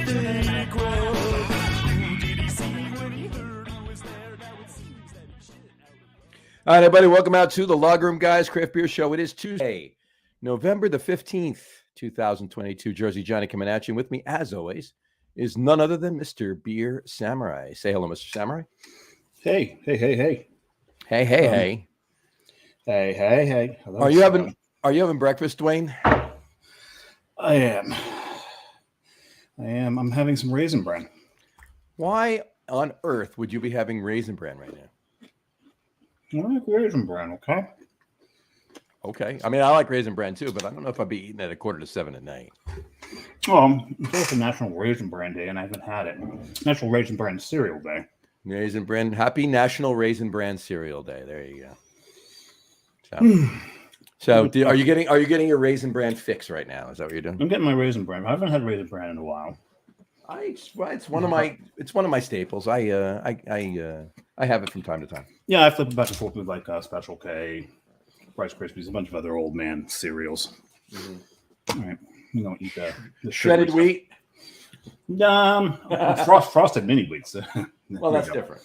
mistake was, who did he see when he heard I was there? Now it seems that he shit out of. All right, everybody, welcome out to the Log Room Guys Craft Beer Show. It is Tuesday, November the 15th, 2022. Jersey Johnny coming at you. And with me, as always, is none other than Mr. Beer Samurai. Say hello, Mr. Samurai. Hey. Hey. Hey. Hello, Are you having breakfast, Dwayne? I am. I'm having some Raisin Bran. Why on earth would you be having Raisin Bran right now? I like Raisin Bran, okay? Okay. I mean, I like Raisin Bran too, but I don't know if I'd be eating it at 6:45 at night. It's also National Raisin Bran Day, and I haven't had it. National Raisin Bran Cereal Day. Raisin Bran. Happy National Raisin Bran Cereal Day. There you go. So are you getting your Raisin Bran fix right now? Is that what you're doing? I'm getting my Raisin Bran. I haven't had Raisin Bran in a while. It's one of my staples. I have it from time to time. Yeah, I flip it back and forth with like Special K, Rice Krispies, a bunch of other old man cereals. Mm-hmm. All right, we don't eat the shredded wheat. Frosted mini wheats. Well, that's different.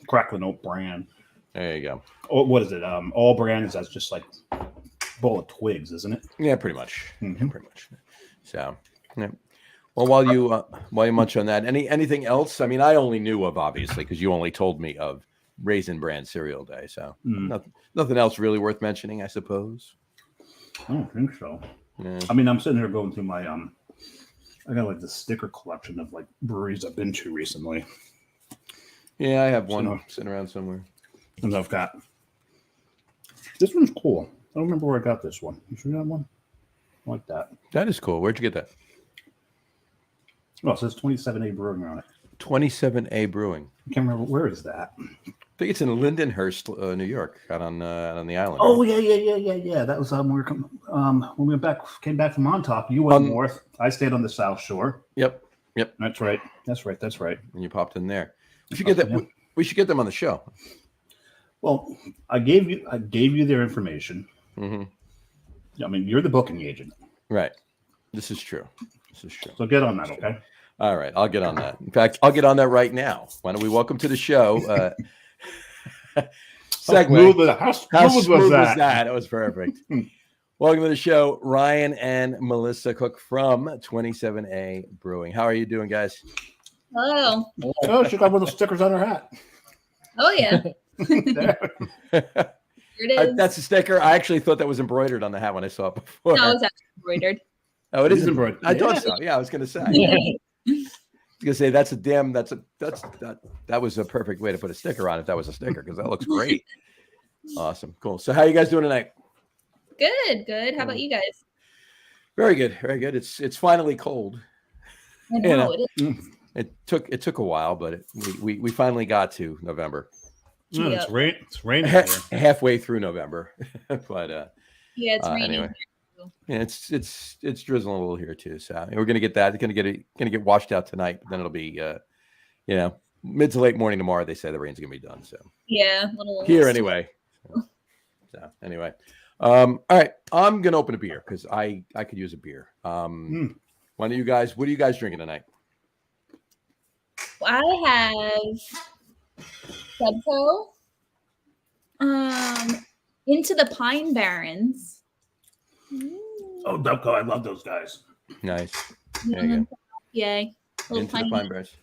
Crackling Oat Bran. There you go. Oh, what is it? All Bran is that's just like a bowl of twigs, isn't it? Yeah, pretty much. Mm-hmm. Yeah, pretty much. So, yeah. Well, while you munch on that, anything else? I mean, I only knew of, obviously, because you only told me of Raisin Bran Cereal Day. So nothing else really worth mentioning, I suppose. I don't think so. Yeah. I mean, I'm sitting here going through my I got like the sticker collection of like breweries I've been to recently. Yeah, I have one sitting around somewhere. And I've got this one's cool. I don't remember where I got this one. You sure you have one? I like that. That is cool. Where'd you get that? Oh, it says 27A Brewing on it. 27A Brewing. I can't remember where is that. I think it's in Lindenhurst, New York, out on the island. Oh right? Yeah. That was when we came back from Montauk. You went north. I stayed on the South Shore. Yep. That's right. And you popped in there. We should get that. Yeah. We should get them on the show. Well, I gave you their information. Mm-hmm. I mean, you're the booking agent. Right. This is true. So get on that, okay? All right. I'll get on that. In fact, I'll get on that right now. Why don't we welcome to the show? Segue. How smooth was that? It was perfect. Welcome to the show, Ryan and Melissa Cooke from 27A Brewing. How are you doing, guys? Hello. Oh, she got one of the stickers on her hat. Oh, yeah. Here it is. That's a sticker. I actually thought that was embroidered on the hat when I saw it before. No, it's actually embroidered. Oh, it is embroidered. I thought so. Yeah, I was going to say. I was going to say that was a perfect way to put a sticker on if that was a sticker, because that looks great. Awesome. Cool. So how are you guys doing tonight? Good. How about you guys? Very good. It's finally cold. I know, it is. It took a while, but we finally got to November. Yeah. It's raining halfway through November, but yeah, it's raining. Anyway. Yeah, it's drizzling a little here too. So we're gonna get that. It's gonna get washed out tonight. But then it'll be mid to late morning tomorrow. They say the rain's gonna be done. So yeah, a little here anyway. So anyway, all right. I'm gonna open a beer because I could use a beer. What are you guys drinking tonight? I have Subco, Into the Pine Barrens. Oh, Dubco, I love those guys. Nice. There you go. Yay. Into the Pine Barrens.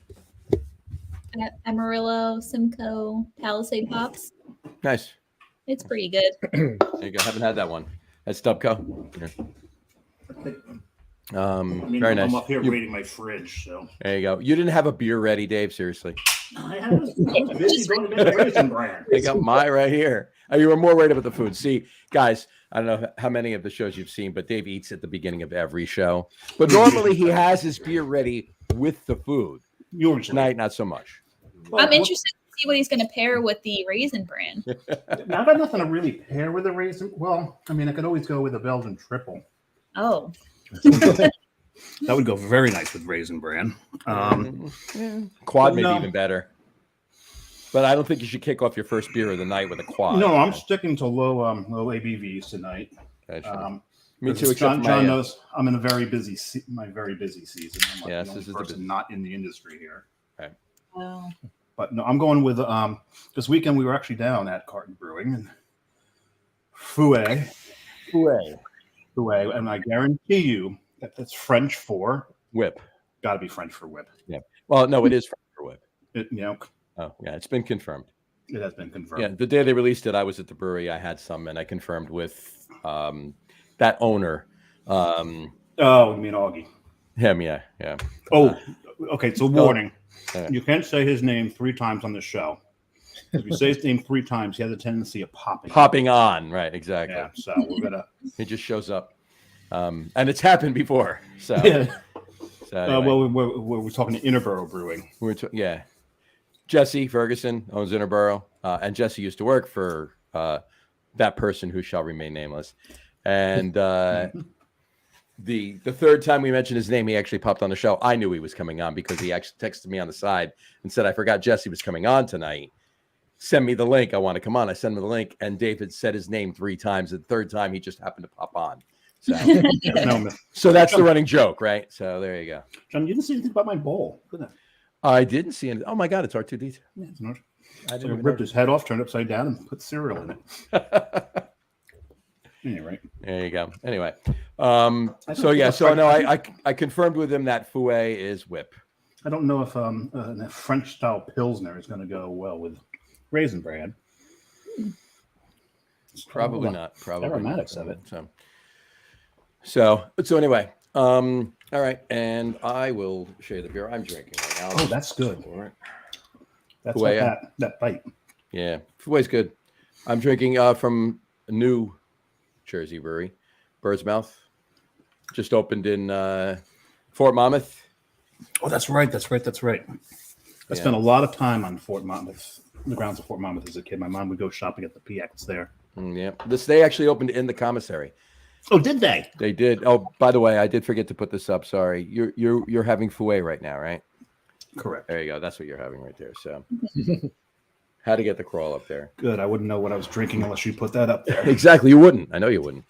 Amarillo, Simcoe, Palisade hops. Nice. It's pretty good. There you go. Haven't had that one. That's Dubco. Yeah. Very nice. I'm up here raiding my fridge, so there you go. You didn't have a beer ready, Dave. Seriously. I was busy going to make a Raisin Bran. I got mine right here. You were more worried about the food. See, guys, I don't know how many of the shows you've seen, but Dave eats at the beginning of every show. But normally he has his beer ready with the food. Tonight, not so much. Well, I'm interested to see what he's going to pair with the Raisin Bran. Now, I've got nothing to really pair with a raisin. Well, I mean, I could always go with a Belgian triple. Oh. That would go very nice with Raisin Bran. Quad maybe even better. But I don't think you should kick off your first beer of the night with a quad. No, I'm sticking to low ABVs tonight. Me too. Except John, for John my, knows I'm in a very busy my very busy season. I'm like Yes, the this only is the person not in the industry here. Wow. But no, I'm going with this weekend we were actually down at Carton Brewing and Fouet, and I guarantee you that that's French for whip. got to be French for whip. Yeah. Well, no, it is French for whip. It, you know, Oh, yeah, it's been confirmed. it has been confirmed. Yeah, the day they released it, I was at the brewery. I had some, and I confirmed with that owner. Oh, you mean Augie? Him, yeah. Oh, okay. So warning: Yeah. you can't say his name 3 times on the show. If you say his name 3 times, he has a tendency of popping on, right? Exactly. Yeah. So we're gonna. He just shows up, and it's happened before. So, Yeah. so anyway, Well, we're talking to Interborough Brewing. yeah. Jesse Ferguson owns Interborough, and Jesse used to work for that person who shall remain nameless. And the third time we mentioned his name, he actually popped on the show. I knew he was coming on because he actually texted me on the side and said, "I forgot Jesse was coming on tonight. Send me the link. I want to come on." I sent him the link, and David said his name 3 times. The third time, he just happened to pop on. So, so that's the running joke, right? So there you go. John, you didn't say anything about my bowl. Look at that. I didn't see it. Oh my God, it's R2D2. Yeah, it's not. I So didn't ripped his head off, turned upside down, and put cereal in it. Anyway, There you go. Anyway, so yeah, so no, I confirmed with him that Fouet is whip. I don't know if a French style Pilsner is going to go well with Raisin Bran. Probably not. Probably aromatics not. of it. So anyway, all right, and I will show you the beer I'm drinking right now. Oh, that's good. All right. That's Fouet, like that bite. Yeah, Fouet's good. I'm drinking from a new Jersey brewery, Bird's Mouth. Just opened in Fort Monmouth. Oh, that's right. I spent a lot of time on Fort Monmouth, the grounds of Fort Monmouth as a kid. My mom would go shopping at the PX there. Yeah, they actually opened in the commissary. Oh, did they? They did. Oh, by the way, I did forget to put this up. Sorry, you're having Fouet right now, right? Correct. There you go. That's what you're having right there. So, how to get the crawl up there? Good. I wouldn't know what I was drinking unless you put that up there. Exactly. You wouldn't. I know you wouldn't.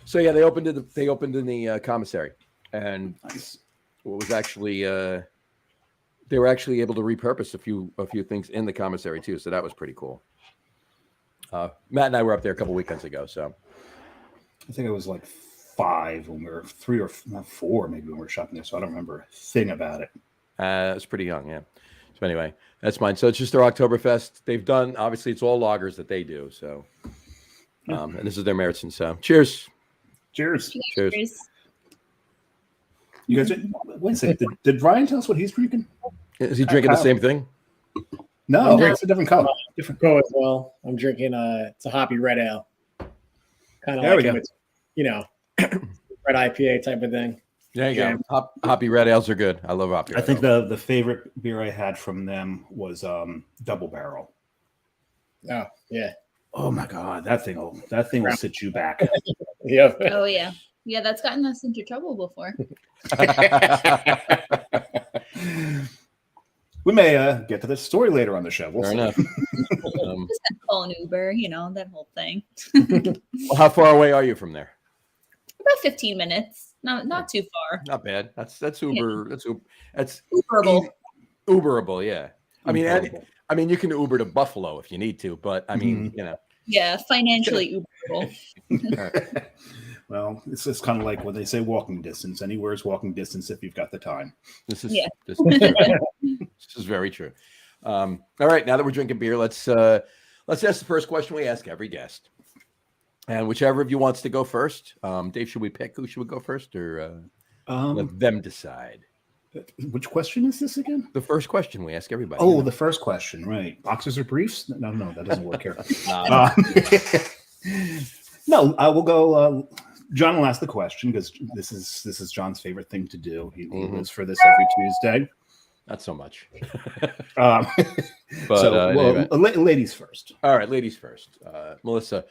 So yeah, they opened in the commissary, and Nice. what was actually they were actually able to repurpose a few things in the commissary too. So that was pretty cool. Matt and I were up there a couple weekends ago. So I think I was like 5 when we were 3 or 4, maybe when we were shopping there. So I don't remember a thing about it. it's pretty young, yeah. So anyway, that's mine. So it's just their Oktoberfest. They've done, obviously, it's all lagers that they do. So, and this is their Meritzen. So cheers. Cheers. Cheers. You guys, wait a second. Did Ryan tell us what he's drinking? Is he drinking the same thing? No, it's a different color. Different. Go as well. I'm drinking it's a hoppy red ale. Kind of There like we if go. it's, red IPA type of thing. There you go. Hoppy red ales are good. I love hoppy I red think ales. the favorite beer I had from them was Double Barrel. Oh, yeah. Oh my god, that thing will sit you back. Yeah. Oh yeah. Yeah, that's gotten us into trouble before. We may get to this story later on the show. We'll Fair see. enough. Just had to call an Uber, that whole thing. Well, how far away are you from there? About 15 minutes. Not too far. Not bad. That's Uber. That's Uberable. Uberable. Yeah. Uberable. I mean, you can Uber to Buffalo if you need to, but I mean, Yeah, financially Uberable. Well, it's kind of like when they say walking distance. Anywhere is walking distance if you've got the time. This is Yeah. this is very true. All right, now that we're drinking beer, let's ask the first question we ask every guest, and whichever of you wants to go first. Dave, should we pick who should go first, or let them decide? Which question is this again? The first question we ask everybody. Oh, the first question, right? Boxers or briefs? No, that doesn't work here. No, I will go. John will ask the question because this is John's favorite thing to do. He lives for this every Tuesday. Not so much. But anyway. Ladies first. All right, ladies first. Melissa,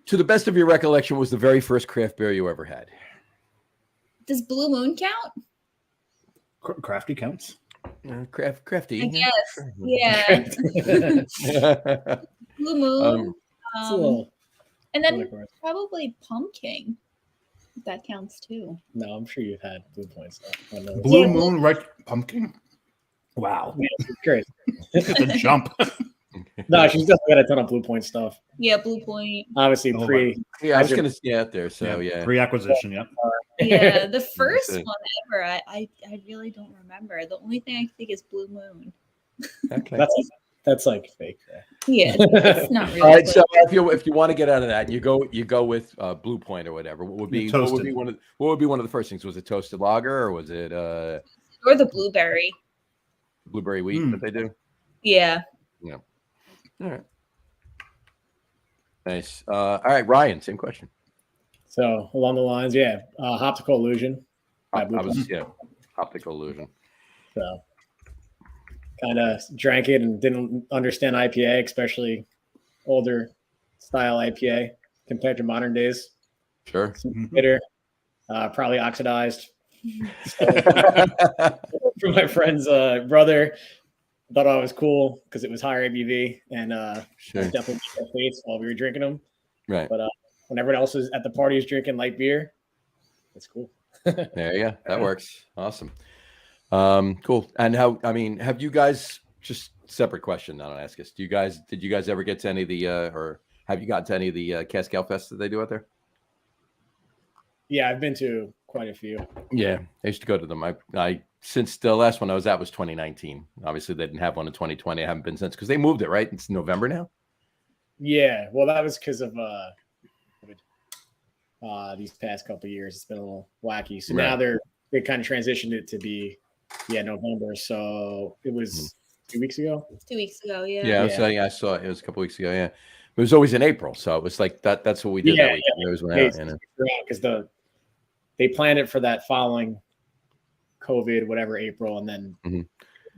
to the best of your recollection, was the very first craft beer you ever had? Does Blue Moon count? Crafty counts. Crafty. I guess. Yeah. Blue Moon. It's a little And then of course. probably pumpkin. That counts too. No, I'm sure you've had Blue Point stuff. I know. Blue Yeah. Moon Red Pumpkin. Wow. Yeah, it's great. It's a jump. No, she's definitely got a ton of Blue Point stuff. Yeah, Blue Point. Obviously, Oh, Yeah, I was gonna see out there. So yeah. Pre-acquisition, yep. Yeah, the first it. one ever. I really don't remember. The only thing I think is Blue Moon. Okay. That's like fake. Yeah, it's not really. All right. good. So if you want to get out of that, you go with Blue Point or whatever. What would be Toasted. one of the first things? Was it toasted lager or was it Or the blueberry. blueberry wheat that they do? Yeah. Yeah. All right. Nice. All right, Ryan. Same question. So along the lines, yeah, Optical Illusion. by Blue Point. Optical illusion. So kind of drank it and didn't understand IPA, especially older style IPA compared to modern days. Sure. Bitter, probably oxidized. So, for my friend's brother, thought I was cool because it was higher ABV and Sure. definitely made our face while we were drinking them. Right. But when everyone else was at the parties drinking light beer, it's cool. There you go. That works. Awesome. Cool. And have you guys, just separate question, I don't ask us. Did you guys ever get to any of the or have you gotten to any of the Cask Ale Fest that they do out there? Yeah, I've been to quite a few. Yeah, I used to go to them. I since the last one I was at was 2019. Obviously, they didn't have one in 2020. I haven't been since because they moved it, right? It's November now. Yeah, well, that was because of these past couple of years. It's been a little wacky. So now they kind of transitioned it to be November. So it was 2 weeks ago. 2 weeks ago, yeah. Yeah, I saw it. It was a couple weeks ago. Yeah, it was always in April, so it was like that. That's what we did that week. It always went out. Because they planned it for that following COVID, whatever, April, and then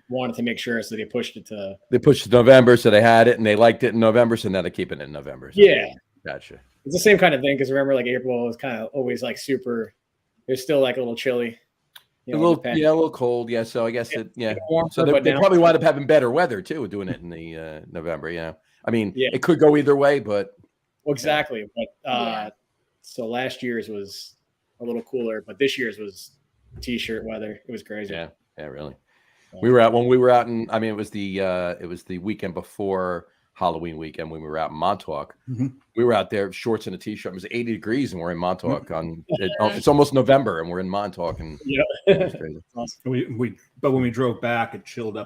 wanted to make sure, so they pushed it to. They pushed it to November, so they had it and they liked it in November, so now they're keeping it in November. So Yeah, gotcha. it's the same kind of thing because remember, like April was kind of always like super. It was still like a little chilly. A little cold. Yeah, so I guess warmer, So they but now- probably wind up having better weather too, doing it in the November. Yeah, I mean, Yeah. it could go either way, but Well, exactly. But so last year's was a little cooler, but this year's was t-shirt weather. It was crazy. yeah, really. We were out in. I mean, it was the weekend before Halloween weekend when we were out in Montauk. We were out there shorts and a t-shirt. It was 80 degrees and we're in Montauk it's almost November and we're in Montauk and it was crazy. Awesome. But when we drove back, it chilled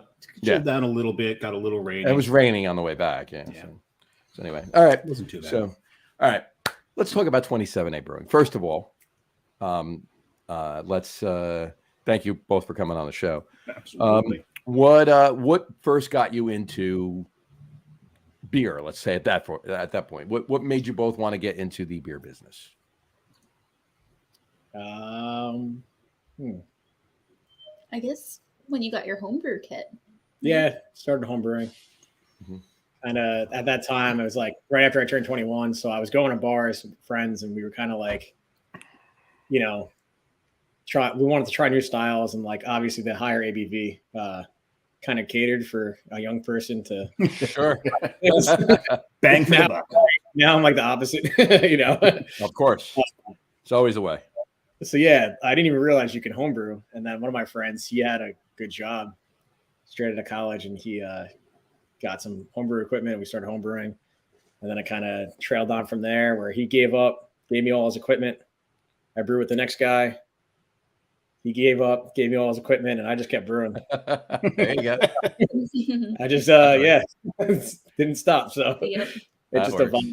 down a little bit, got a little rainy. It was raining on the way back. Yeah. So anyway, all right. It wasn't too bad. So, all right, let's talk about 27A Brewing. First of all, let's thank you both for coming on the show. Absolutely. What first got you into beer? Let's say at that point, what made you both want to get into the beer business? I guess when you got your homebrew kit. Yeah, started homebrewing. And at that time, it was like right after I turned 21. So I was going to bars with friends, and we were kind of like, we wanted to try new styles, and like obviously the higher ABV kind of catered for a young person to. Sure. Bang for the buck. Now I'm like the opposite, Of course, it's always a way. So yeah, I didn't even realize you could homebrew. And then one of my friends, he had a good job straight out of college, and he got some homebrew equipment. We started homebrewing, and then I kind of trailed on from there, where he gave me all his equipment. I brewed with the next guy. He gave me all his equipment, and I just kept brewing. There you go. I just didn't stop. So Yep. it just works. evolved.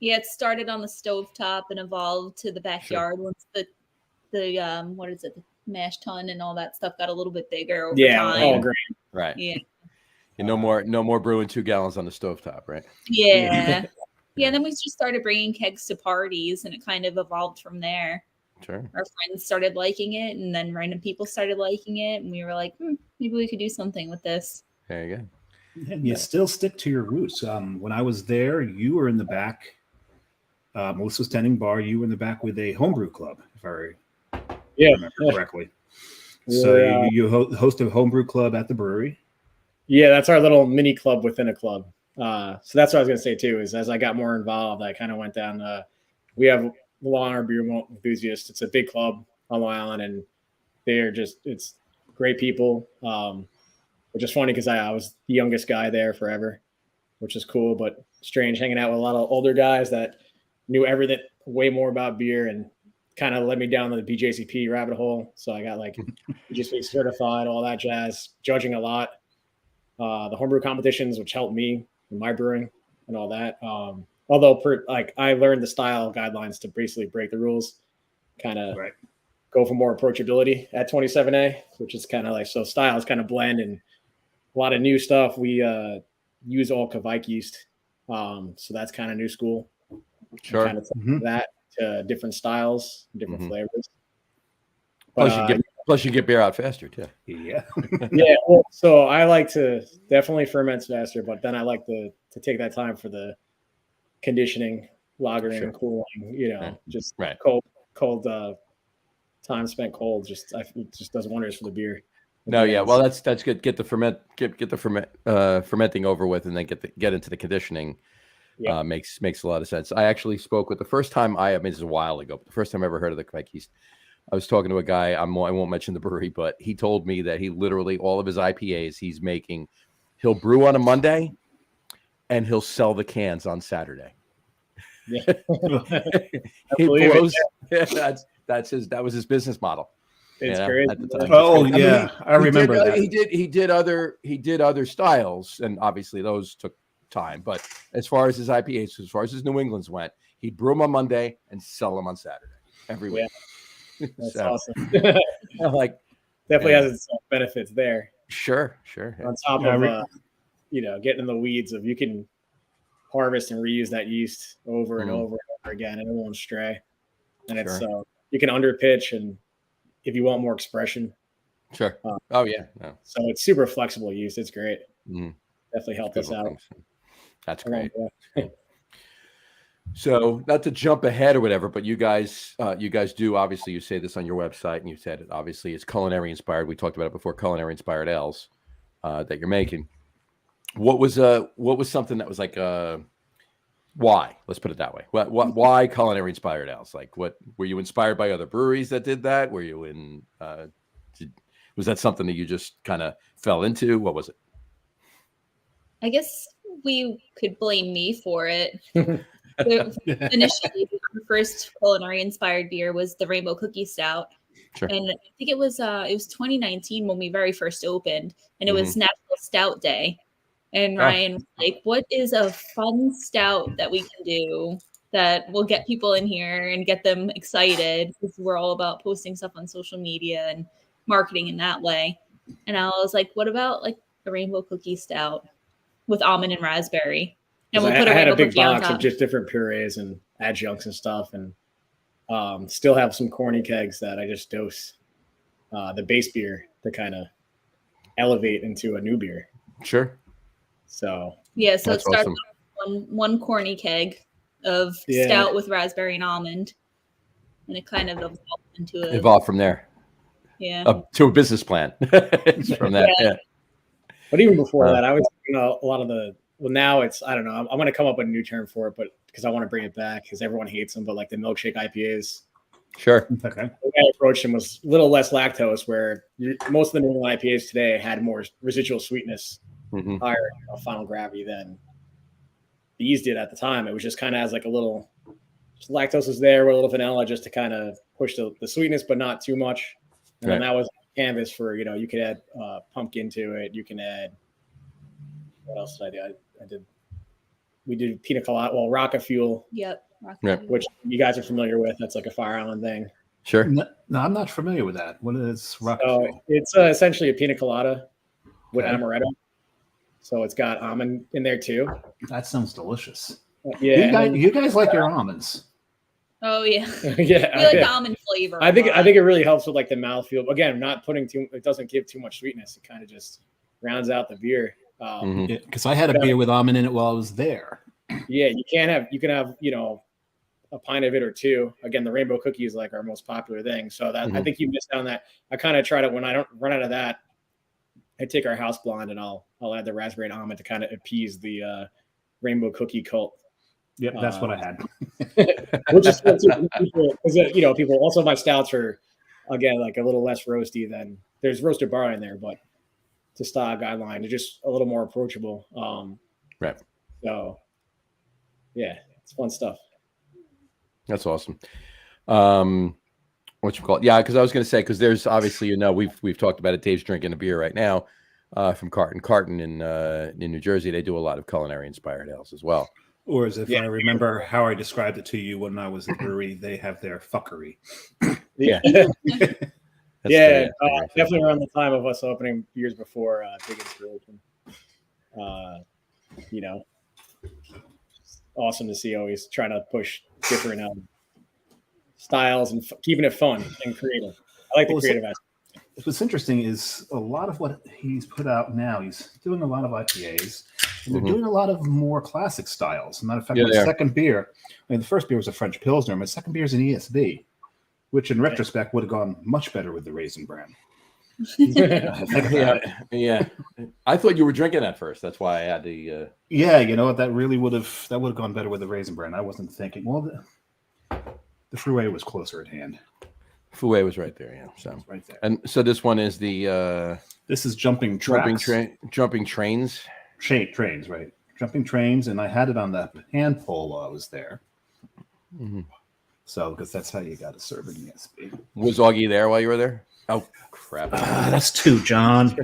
Yeah, it started on the stovetop and evolved to the backyard once the what is it, the mash tun and all that stuff got a little bit bigger over time. All great. Right. Yeah. And no more brewing 2 gallons on the stovetop, right? Yeah. Yeah, then we just started bringing kegs to parties, and it kind of evolved from there. Sure. Our friends started liking it, and then random people started liking it, and we were like, maybe we could do something with this. There you go. And you still stick to your roots. When I was there, you were in the back. Melissa was tending bar. You were in the back with a homebrew club, if I remember correctly. So you host a homebrew club at the brewery. Yeah, that's our little mini club within a club. So that's what I was going to say too, is as I got more involved, I kind of went down. We have Long Island beer enthusiasts. It's a big club on Long Island, and it's great people. Which is funny because I was the youngest guy there forever, which is cool, but strange hanging out with a lot of older guys that knew everything way more about beer and kind of led me down the BJCP rabbit hole. So I got like BJCP certified, all that jazz, judging a lot. The homebrew competitions, which helped me in my brewing and all that. Although I learned the style guidelines to basically break the rules, kind of go for more approachability at 27A, which is kind of like, so styles kind of blend and a lot of new stuff. We use all Kvike yeast. So that's kind of new school. Sure. Kind of that to different styles, different flavors. Plus you get beer out faster too. Yeah. Yeah. Well, so I like to definitely ferment faster, but then I like to take that time for the conditioning, lagering, and cooling, just cold time spent cold. It just does wonders for the beer. No, yeah. Well, that's good. Get the fermenting over with, and then get into the conditioning. Yeah. Makes a lot of sense. I actually spoke with the first time this is a while ago, but the first time I ever heard of the Kvike yeast, I was talking to a guy. I won't mention the brewery, but he told me that he literally all of his IPAs he'll brew on a Monday, and he'll sell the cans on Saturday. Yeah. That was his business model. It's great. At the time. Oh yeah, I remember that. He did other styles, and obviously those took time. But as far as his IPAs, as far as his New Englands went, he'd brew them on Monday and sell them on Saturday every week. Yeah. That's awesome. Definitely has its benefits there. Sure. On top of getting in the weeds of, you can harvest and reuse that yeast over and over and over again, and it won't stray. And it's you can underpitch, and if you want more expression. Sure. So it's super flexible yeast. It's great. Definitely helped us out. That's great. So not to jump ahead or whatever, but you guys do, obviously you say this on your website, and you said it, obviously it's culinary inspired. We talked about it before, culinary inspired ales that you're making. What was something that was like, why? Let's put it that way. Why culinary inspired ales? Like, what were you inspired by other breweries that did that? Were you in? Was that something that you just kind of fell into? What was it? I guess we could blame me for it. Initially, the first culinary inspired beer was the Rainbow Cookie Stout. Sure. And I think it was 2019 when we very first opened, and it was National Stout Day. And Ryan was like, what is a fun stout that we can do that will get people in here and get them excited? Because we're all about posting stuff on social media and marketing in that way. And I was like, what about like a Rainbow Cookie Stout with almond and raspberry? And we'll put a rainbow cookie on top. I had a big box of just different purees and adjuncts and stuff, and still have some corny kegs that I just dose the base beer to kind of elevate into a new beer. Sure. So it starts awesome. With one corny keg of stout with raspberry and almond, and it kind of evolved from there. Yeah. To a business plan. From that. Yeah. But even before that, I was a lot of the. Well, now it's, I don't know. I'm going to come up with a new term for it, but because I want to bring it back, because everyone hates them. But like the milkshake IPAs. Sure. Okay. The way I approached them was a little less lactose, where most of the normal IPAs today had more residual sweetness, higher final gravity than these did at the time. It was just kind of as like a little lactose was there with a little vanilla just to kind of push the sweetness, but not too much. And then that was canvas for, you could add pumpkin to it. You can add, what else did I do? We did pina colada, Rocket Fuel. Yep. Which you guys are familiar with. That's like a Fire Island thing. Sure. No, I'm not familiar with that. What is Rocket Fuel? It's essentially a pina colada with amaretto. So it's got almond in there too. That sounds delicious. Yeah. You guys like your almonds. Oh yeah. Yeah. We like the almond flavor. I think it really helps with like the mouthfeel. Again, not putting it doesn't give too much sweetness. It kind of just rounds out the beer. Because I had a beer with almond in it while I was there. Yeah, you can have a pint of it or two. Again, the rainbow cookie is like our most popular thing. So that I think you missed out on that. I kind of tried it when I don't run out of that. I take our house blonde and I'll add the raspberry and almond to kind of appease the rainbow cookie cult. Yep, that's what I had. Which is good too, because people also my stouts are again like a little less roasty than there's roasted barley in there, but to style guideline, they're just a little more approachable. Right. So yeah, it's fun stuff. That's awesome. What you call it? Yeah, because I was going to say, because there's obviously, we've talked about it. Dave's drinking a beer right now from Carton in New Jersey. They do a lot of culinary inspired ales as well. Or as if I remember how I described it to you when I was at the brewery, they have their fuckery. Yeah. Definitely around the time of us opening years before Big Inspiration. Awesome to see always trying to push different styles and keeping it fun and creative. I like the creative aspect. What's interesting is a lot of what he's put out now, he's doing a lot of IPAs, and they're doing a lot of more classic styles. As a matter of fact, my second beer, the first beer was a French Pilsner. My second beer is an ESB, which in retrospect would have gone much better with the Raisin Bran. Yeah. I thought you were drinking that first. That's why I had the. Yeah, that really would have gone better with the Raisin Bran. I wasn't thinking. Well, the Fruit was closer at hand. Fouet was right there, yeah. So right there. And so this one is the this is Jumping Trains. Trains, right? Jumping Trains, and I had it on the hand pull while I was there. Mm-hmm. So because that's how you got to serve an ESB. Was Augie there while you were there? Oh crap! That's two, John.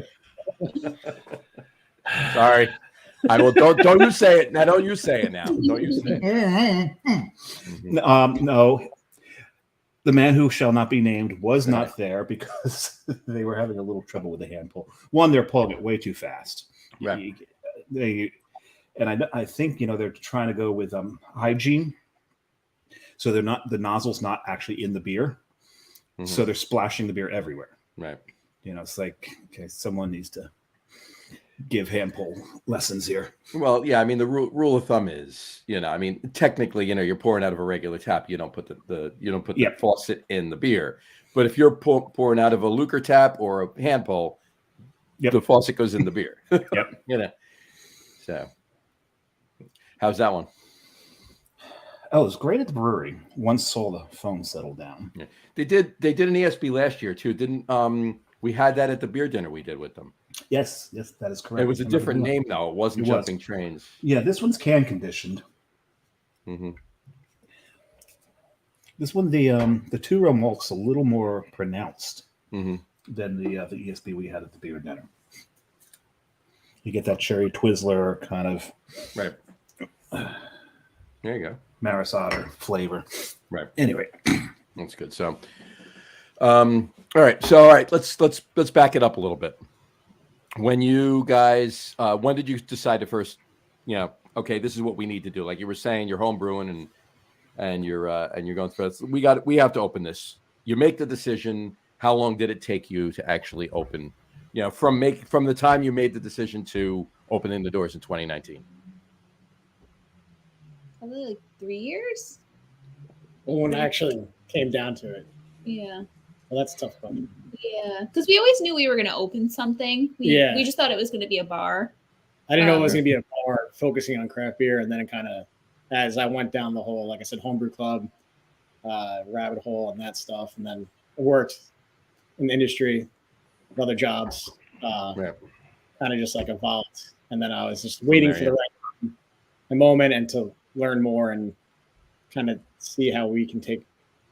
Sorry. I will. Don't you say it now? Don't you say it now? Don't you say it? No. The man who shall not be named was not there because they were having a little trouble with the hand pull. One, they're pulling it way too fast. Right. I think they're trying to go with hygiene, so they're not, the nozzle's not actually in the beer, so they're splashing the beer everywhere. Right. It's like, okay, someone needs to give hand pull lessons here. Well, yeah, I mean the rule of thumb is, technically, you're pouring out of a regular tap. You don't put the faucet in the beer. But if you're pouring out of a Lucre tap or a hand pull, the faucet goes in the beer. Yep. So, how's that one? Oh, it was great at the brewery once all the foam settled down. Yeah. They did an ESB last year too, didn't we had that at the beer dinner we did with them. Yes, that is correct. It was a different name though. It wasn't Jumping Trains. Yeah, this one's can conditioned. Mm-hmm. This one, the two-row malt's a little more pronounced than the ESB we had at the beer dinner. You get that cherry Twizzler kind of right. There you go. Maris Otter flavor. Right. Anyway, that's good. So, all right. Let's back it up a little bit. When you guys, when did you decide to first, okay, this is what we need to do? Like you were saying, you're home brewing and you're going through this. We have to open this. You make the decision. How long did it take you to actually open? From the time you made the decision to opening the doors in 2019. Probably like 3 years. When it actually came down to it. Yeah. Well, that's tough. Yeah, because we always knew we were going to open something. We just thought it was going to be a bar. I didn't know it was going to be a bar focusing on craft beer, and then it kind of, as I went down the whole, like I said, homebrew club, rabbit hole, and that stuff, and then I worked in the industry, other jobs, kind of just like evolved, and then I was just waiting for the right moment and to learn more and kind of see how we can take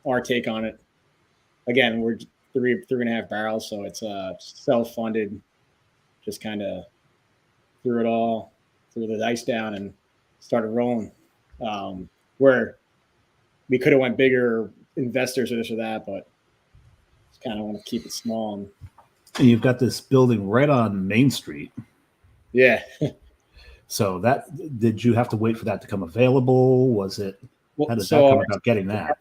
our take on it. Again, we're 3.5 barrels, so it's self-funded. Just kind of threw the dice down and started rolling. Where we could have went bigger, investors or this or that, but just kind of want to keep it small. And you've got this building right on Main Street. Yeah. So did you have to wait for that to come available? Was it? How did that come about getting that?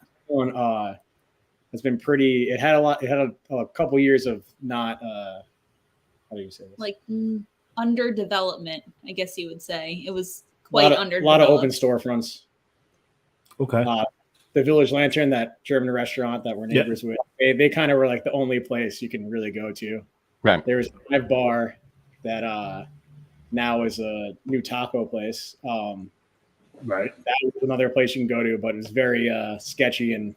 It's been pretty. It had a couple years of not. How do you say this? Like under development, I guess you would say. It was quite under. A lot of open storefronts. Okay. The Village Lantern, that German restaurant that we're neighbors with, they kind of were like the only place you can really go to. Right. There was a live bar that now is a new taco place. Right. that was another place you can go to, but it was very sketchy, and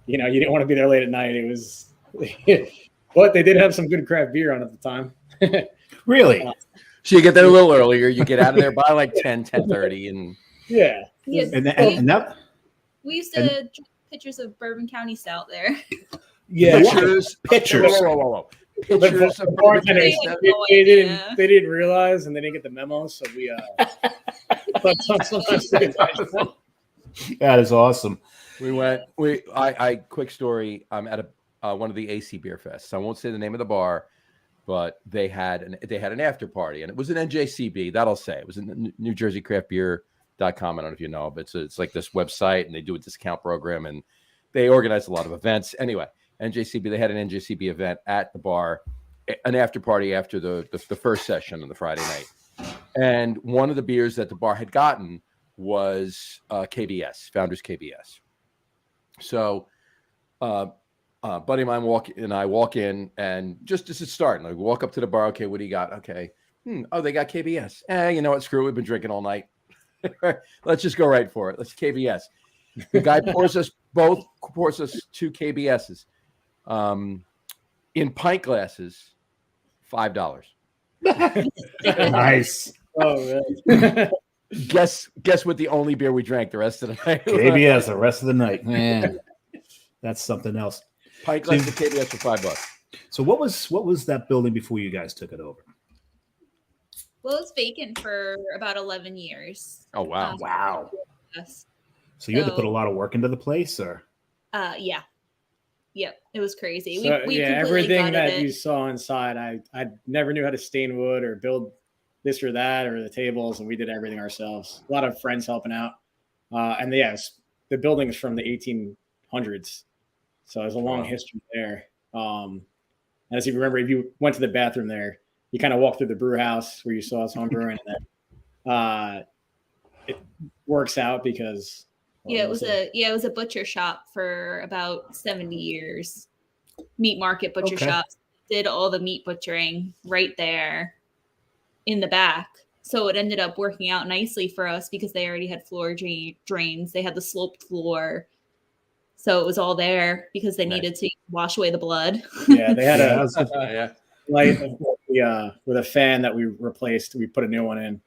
you didn't want to be there late at night. It was, but they did have some good craft beer on at the time. Really? So you get there a little earlier. You get out of there by like 10:30, and Yeah, Yeah, And that we used to drink pictures of Bourbon County Stout there. yeah. pictures. Whoa. The Pictures of bartenders, They had no they idea. didn't realize, and they didn't get the memo. So we but sometimes we That is awesome. We went. Quick story. I'm at one of the AC Beer Fests. I won't say the name of the bar, but they had an after party, and it was an NJCB. That'll say it was in New Jersey Craft Beer.com. I don't know if you know, but it's like this website, and they do a discount program, and they organize a lot of events. Anyway, NJCB. They had an NJCB event at the bar, an after party after the first session on the Friday night, and one of the beers that the bar had gotten was KBS, Founders KBS. So, buddy of mine walk in, and just as it's starting, I walk up to the bar. Okay, what do you got? Okay, oh, they got KBS. You know what? Screw it. We've been drinking all night. Let's just go right for it. Let's KBS. The guy pours us two KBSs, in pint glasses, $5. Nice. Oh man. Guess what? The only beer we drank the rest of the night. KBS the rest of the night. Man, that's something else. Pint glass of KBS for $5. So what was that building before you guys took it over? Well, it was vacant for about 11 years. Oh wow! Wow. Yes. So you had to put a lot of work into the place, or? Yeah. Yep. It was crazy. So, we yeah, completely everything gutted that it. you saw inside, I never knew how to stain wood or build this or that or the tables, and we did everything ourselves. A lot of friends helping out, and yes, the building is from the 1800s, so there's a long history there. And as you remember, if you went to the bathroom there, you kind of walked through the brew house where you saw us home brewing, and then it works out because it was a butcher shop for about 70 years. Meat market butcher shops did all the meat butchering right there in the back. So it ended up working out nicely for us because they already had floor drains. They had the sloped floor. So it was all there because they needed to wash away the blood. Yeah, they had Yeah. light with a fan that we replaced. We put a new one in.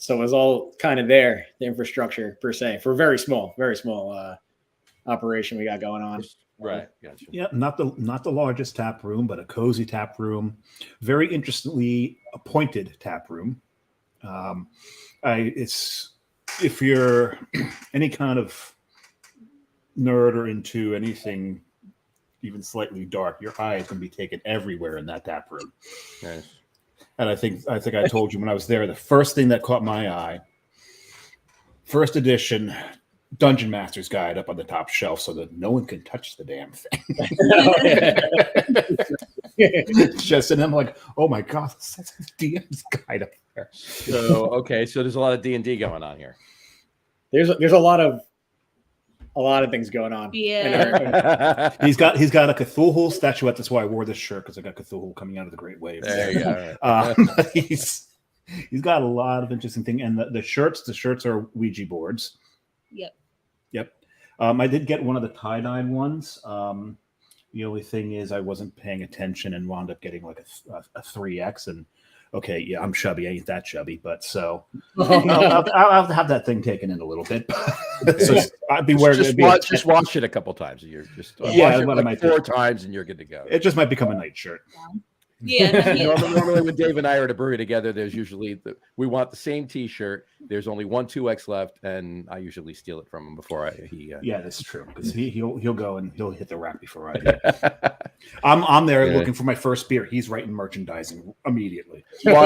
So it was all kind of there, the infrastructure per se, for a very small operation we got going on. Right. Gotcha. Yeah, not the largest tap room, but a cozy tap room. Very interestingly appointed tap room. It's if you're any kind of nerd or into anything even slightly dark, your eye is going to be taken everywhere in that tap room. Nice. And I think I told you when I was there, the first thing that caught my eye, first edition Dungeon Master's Guide up on the top shelf so that no one can touch the damn thing. Just and I'm like, oh my god, that's the DM's guide up there. So there's a lot of D&D going on here. There's a lot of things going on. Yeah. He's got a Cthulhu statuette. That's why I wore this shirt, because I got Cthulhu coming out of the Great Waves. There you go. He's got a lot of interesting things, and the shirts are Ouija boards. Yep. I did get one of the tie-dyed ones. The only thing is I wasn't paying attention and wound up getting like a 3X. And okay, yeah, I'm chubby. I ain't that chubby, but so I'll have that thing taken in a little bit. So I'd be wearing just wash it a couple times. You're just wash it like 4 times, and you're good to go. It just might become a night shirt. Yeah. Normally when Dave and I are at a brewery together, there's usually we want the same T-shirt. There's only one 2X left, and I usually steal it from him before Yeah, that's true, because he'll go and he'll hit the rack before I do. I'm there looking for my first beer. He's writing merchandising immedially. Well,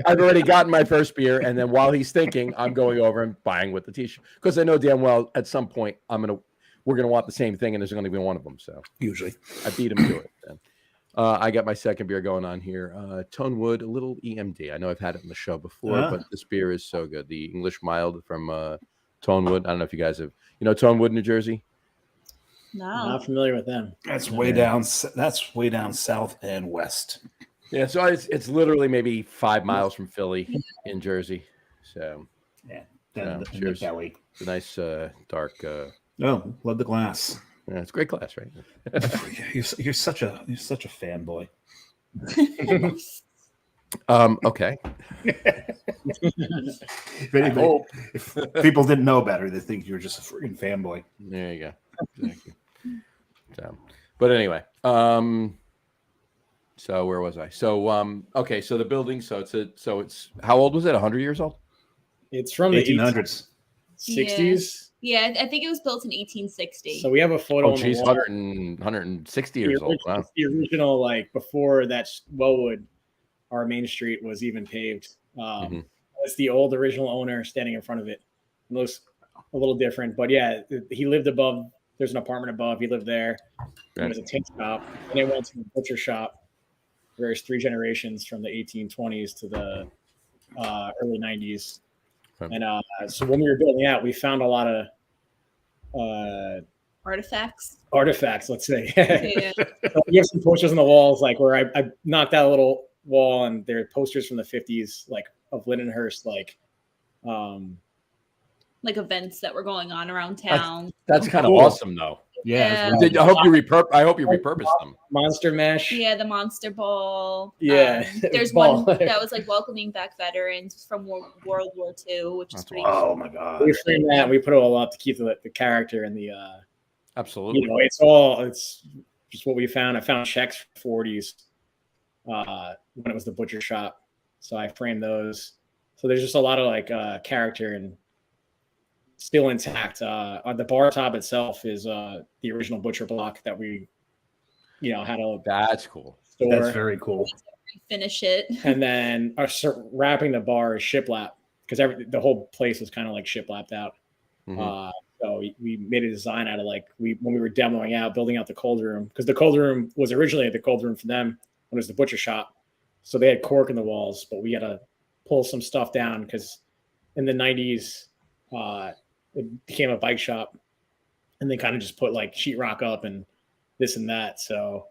I've already gotten my first beer, and then while he's thinking, I'm going over and buying with the T-shirt, because I know damn well at some point we're gonna want the same thing, and there's gonna be one of them. So usually I beat him to it. Then. I got my second beer going on here. Tonewood, a little EMD. I know I've had it in the show before, but this beer is so good. The English mild from Tonewood. I don't know if you guys have, Tonewood, New Jersey. No, Not familiar with them. That's way down. That's way down south and west. Yeah, so it's literally maybe 5 miles from Philly in Jersey. So yeah, than the cheers. belly. It's a nice dark. Oh, love the glass. Yeah, it's a great glass, right? You're such a fanboy. Okay. If people didn't know better, they think you're just a freaking fanboy. There you go. Exactly. But anyway, so where was I? So okay, so the building. So it's how old was it? 100 years old? It's from the 1800s. 60s. Yeah, I think it was built in 1860. So we have a photo Oh, on the geez, wall. 160 years old. Wow. The original, like before that Wellwood, our main street was even paved. It's the old original owner standing in front of it. It looks a little different, but yeah, he lived above. There's an apartment above. He lived there. There was a tin shop, and it went to a butcher shop. There's 3 generations from the 1820s to the early 90s. And so when we were building out, we found a lot of Artifacts. let's say. Yeah. So we have some posters on the walls, like where I knocked out a little wall, and there are posters from the 50s, like of Lindenhurst, like events that were going on around town. That's kind of Cool. awesome, though. Yeah. I hope you repurposed them. Monster Mash. Yeah, the Monster Ball. Yeah, There's ball. one that was like welcoming back veterans from World War II, which is pretty Oh my god. We framed that. We put it all up to keep the character and the Absolutely. it's just what we found. I found checks for 40s when it was the butcher shop, so I framed those. So there's just a lot of like character and still intact. On the bar top itself is the original butcher block that we, had a That's cool. store. That's very cool. finish it. And then wrapping the bar is shiplap, because the whole place was kind of like shiplapped out. So we made a design out of when we were demoing out, building out the cold room, because the cold room was originally the cold room for them when it was the butcher shop. So they had cork in the walls, but we had to pull some stuff down because in the 90s, it became a bike shop, and they kind of just put like sheetrock up and this and that. So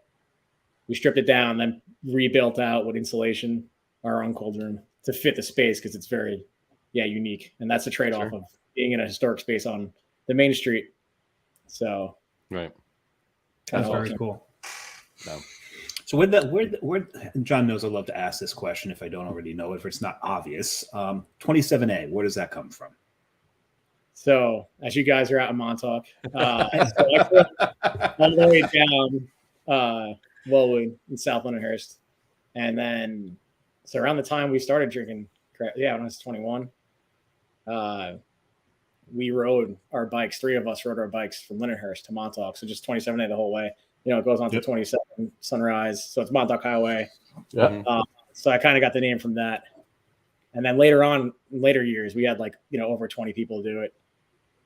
we stripped it down, then rebuilt out with insulation our own cold room to fit the space, because it's very unique, and that's the trade-off of being in a historic space on the main street. So right, that's very cool. No. So with that, where John knows I love to ask this question if I don't already know it, if it's not obvious. 27A, where does that come from? So as you guys are out in Montauk, so I grew up all the way down Wellwood in South Lindenhurst, and then so around the time we started drinking, when I was 21, we rode our bikes. 3 of us rode our bikes from Lindenhurst to Montauk, so just 27A the whole way. It goes on to 27 Sunrise, so it's Montauk Highway. Yeah. So I kind of got the name from that, and then later on, in later years, we had over 20 people do it,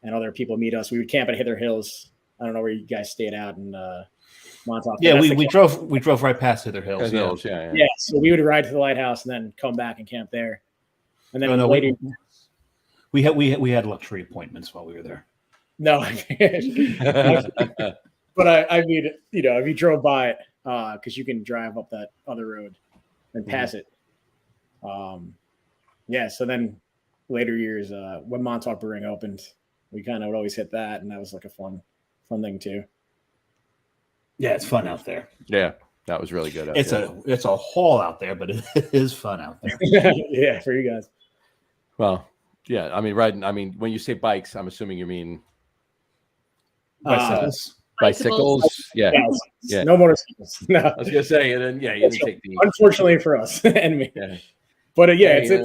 and other people meet us. We would camp at Hither Hills. I don't know where you guys stayed out in Montauk. Yeah, we drove right past Hither Hills. Yeah, so we would ride to the lighthouse and then come back and camp there. And then later, we had luxury appointments while we were there. No, but I mean, if you drove by it, because you can drive up that other road and pass it. So then later years, when Montauk Brewing opened, we kind of would always hit that, and that was like a fun thing too. Yeah, it's fun out there. Yeah, that was really good. It's a haul out there, but it is fun out there. Yeah, for you guys. Well, yeah, I mean, riding. I mean, when you say bikes, I'm assuming you mean bicycles. Yeah. No motorcycles. No, I was gonna say, and then you didn't take the. Unfortunately for us and me. Yeah. But it's a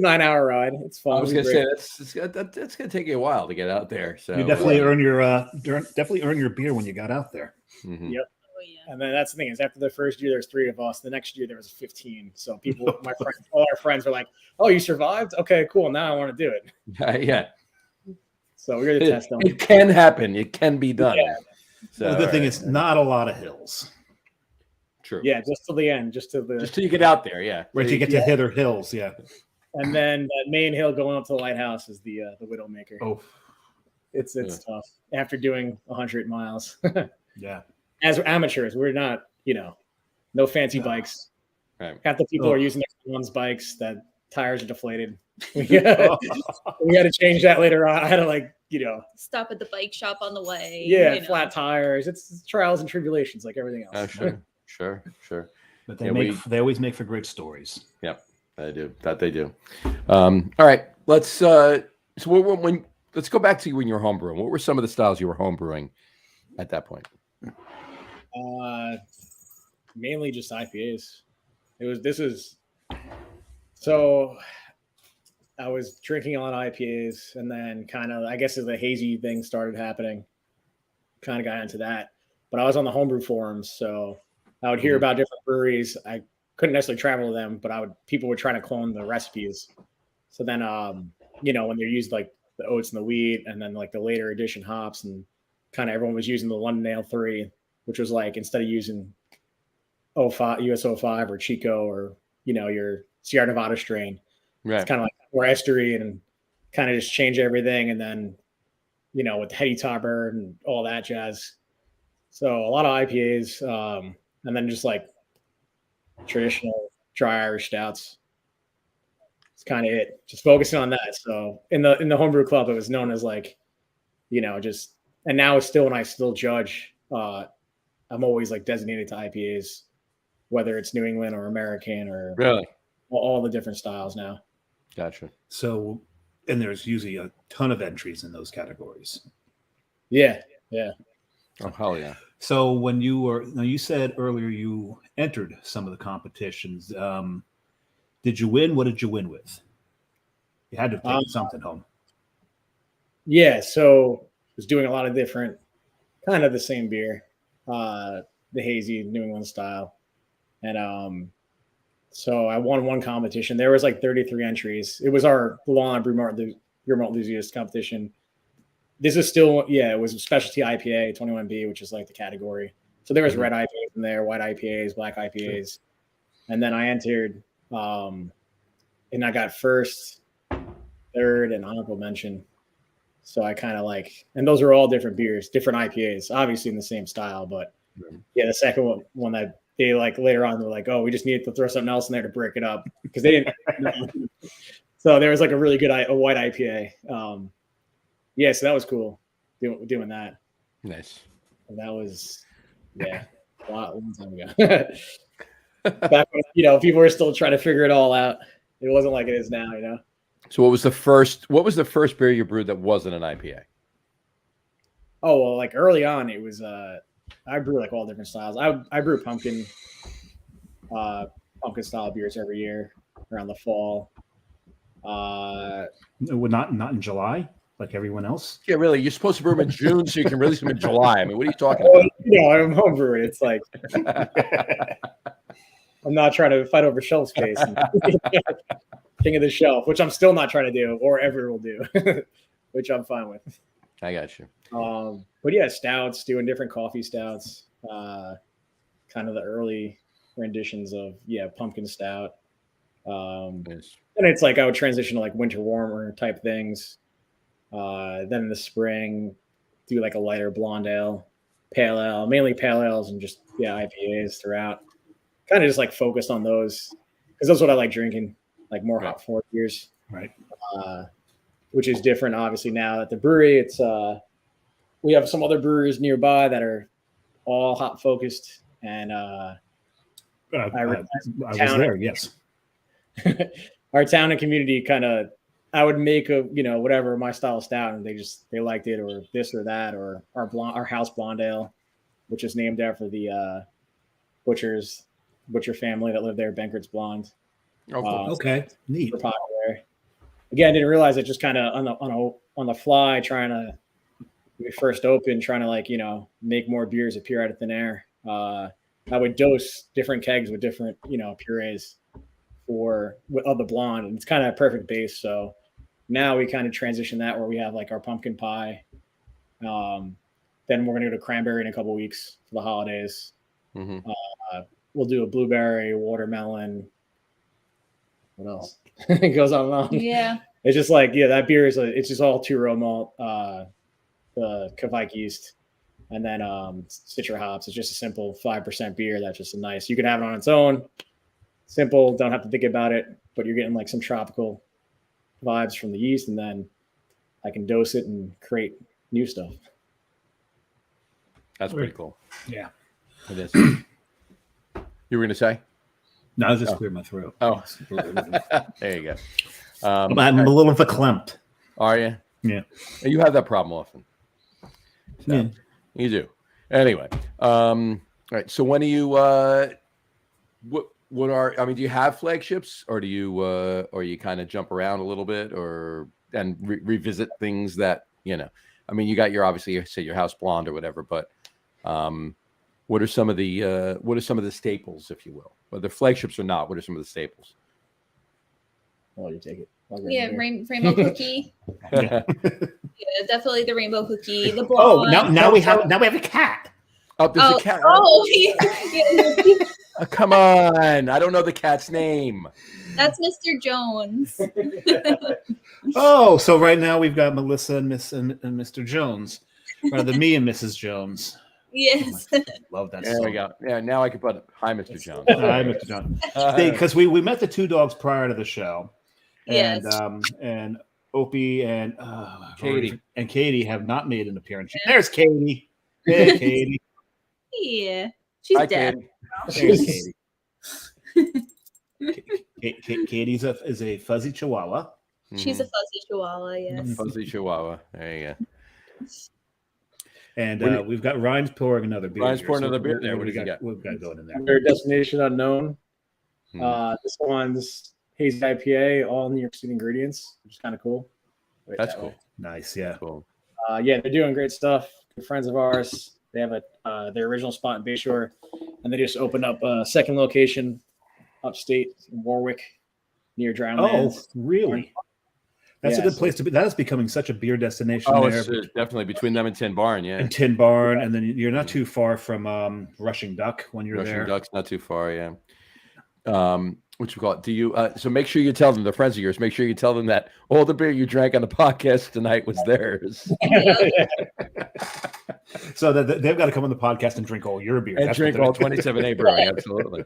9-hour ride. It's fun. I was gonna say it's gonna take you a while to get out there. So you definitely earn your beer when you got out there. Mm-hmm. Yep. Oh, yeah. And then that's the thing is, after the first year, there's 3 of us. The next year, there was 15. So all our friends were like, "Oh, you survived? Okay, cool. Now I want to do it." Yeah. So we're gonna test them. It can happen. It can be done. Yeah. So The good thing is not a lot of hills. True. Yeah, just till the end, just till you get out there. Yeah. Right, you get to Hither Hills. Yeah. And then that main hill going up to the lighthouse is the Widowmaker. Oh, it's tough after doing 100 miles. Yeah. As amateurs, we're not, no fancy bikes. Right. Half the people are using their one's bikes that tires are deflated. Yeah. We had to change that later on. I had to like, Stop at the bike shop on the way. yeah, flat tires. It's trials and tribulations like everything else. Oh, sure. But they Yeah, they always make for great stories. Yep, they do. That they do. All right, let's let's go back to when you were homebrewing. What were some of the styles you were homebrewing at that point? Mainly just IPAs. So I was drinking a lot of IPAs, and then kind of, I guess, as the hazy thing started happening, kind of got into that. But I was on the homebrew forums, so I would hear about different breweries. I couldn't necessarily travel to them, but people were trying to clone the recipes. So then, when they used like the oats and the wheat, and then like the later edition hops, and kind of everyone was using the London Ale 3, which was like, instead of using US 05 or Chico or your Sierra Nevada strain, Right. it's kind of like more estery and kind of just change everything. And then with the heady topper and all that jazz. So a lot of IPAs, and then just like traditional dry Irish stouts. It's kind of it. Just focusing on that. So in the homebrew club, it was known as like, just, and now it's still, when I still judge, I'm always like designated to IPAs, whether it's New England or American or Really all the different styles now. gotcha. So, and there's usually a ton of entries in those categories. Yeah. Oh hell yeah. So when you said earlier you entered some of the competitions. Did you win? What did you win with? You had to take something home. Yeah. So I was doing a lot of different, kind of the same beer, the hazy New England style. And so I won one competition. There was like 33 entries. It was the Long Island Beer Malt Enthusiast competition. This is still, it was a specialty IPA, 21B, which is like the category. So there was red IPAs in there, white IPAs, black IPAs. Sure. And then I entered, and I got first, third, and honorable mention. So I kind of like, and those are all different beers, different IPAs, obviously in the same style. But the second one that they like later on, they're like, oh, we just needed to throw something else in there to break it up, because they didn't. So there was like a really good white IPA. So that was cool doing that. Nice. And that was, a long time ago. Back when, people were still trying to figure it all out. It wasn't like it is now, So what was the first beer you brewed that wasn't an IPA? Oh, well, like early on, it was, I brew like all different styles. I brew pumpkin style beers every year around the fall. Not in July, like everyone else. Yeah, really. You're supposed to brew them in June so you can release them in July. I mean, what are you talking about? I'm homebrewing. It's like I'm not trying to fight over shelf space. King of the shelf, which I'm still not trying to do, or ever will do, which I'm fine with. I got you. But yeah, stouts, doing different coffee stouts, kind of the early renditions of pumpkin stout. Nice. And it's like I would transition to like winter warmer type things. Then in the spring, do like a lighter blonde ale, pale ale, mainly pale ales, and just IPAs throughout. Kind of just like focused on those, because that's what I like drinking, like more hop forward beers. Right. Which is different, obviously, now at the brewery. It's we have some other breweries nearby that are all hop focused, and I was there. Yes. Our town and community kind of, I would make whatever my style stout, and they liked it, or this or that, or our house blonde ale, which is named after the butcher family that lived there, Bankert's Blonde. Oh, cool. Okay, neat. Super popular. Again, I didn't realize it, just kind of on the fly, trying to, when we first opened, trying to like, make more beers appear out of thin air. I would dose different kegs with different, purees of the blonde, and it's kind of a perfect base. So now we kind of transition that, where we have like our pumpkin pie. Then we're going to go to cranberry in a couple weeks for the holidays. Mm-hmm. We'll do a blueberry, watermelon. What else? It goes on and on. Yeah. It's just like, that beer it's just all 2-row malt, the Kvike yeast, and then Citra hops. It's just a simple 5% beer that's just nice. You can have it on its own. Simple, don't have to think about it, but you're getting like some tropical vibes from the yeast, and then I can dose it and create new stuff. That's pretty cool. Yeah. It is. You were going to say? No, I just cleared my throat. Oh, there you go. I'm a little verklempt. Are you? Yeah. You have that problem often. So, Yeah. You do. Anyway. All right. So when do you, what are, I mean, do you have flagships or do you, or you kind of jump around a little bit and revisit things that, you know, I mean, you got your, obviously you say your house blonde or whatever, but, what are some of the staples, if you will, whether flagships or not? What are some of the staples? Oh, you take it. Yeah, rainbow cookie. Yeah, definitely the rainbow cookie. The Oh, blonde. now we have a cat. Oh, there's a cat. Oh, Come on. I don't know the cat's name. that's Mr. Jones. Oh, so right now we've got Melissa and Mr. Jones, rather me and Mrs. Jones. Yes. Love that. There we go. Yeah, now I can put hi, Mr. Jones. Hi, Mr. Jones. Because we met the two dogs prior to the show, and Yes. And Opie and Katie have not made an appearance. Yeah. There's Katie. Hey, Katie. Yeah. She's Hi, dead. Katie. There's Katie. Katie's is a fuzzy Chihuahua. She's a fuzzy chihuahua, yes. Fuzzy Chihuahua. There you go. And we've got Ryan's pouring another beer. Ryan's here. pouring another beer what there. do What we does he got? got? We've got going in there. Under Destination Unknown. Hmm. This one's hazy IPA, all New York City ingredients, which is kind of cool. Wait, That's that cool. way. Nice, yeah. Cool. Yeah, they're doing great stuff. Good friends of ours. They have their original spot in Bayshore, and they just opened up a second location upstate in Warwick, near Oh, Drownlands. really? That's a good place to be. That is becoming such a beer destination Oh, there. it's definitely between them and Tin Barn. Yeah. And Tin Barn, and then you're not too far from Rushing Duck when you're Russian there. Duck's not too far. Yeah. What you call it? Do you? So make sure you tell them, the friends of yours. Make sure you tell them that all the beer you drank on the podcast tonight was theirs. So that they've got to come on the podcast and drink all your beer. And That's drink what all they're- 27A Brewing. Absolutely.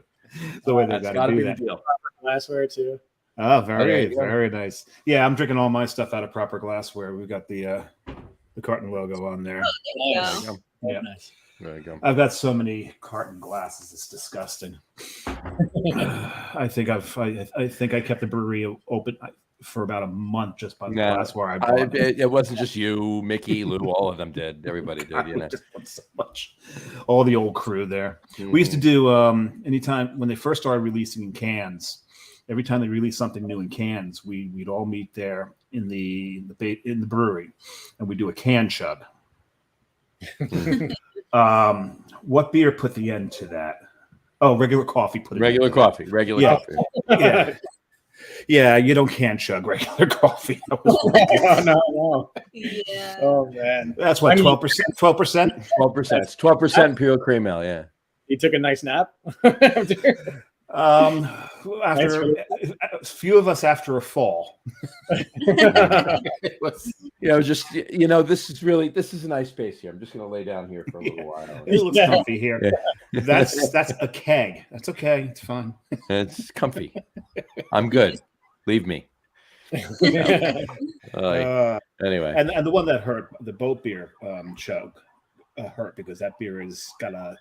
the way they've That's got to be do the that. deal. Glassware too. Oh, there very, you go. very nice. Yeah, I'm drinking all my stuff out of proper glassware. We've got the carton logo on there. Yeah. There you go. Yeah. Nice. There you go. I've got so many carton glasses; it's disgusting. I think I kept the brewery open for about a month just by the No, glassware I bought. it wasn't just you, Mickey, Lou. All of them did. Everybody did. You know. I just want so much. All the old crew there. We used to do anytime when they first started releasing in cans. Every time they released something new in cans, we'd all meet there in the brewery, and we do a can chug. What beer put the end to that? Oh, regular coffee put it. Regular coffee. Regular Yeah. coffee. Yeah, yeah. You don't can chug regular coffee. That was- No. Yeah. Oh man, That's what, I mean- 12%. 12%. 12%. It's 12% pure cream ale. Yeah. he took a nice nap. After a few of us after a fall. Just this is a nice space here. I'm just gonna lay down here for a little while. It looks Yeah. comfy here. Yeah. That's a keg. That's okay. It's fine. It's comfy. I'm good. Leave me. Anyway, And the one that hurt, the boat beer chug, hurt because that beer is got a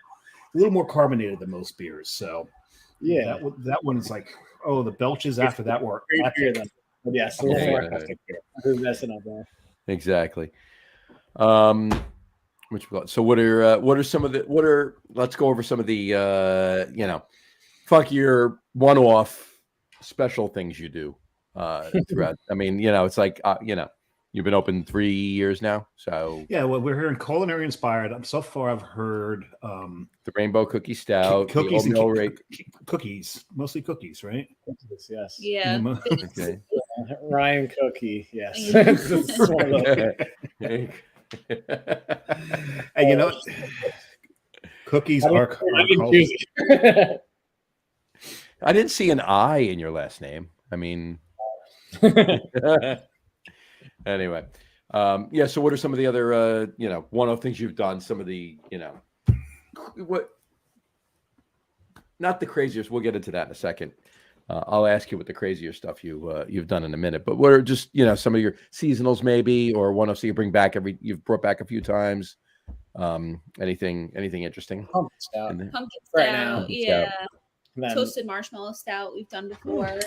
little more carbonated than most beers. So yeah, that one is like, oh, the belches after that were great beer epic. then. But yes, Yeah, yeah, yeah. who's messing up there? exactly. So what are some of the let's go over some of the funkier one-off special things you do throughout. I mean, it's like you've been open 3 years now, so Yeah, well, we're hearing culinary inspired. So far, I've heard the Rainbow Cookie Stout, cookies the and oatmeal rake. cookies, mostly cookies, right? Yes. Yeah. Okay. Ryan Cooke. Yes. Yeah. This is one of those. And you know, cookies are I didn't called. choose it. I didn't see an I in your last name. I mean, anyway, So what are some of the other, one-off things you've done? Some of the, what? Not the craziest. We'll get into that in a second. I'll ask you what the crazier stuff you've done in a minute. But what are just some of your seasonals maybe, or one of you bring back you've brought back a few times. Anything interesting? Pumpkin stout. in there? Pumpkin Right stout, now. Pumpkin yeah. stout. And then- Toasted marshmallow stout we've done before.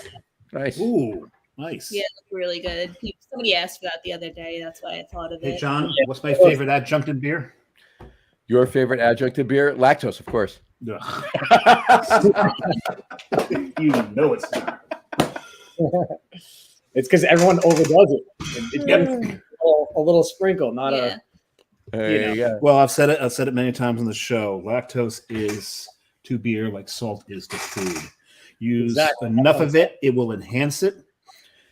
Nice. Ooh, nice. Yeah, it's really good. Somebody asked for that the other day. That's why I thought of Hey, it. John, what's my favorite adjuncted beer? Your favorite adjuncted beer? Lactose, of course. Ugh. You know it's not. It's because everyone overdoes it. It gets a little sprinkle, not Yeah. There you go. Well, I've said it many times on the show. Lactose is to beer like salt is to food. Use Exactly. enough of it, it will enhance it.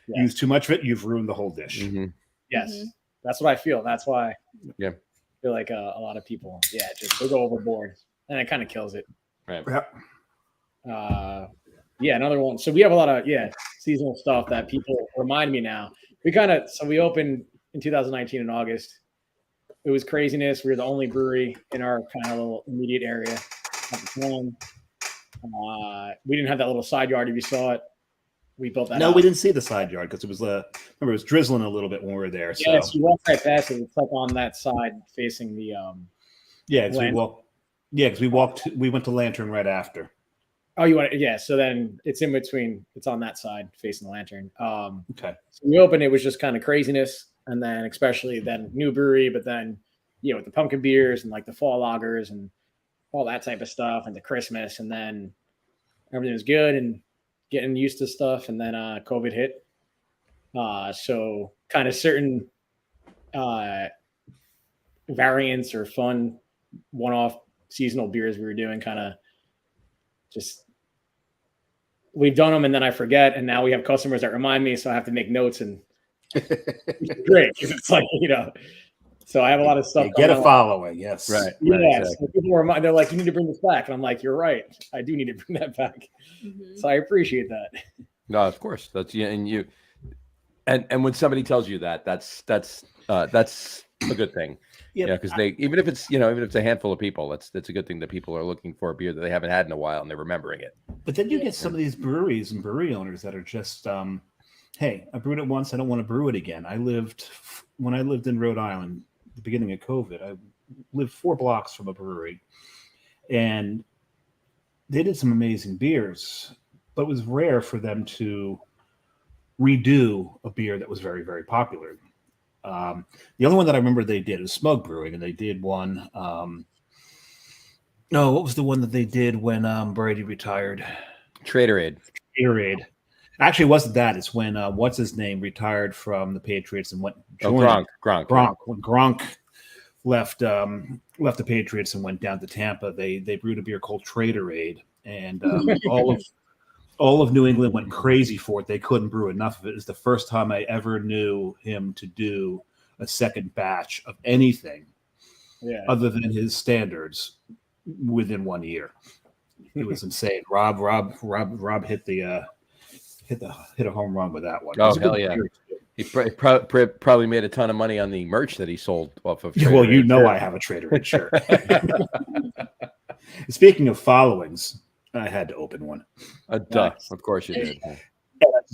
Yeah. Use too much of it, you've ruined the whole dish. Mhm. Yes, Mhm. that's what I feel. That's why. Yeah. I feel like a lot of people, just they go overboard, and it kind of kills it. Right. Yep. Another one. So we have a lot of seasonal stuff that people remind me now. We opened in 2019 in August. It was craziness. We were the only brewery in our kind of little immediate area at the time. We didn't have that little side yard. If you saw it, we built that. No, out. we didn't see the side yard because it was remember it was drizzling a little bit when we were there. So Yes, you walk right past it. It's like on that side facing the because we Lantern. we went to Lantern right after. Oh, you want it? Yeah. So then it's in between. It's on that side facing the Lantern. Okay. So we opened. It was just kind of craziness, and then especially then new brewery, but then with the pumpkin beers and like the fall lagers and all that type of stuff, and the Christmas, and then everything was good and getting used to stuff, and then COVID hit. So kind of certain variants or fun one-off seasonal beers we were doing kind of just we've done them and then I forget, and now we have customers that remind me, so I have to make notes, and it's great. It's like so I have a lot of stuff. You get a following, yes. Right. Yeah, Exactly. so people remind, they're like, you need to bring this back, and I'm like, you're right, I do need to bring that back. Mhm. So I appreciate that. No, of course. That's and when somebody tells you that, that's a good thing. Yep. Yeah, because even if it's a handful of people, that's a good thing that people are looking for a beer that they haven't had in a while and they're remembering it. But then you get some of these breweries and brewery owners that are just, hey, I brewed it once, I don't want to brew it again. When I lived in Rhode Island, the beginning of COVID, I lived 4 blocks from a brewery, and they did some amazing beers, but it was rare for them to redo a beer that was very, very popular. The only one that I remember they did is Smug Brewing, and they did one. What was the one that they did when Brady retired? Traderade. Traderade. Actually, it wasn't that. It's when what's his name retired from the Patriots and went. Gronk. When Gronk left the Patriots and went down to Tampa, they brewed a beer called Traderade, and all of New England went crazy for it. They couldn't brew enough of it. It's the first time I ever knew him to do a second batch of anything other than his standards within 1 year. It was insane. Rob hit a home run with that one. Oh, hell yeah. He probably made a ton of money on the merch that he sold off of. Well, Traderade you know shirt. I have a Traderade shirt. Speaking of followings, I had to open one. Duh. Of course you did.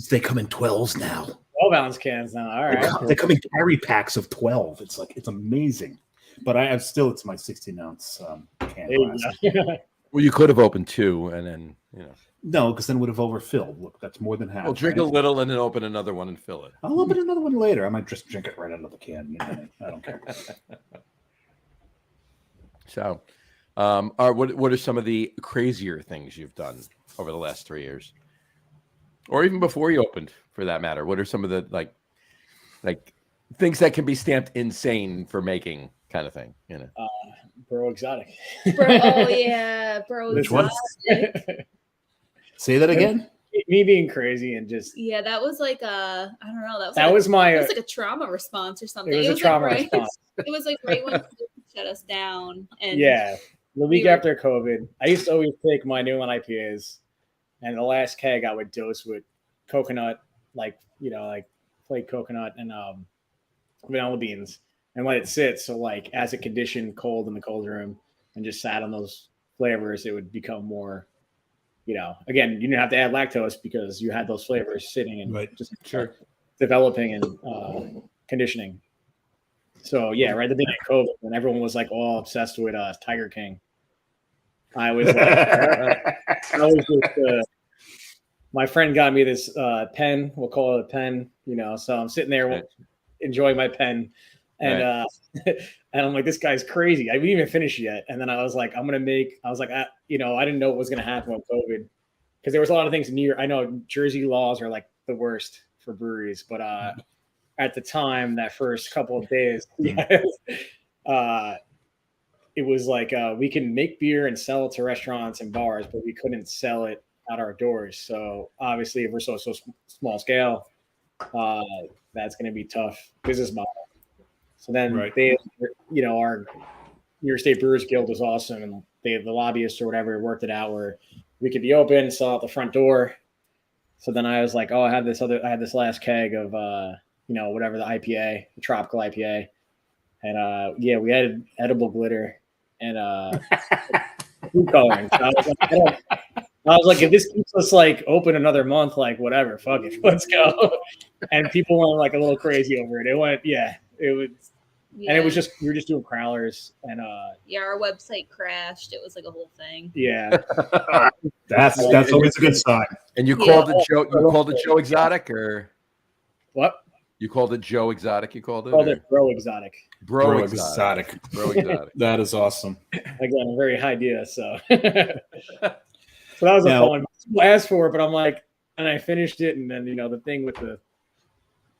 They come in 12s now. 12-ounce cans now. All right. They come in carry packs of 12. It's amazing. But it's my 16-ounce can There you glass. go. Well, you could have opened 2 and then No, because then it would have overfilled. Look, that's more than half. Well, drink a little and then open another one and fill it. I'll open another one later. I might just drink it right out of the can. I don't care. So, what are some of the crazier things you've done over the last 3 years, or even before you opened, for that matter? What are some of the like things that can be stamped insane for making kind of thing? Bro Exotic. Bro Which one? Exotic. Say that again. Me being crazy and just Yeah, that was like I don't know. that was my. It was like a trauma response or something. It was a trauma like response. It was like right when COVID shut us down. And Yeah, the week we were- after COVID, I used to always take my New England IPAs, and the last keg I would dose with coconut, like flake coconut and vanilla beans, and let it sit. So like as it conditioned cold in the cold room and just sat on those flavors, it would become more, again, you didn't have to add lactose because you had those flavors sitting and just Sure. developing and conditioning. So yeah, right at the beginning of COVID, when everyone was like all obsessed with Tiger King, I was just, my friend got me this pen. We'll call it a pen, So I'm sitting there enjoying my pen, and and I'm like, this guy's crazy. I didn't even finish yet, and then I was like, I didn't know what was gonna happen with COVID because there was a lot of things I know Jersey laws are like the worst for breweries, but at the time, that first couple of days, it was like we can make beer and sell it to restaurants and bars, but we couldn't sell it out our doors. So obviously, if we're so small scale, that's going to be tough business model. So then they, our New York State Brewers Guild was awesome, and the lobbyists or whatever worked it out where we could be open, sell out the front door. So then I was like, I had this last keg of whatever the IPA, the tropical IPA, and we added edible glitter and food coloring. So I was like, if this keeps us like open another month, like whatever, fuck it, let's go. And people went like a little crazy over it. It was, and it was just we were just doing crowlers and our website crashed. It was like a whole thing. Yeah, that's always a good sign. And you called it Joe? You called it Joe Exotic or what? You called it Joe Exotic? You called it? Called it Bro Exotic. Bro Exotic. Bro Exotic. That is awesome. Again, a very high idea. So, so that was a fun one. People asked for it, but I'm like, and I finished it, and then the thing with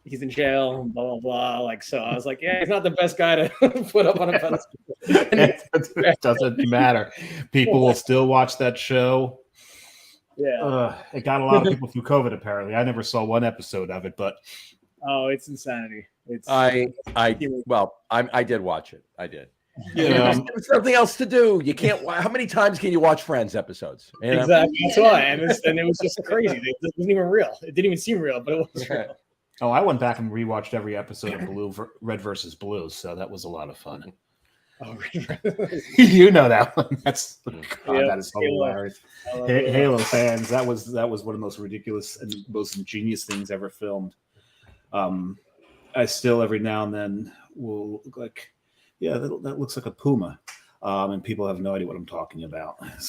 he's in jail, blah blah blah. Like, so I was like, yeah, he's not the best guy to put up on a pedestal. It doesn't matter. People will still watch that show. Yeah, it got a lot of people through COVID. Apparently, I never saw one episode of it, but. Oh, it's insanity. I did watch it. I did. Yeah, there's something else to do. You can't. How many times can you watch Friends episodes? Exactly. That's why. And it was just crazy. It wasn't even real. It didn't even seem real, but it was real. Oh, I went back and rewatched every episode of Red versus Blue, so that was a lot of fun. Oh, you know that one. That is hilarious. Halo fans. That was one of the most ridiculous and most ingenious things ever filmed. I still every now and then will look like, that looks like a puma, and people have no idea what I'm talking about. At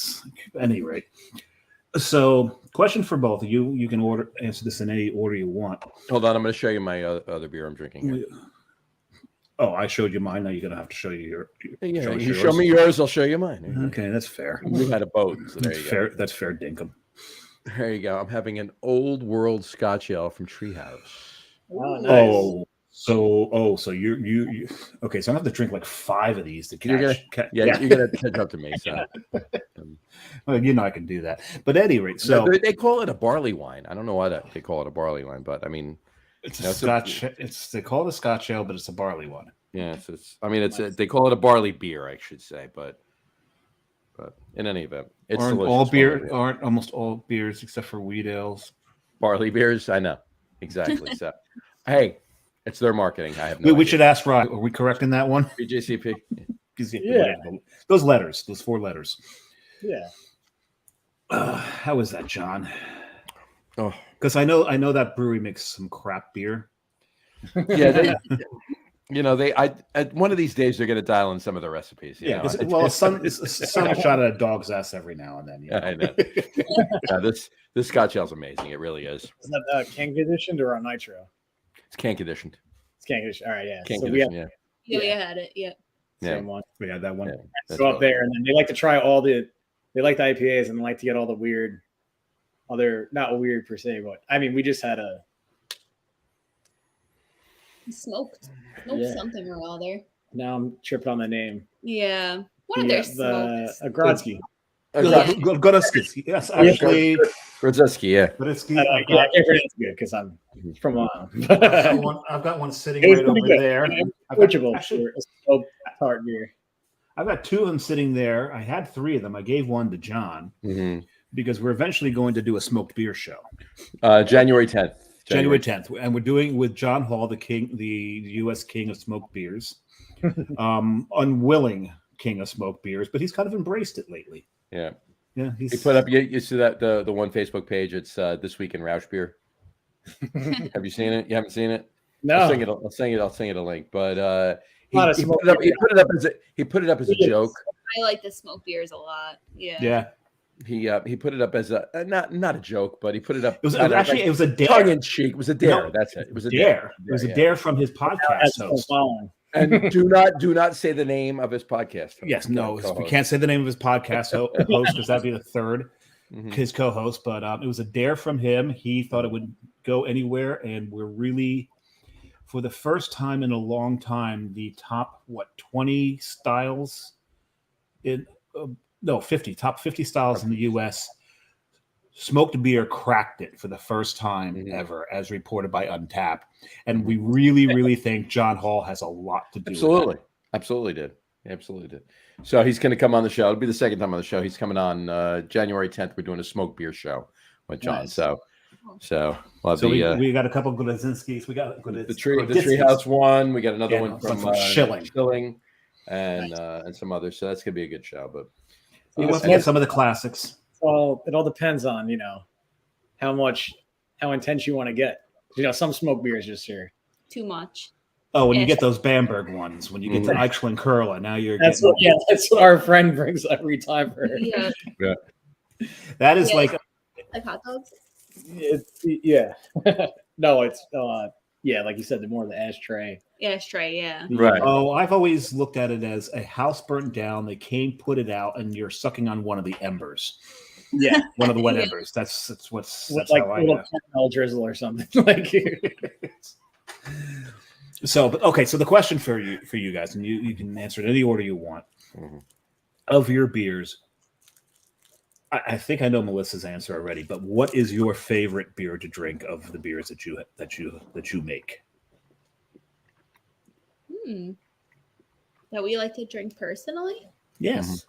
any rate, so question for both of you. You can answer this in any order you want. Hold on, I'm going to show you my other beer I'm drinking here. Oh, I showed you mine. Now you're going to have to show you your. You show me yours, I'll show you mine. Okay, that's fair. We had a boat, so there you go. That's fair, dinkum. There you go. I'm having an old world Scotch ale from Treehouse. Oh, nice. So you okay? So I'm gonna have to drink like 5 of these to catch. You're gonna catch up to me. So, well, I can do that. But at any rate, so they call it a barley wine. I don't know why they call it a barley wine, but I mean, it's a Scotch. They call it a Scotch ale, but it's a barley one. Yeah, they call it a barley beer, I should say, but in any event, it's aren't almost all beers except for wheat ales barley beers. I know exactly. So, hey, it's their marketing. I have no we idea. should ask Ryan. Are we correct in that one? BJCP. Yeah. Those 4 letters. Yeah. How is that, John? Oh, because I know that brewery makes some crap beer. Yeah, one of these days they're going to dial in some of the recipes. A sun shot at a dog's ass every now and then. I know. This Scotch ale's amazing. It really is. Is that can conditioned or on nitro? It's can conditioned. It's can conditioned. All right, yeah. Can conditioned, Yeah, we had it. Yeah. Same one. We had that one. Yeah, go up there, and then they like to try they like the IPAs and like to get all the weird, not weird per se, but I mean, we just had a smoked something or other. Now I'm tripping on the name. Yeah. One of their smokes. Grodzki. Grodzki. Yes, actually. Grodzki, yeah. Grodzki. I can't pronounce it good because I'm from I've got one sitting right over there. Actually, a tart beer. I've got 2 of them sitting there. I had 3 of them. I gave one to John because we're eventually going to do a smoked beer show. January 10th. January 10th. And we're doing with John Hall, the U.S. king of smoked beers. Unwilling king of smoked beers, but he's kind of embraced it lately. Yeah. Yeah, He put up. You see that the one Facebook page? It's This Week in Roush Beer. Have you seen it? You haven't seen it? No, I'll sing it a link. But he Not a put smoke it up. beer. He put it up as a joke. I like the smoke beers a lot. Yeah. Yeah. He put it up as a not a joke, but he put it up. It was actually it was a dare. Tongue in cheek. It was a dare. No, That's it. It was a dare. dare. It was a dare from his podcast host. And do not say the name of his podcast host. Yes, no, we can't say the name of his podcast host because that'd be the third, his co-host. But it was a dare from him. He thought it would go anywhere, and we're really, for the first time in a long time, the top 20 styles in 50 styles in the U.S. Smoked beer cracked it for the first time ever, as reported by Untappd. And we really, really think John Hall has a lot to do with that. Absolutely did. So he's going to come on the show. It'll be the second time on the show. He's coming on January 10th. We're doing a smoke beer show with John. Nice. So we got a couple of Gudzinskis. We got the Treehouse one. We got another one from Schilling. And some others. So that's going to be a good show. But we get some of the classics. Well, it all depends on, how intense you want to get. Some smoke beers just here. Too much. Oh, when you get those Bamberg ones, when you get the Eichel and Kurla, now you're that's what our friend brings every time for her. Yeah. That is like hot dogs. No, it's like you said, the more the ashtray. Ashtray, yeah. Right. Oh, I've always looked at it as a house burnt down. They came, put it out, and you're sucking on one of the embers. Yeah, one of the wet embers. That's like how a little caramel drizzle or something. So the question for you guys, and you can answer it in any order you want. Of your beers, I think I know Melissa's answer already, but what is your favorite beer to drink of the beers that you make? That we like to drink personally? Yes.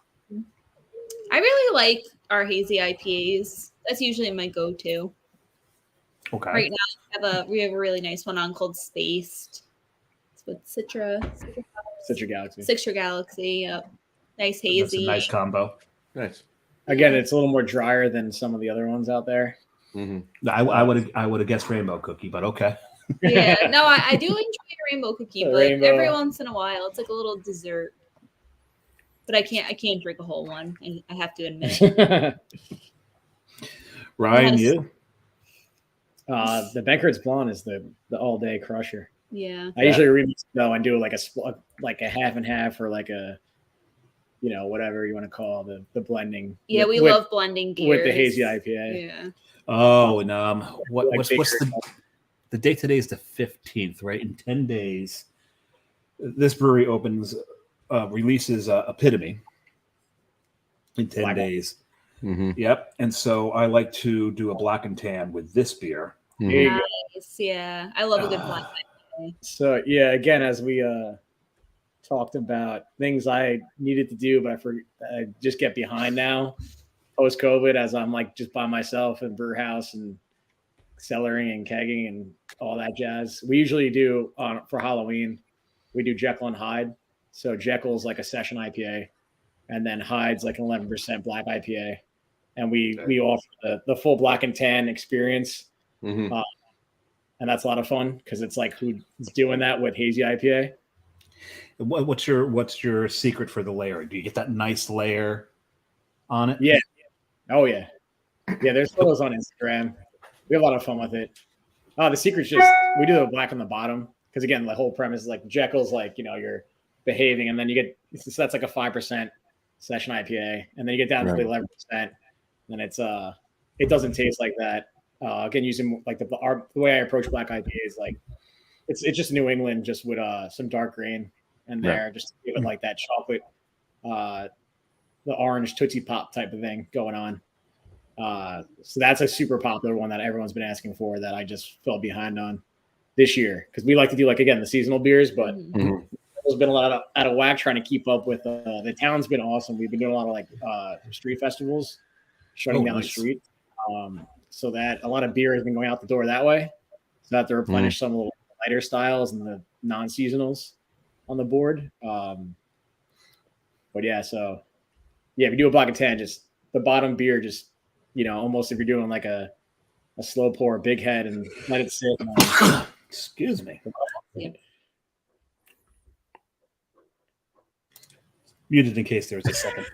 I really like our hazy IPAs. That's usually my go-to. Okay. Right now, we have a really nice one on called Spaced. It's with Citra Galaxy. Yep. Nice hazy. That's a nice combo. Nice. Again, it's a little more drier than some of the other ones out there. I would have guessed Rainbow Cookie, but okay. Yeah, no, I do enjoy a Rainbow Cookie, but every once in a while, it's like a little dessert. But I can't drink a whole one, and I have to admit. Ryan, you? The Banker's Blonde is the all-day crusher. Yeah. I usually remix though and do like a half and half or like a, whatever you want to call the blending. Yeah, we love blending beers with the hazy IPA. Yeah. Oh, and what's the date today is the 15th, right? In 10 days, this brewery releases Epitome in 10 days. Yep. And so I like to do a black and tan with this beer. Nice. Yeah. I love a good black IPA. So yeah, again, as we talked about things I needed to do, but I just get behind now post COVID as I'm like just by myself in brew house and cellaring and kegging and all that jazz. We usually do for Halloween, we do Jekyll and Hyde. So Jekyll's like a session IPA, and then Hyde's like an 11% black IPA, and we offer the full black and tan experience, and that's a lot of fun because it's like who's doing that with hazy IPA. What's your secret for the layer? Do you get that nice layer on it? Yeah. Oh yeah. Yeah. There's photos on Instagram. We have a lot of fun with it. The secret's just we do the black on the bottom because again the whole premise is like Jekyll's like you're behaving, and then you get so that's like a 5% session IPA, and then you get down to the 11%, and it's it doesn't taste like that. Again, using like the way I approach black IPA is like it's just New England just with some dark grain in there, just to give it like that chocolate, the orange Tootsie Pop type of thing going on. So that's a super popular one that everyone's been asking for that I just fell behind on this year because we like to do like again the seasonal beers, but there's been a lot out of whack trying to keep up with the town's been awesome. We've been doing a lot of like street festivals, shutting down the street, so that a lot of beer has been going out the door that way. So that to replenish some of the lighter styles and the non-seasonals on the board. But yeah, so yeah, if you do a black and tan, just the bottom beer just, almost if you're doing like a slow pour, big head, and let it sit. Excuse me. Muted in case there was a second.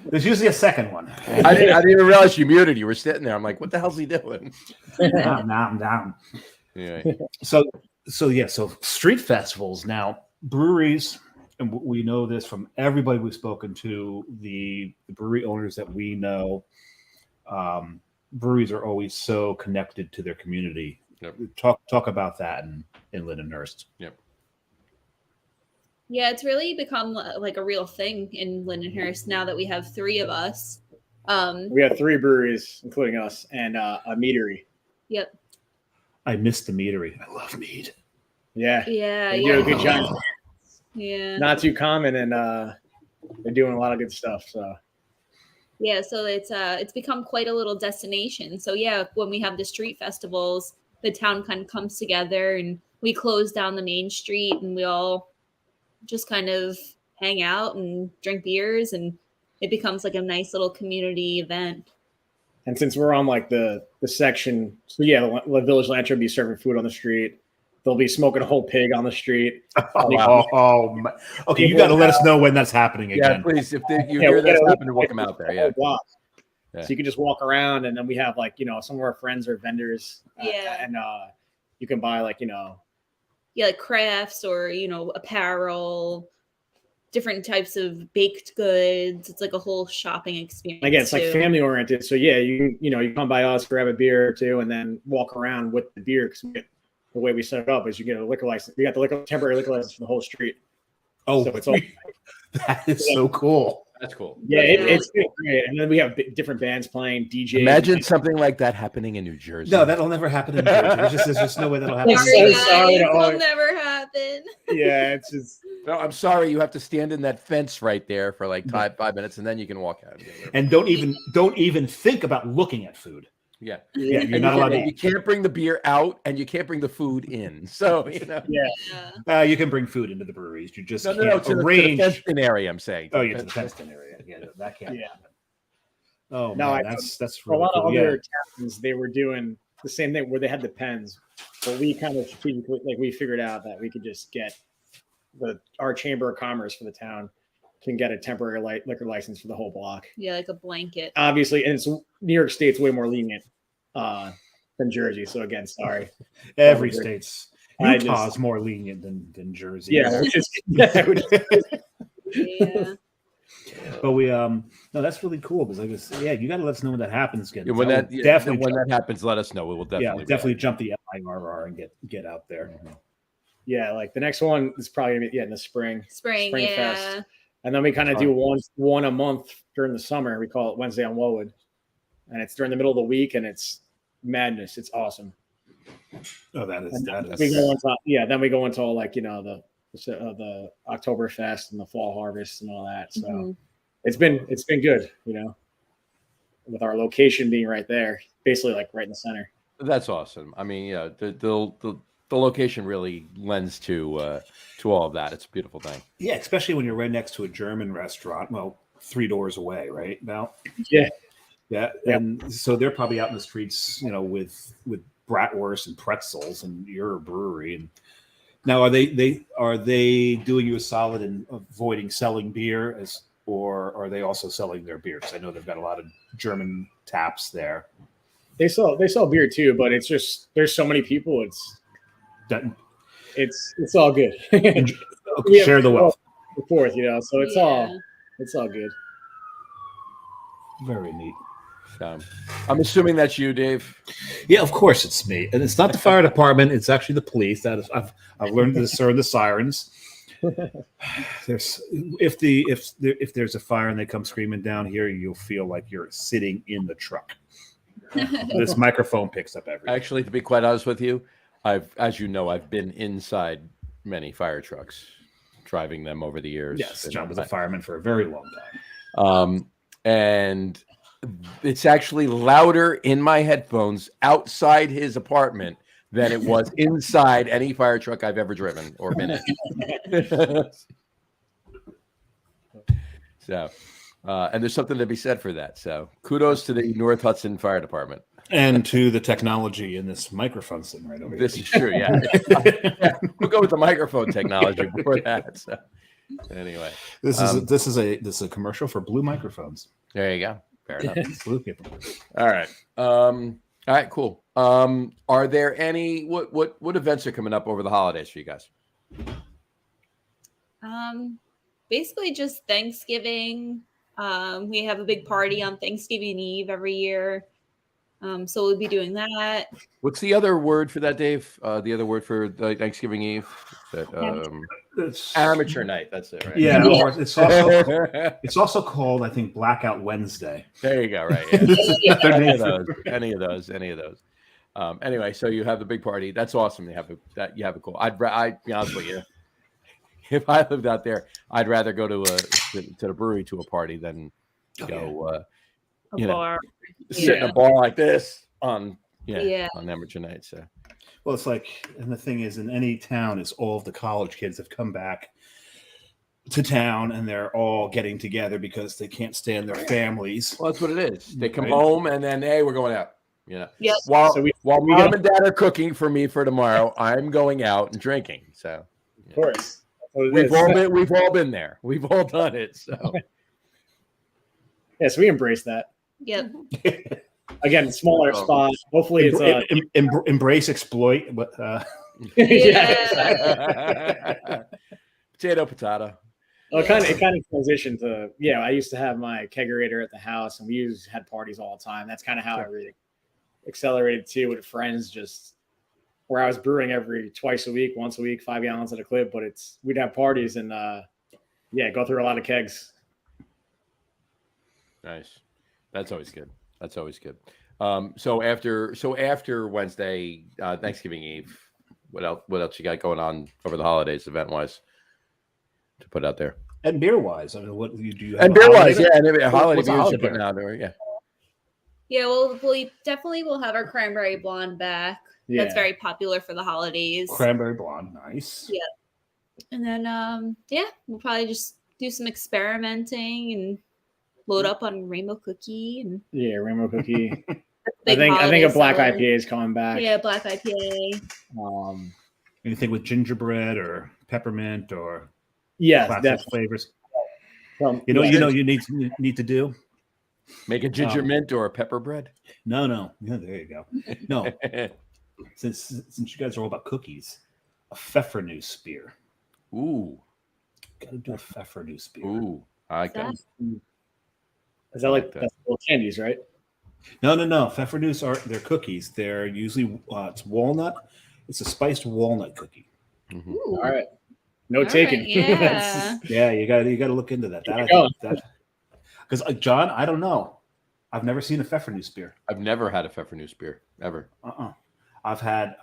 There's usually a second one. I didn't even realize you muted. You were sitting there. I'm like, what the hell's he doing? I'm down. Yeah. So street festivals now, breweries, and we know this from everybody we've spoken to, the brewery owners that we know. Breweries are always so connected to their community. Yep. Talk about that in Lindenhurst. Yep. Yeah, it's really become like a real thing in Lindenhurst now that we have 3 of us. We have 3 breweries, including us, and a meadery. Yep. I miss the meadery. I love mead. Yeah. Yeah. They do a good job. Yeah. Not too common, and they're doing a lot of good stuff. So. Yeah, so it's become quite a little destination. So yeah, when we have the street festivals, the town kind of comes together and we close down the main street and we all just kind of hang out and drink beers, and it becomes like a nice little community event. And since we're on like the section, so yeah, the Village Lantern will be serving food on the street. They'll be smoking a whole pig on the street. Okay, you got to let us know when that's happening again. Yeah, please. If you hear that's happening, we'll come out there. Yeah. So you can just walk around, and then we have like some of our friends are vendors. And you can buy like like crafts or apparel, different types of baked goods. It's like a whole shopping experience. Again, it's like family oriented. So yeah, you come by us, grab a beer or two, and then walk around with the beer, because the way we set it up is you get a liquor license. We got the temporary liquor license for the whole street. Oh, so it's all that is so cool. That's cool. Yeah, it's great. And then we have different bands playing, DJs. Imagine something like that happening in New Jersey. No, that'll never happen in New Jersey. There's just no way that'll happen. It'll never happen. Yeah, it's just. No, I'm sorry. You have to stand in that fence right there for like 5 minutes, and then you can walk out. And don't even think about looking at food. Yeah, you're not allowed to. You can't bring the beer out, and you can't bring the food in. So you can bring food into the breweries. You just can't to arrange the fenced-in area. I'm saying. Oh, yeah, to the fenced-in area. Yeah, that can't. Yeah. Happen. Oh no, man, that's really a lot cool. of other towns, they were doing the same thing where they had the pens, but we kind of strategically, like, we figured out that we could just get our Chamber of Commerce for the town can get a temporary liquor license for the whole block. Yeah, like a blanket. Obviously, and it's New York State's way more lenient than Jersey. So again, sorry. Every state's Utah's more lenient than Jersey. Yeah. Yeah. But we no, that's really cool, because you got to let us know when that happens again. When that happens, let us know. We will definitely jump the LIRR and get out there. Mm-hmm. Yeah, like the next one is probably gonna be in the spring yeah. Fest. And then we kind of do one a month during the summer. We call it Wednesday on Wellwood, and it's during the middle of the week, and it's madness. It's awesome. Oh, that is. Then we go into all like the Oktoberfest and the fall harvest and all that. So it's been good, with our location being right there, basically like right in the center. That's awesome. I mean, the location really lends to all of that. It's a beautiful thing. Yeah, especially when you're right next to a German restaurant. Well, 3 doors away, right? Now. Yeah. Yeah, and so they're probably out in the streets, with bratwurst and pretzels, and you're a brewery. And now, are they doing you a solid in avoiding selling beer, or are they also selling their beer? Because I know they've got a lot of German taps there. They sell beer too, but it's just there's so many people. It's all good. Share the wealth. The fourth, so it's all good. Very neat. So, I'm assuming that's you, Dave. Yeah, of course it's me, and it's not the fire department. It's actually the police. I've learned to discern the sirens. If there's a fire and they come screaming down here, you'll feel like you're sitting in the truck. This microphone picks up everything. Actually, to be quite honest with you, I've been inside many fire trucks, driving them over the years. Yes, John was a fireman for a very long time. And it's actually louder in my headphones outside his apartment than it was inside any fire truck I've ever driven or been in. So, And there's something to be said for that. So kudos to the North Hudson Fire Department. And to the technology in this microphone sitting right over This here. is true, yeah. Yeah, we'll go with the microphone technology before that. So anyway, This is a commercial for Blue microphones. there you go. Fair enough. Blue people. All right. All right, cool. Are there any what events are coming up over the holidays for you guys? Basically just Thanksgiving. We have a big party on Thanksgiving Eve every year. So we'll be doing that. What's the other word for that, Dave? The other word for the Thanksgiving Eve? It's Amateur night. That's it, right? Yeah, or it's also called, I think, Blackout Wednesday. There you go. Right. Yeah. Any of those. Anyway, so you have the big party. That's awesome. You have a cool. I'd be honest with you. If I lived out there, I'd rather go to the brewery to a party than go A bar. sit in a bar like this on Yeah. on amateur night. So Well, it's like, and the thing is, in any town, is all of the college kids have come back to town, and they're all getting together because they can't stand their families. well, that's what it is. They come Right. home and then hey, we're going out. You know, Yep. while So we mom and dad are cooking for me for tomorrow, I'm going out and drinking. So Of course. That's what it we've is. all been there. We've all done it. So Yes, we embrace that. Yep. Again, smaller Oh. spot. Hopefully it's Embrace, exploit, but yeah. potato. Well, it kind of transitioned to I used to have my kegerator at the house, and we had parties all the time. That's kind of how everything accelerated too with friends. Just where I was brewing twice a week, once a week, 5 gallons at a clip. But we'd have parties and go through a lot of kegs. Nice. That's always good. So after Wednesday, Thanksgiving Eve, what else you got going on over the holidays event wise to put out there? and beer wise, I mean, what do you have? And a beer holiday wise, beer? yeah, and a holiday What's a beers holiday you're putting beer? out there, yeah. Yeah, well, we definitely will have our cranberry blonde back. Yeah. That's very popular for the holidays. Cranberry blonde, nice. Yeah. And then we'll probably just do some experimenting and load up on rainbow cookie and Yeah, Rainbow Cookie. I big think a holiday black seller. IPA is coming back. Yeah, black IPA. Anything with gingerbread or peppermint or Yes, classic definitely. flavors? Well, You yeah. know, you need to do. Make a ginger mint or a pepper bread. No. Yeah, there you go. No, since you guys are all about cookies, a Pfeffernuss beer. Ooh, Got to do a Pfeffernuss beer. ooh, I like that. Is that like that's little candies, right? No. Pfeffernuss they're cookies. They're usually it's walnut. It's a spiced walnut cookie. Mhm. Ooh. All right. No All taking. right, yeah. Yeah, you got to look into that. Keep it going. Because John, I don't know. I've never seen a Pfeffernuss beer. I've never had a Pfeffernuss beer ever. I've had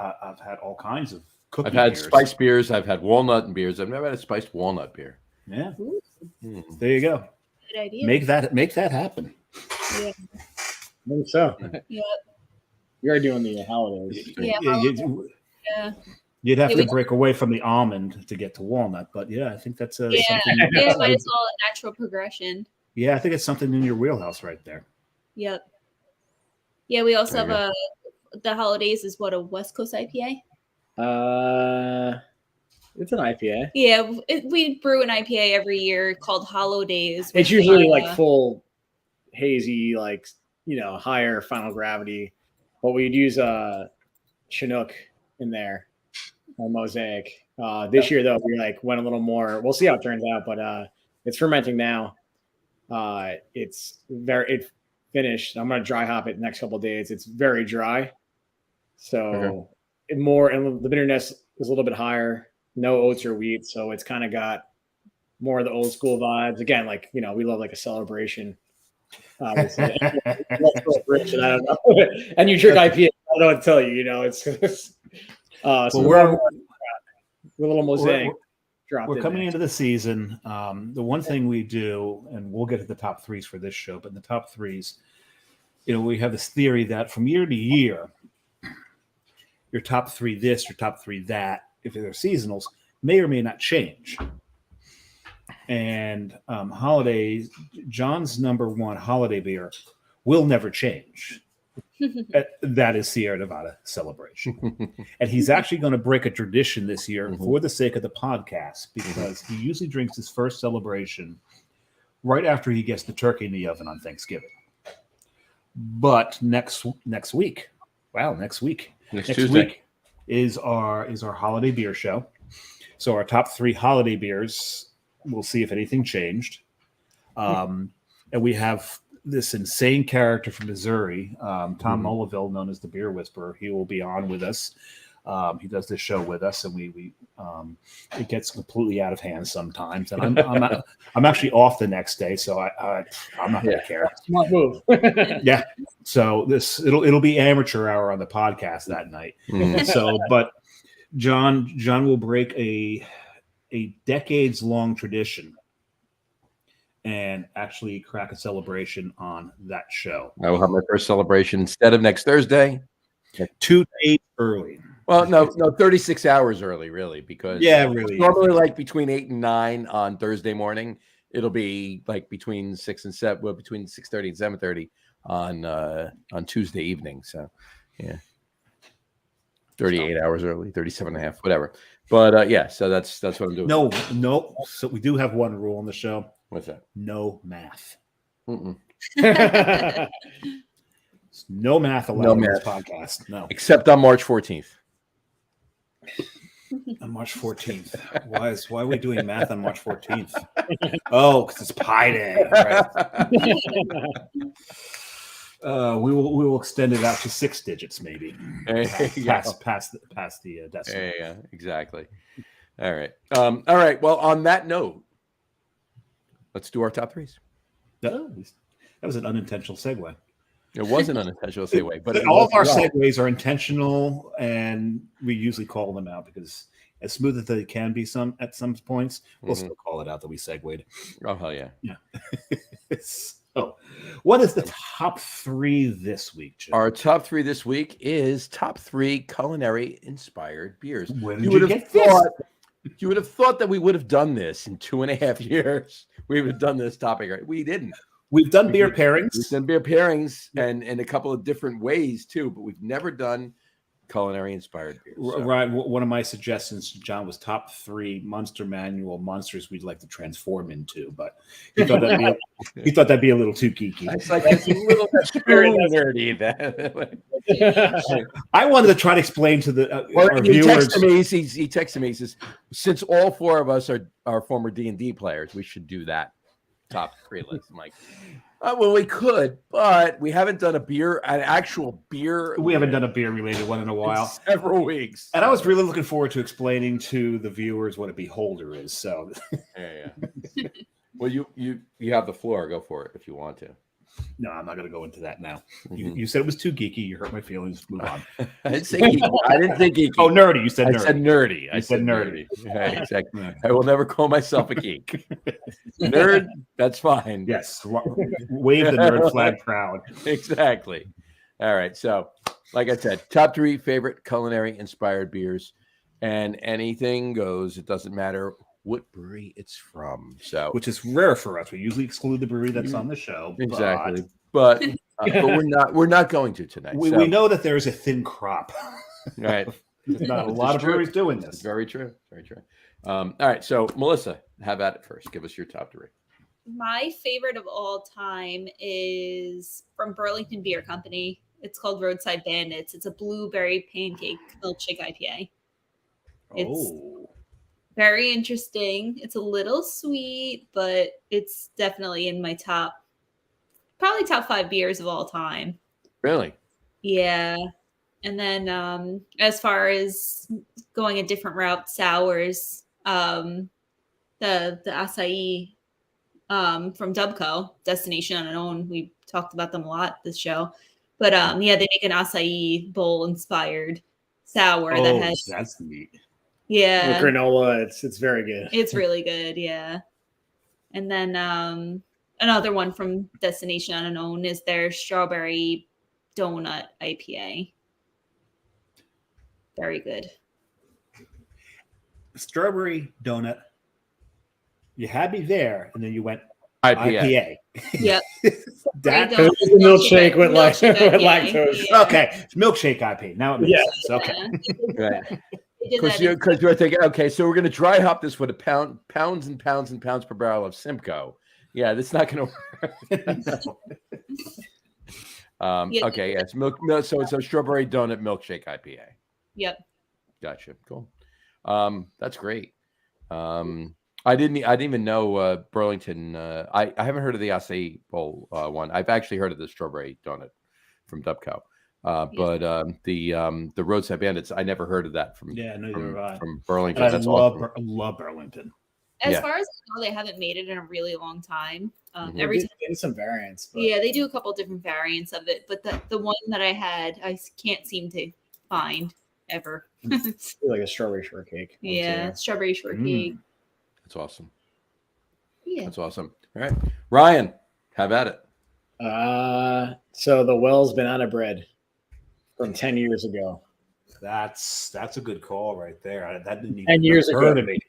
all kinds of cookie I've had beers. spiced beers. I've had walnut beers. I've never had a spiced walnut beer. Yeah, Ooh, Mm. there you go. good idea. Make that happen. Yeah. I think so. Yeah. We are doing the holidays. Yeah. Yeah. You'd have Yeah, to we- break away from the almond to get to walnut, but yeah, I think that's Yeah. something. Yeah, but it's all a natural progression. Yeah, I think it's something in your wheelhouse right there. Yep. Yeah, we also There you have the holidays is what, a West Coast IPA? It's an IPA. Yeah, we brew an IPA every year called Hollow Days. It's with, usually like full hazy, like higher final gravity. But we'd use Chinook in there, or Mosaic. This year though, we went a little more. We'll see how it turns out, but it's fermenting now. It's finished. I'm gonna dry hop it next couple of days. It's very dry, so and the bitterness is a little bit higher. No oats or wheat, so it's kind of got more of the old school vibes. Again, we love like a celebration. Obviously. I don't know. And you drink IPA. I don't know what to tell you. It's so we're a little Mosaic. We're coming into the season. The one thing we do, and we'll get to the top threes for this show, but in the top threes, we have this theory that from year to year, your top three this, your top three that, if they're seasonals, may or may not change. And holidays, John's number one holiday beer will never change. That is Sierra Nevada Celebration. And he's actually going to break a tradition this year for the sake of the podcast, because he usually drinks his first celebration right after he gets the turkey in the oven on Thanksgiving. But next week, next Tuesday. week is our holiday beer show. So our top 3 holiday beers, we'll see if anything changed. And we have this insane character from Missouri, Tom Mulliville, known as the Beer Whisperer. He will be on with us. He does this show with us, and we it gets completely out of hand sometimes. And I'm actually off the next day, so I'm not going to care. Smart move. Yeah. So it'll be amateur hour on the podcast that night. So, but John will break a decades long tradition and actually crack a celebration on that show. I will have my first celebration instead of next Thursday. 2 days early. Well, no, 36 hours early, really, because really. normally like between 8 and 9 on Thursday morning. It'll be like between 6 and 7, well, between 6:30 and 7:30 on Tuesday evening. So, yeah, 38 hours early, 37 and a half, whatever. But yeah, so that's what I'm doing. No. So we do have one rule on the show. What's that? No math. Mm-mm. No math allowed on this podcast. No. Except on March 14th. On March 14th. Why are we doing math on March 14th? Oh, because it's Pi Day. Right? We will extend it out to 6 digits, maybe. Past the decimal. Yeah, exactly. All right. All right. Well, on that note, let's do our top 3s. That was an unintentional segue. It was an unintentional segue, but all of our segues are intentional, and we usually call them out because, as smooth as they can be, at some points, we'll still call it out that we segued. Oh hell yeah! Yeah. So, what is the top 3 this week, Jim? Our top 3 this week is top 3 culinary inspired beers. Where did you get this? You would have thought that we would have done this in 2.5 years. We would have done this topic. Right? We didn't. We've done beer pairings. We've done beer pairings and in a couple of different ways too, but we've never done culinary inspired beers. So. Right. One of my suggestions, John, was top 3 Monster Manual monsters we'd like to transform into, but he thought that'd be a little too geeky. It's like it's a little nerdy. That I wanted to try to explain to our he viewers. Texted me. He says, since all 4 of us are former D&D players, we should do that top 3 list. I'm like, well, we could, but we haven't done an actual beer. We haven't done a beer related one in a while, several weeks. And I was really looking forward to explaining to the viewers what a beholder is. So, yeah. Well, you have the floor. Go for it if you want to. No, I'm not going to go into that now. You said it was too geeky. You hurt my feelings. Move on. I didn't say geeky. I didn't think geeky. Oh, nerdy. You said nerdy. I said nerdy. I said nerdy. Yeah, exactly. I will never call myself a geek. Nerd, that's fine. Yes. Wave the nerd flag proud. Exactly. All right. So, like I said, top 3 favorite culinary inspired beers, and anything goes. It doesn't matter what brewery it's from. So, which is rare for us. We usually exclude the brewery that's on the show. Exactly. But we're not going to tonight. We know that there is a thin crop. Right. Not a lot of breweries doing this. Very true. Very true. All right. So, Melissa, have at it first. Give us your top 3. My favorite of all time is from Burlington Beer Company. It's called Roadside Bandits. It's a blueberry pancake milkshake IPA. It's very interesting. It's a little sweet, but it's definitely in my probably top 5 beers of all time. Really? Yeah. And then as far as going a different route, sours, the acai from Dubco, Destination Unknown. We talked about them a lot this show. But they make an acai bowl inspired sour that has that's neat. Yeah. With granola, it's very good. It's really good, yeah. And then another one from Destination Unknown is their strawberry donut IPA. Very good. Strawberry donut You had me there, and then you went IPA. IPA. Yep. That Right, It's a milkshake with like Milkshake with IPA. lactose. Yeah. okay, it's milkshake IPA. Now it makes Yeah. sense. Okay. Yeah. Right. They did that in- Because you're thinking, okay, so we're going to dry hop this with pounds and pounds and pounds per barrel of Simcoe. Yeah, that's not going to work. Yeah. Okay, yes, so it's a strawberry donut milkshake IPA. Yep. Gotcha. Cool. That's great. I didn't even know Burlington. I haven't heard of the acai bowl one. I've actually heard of the strawberry donut from Dubco. But the Roadside Bandits, I never heard of that from from Burlington. And I That's love awesome. love Burlington. As Yeah. far as I know, they haven't made it in a really long time. Mhm. Every time, They did some variants. But yeah, they do a couple different variants of it, but the one that I had, I can't seem to find ever. it's like a strawberry shortcake. one, Yeah, too. strawberry shortcake. That's awesome. Yeah. That's awesome. All right, Ryan, have at it. So the Well's Banana Bread from 10 years ago. That's a good call right there. That didn't even 10 years occur ago. to me.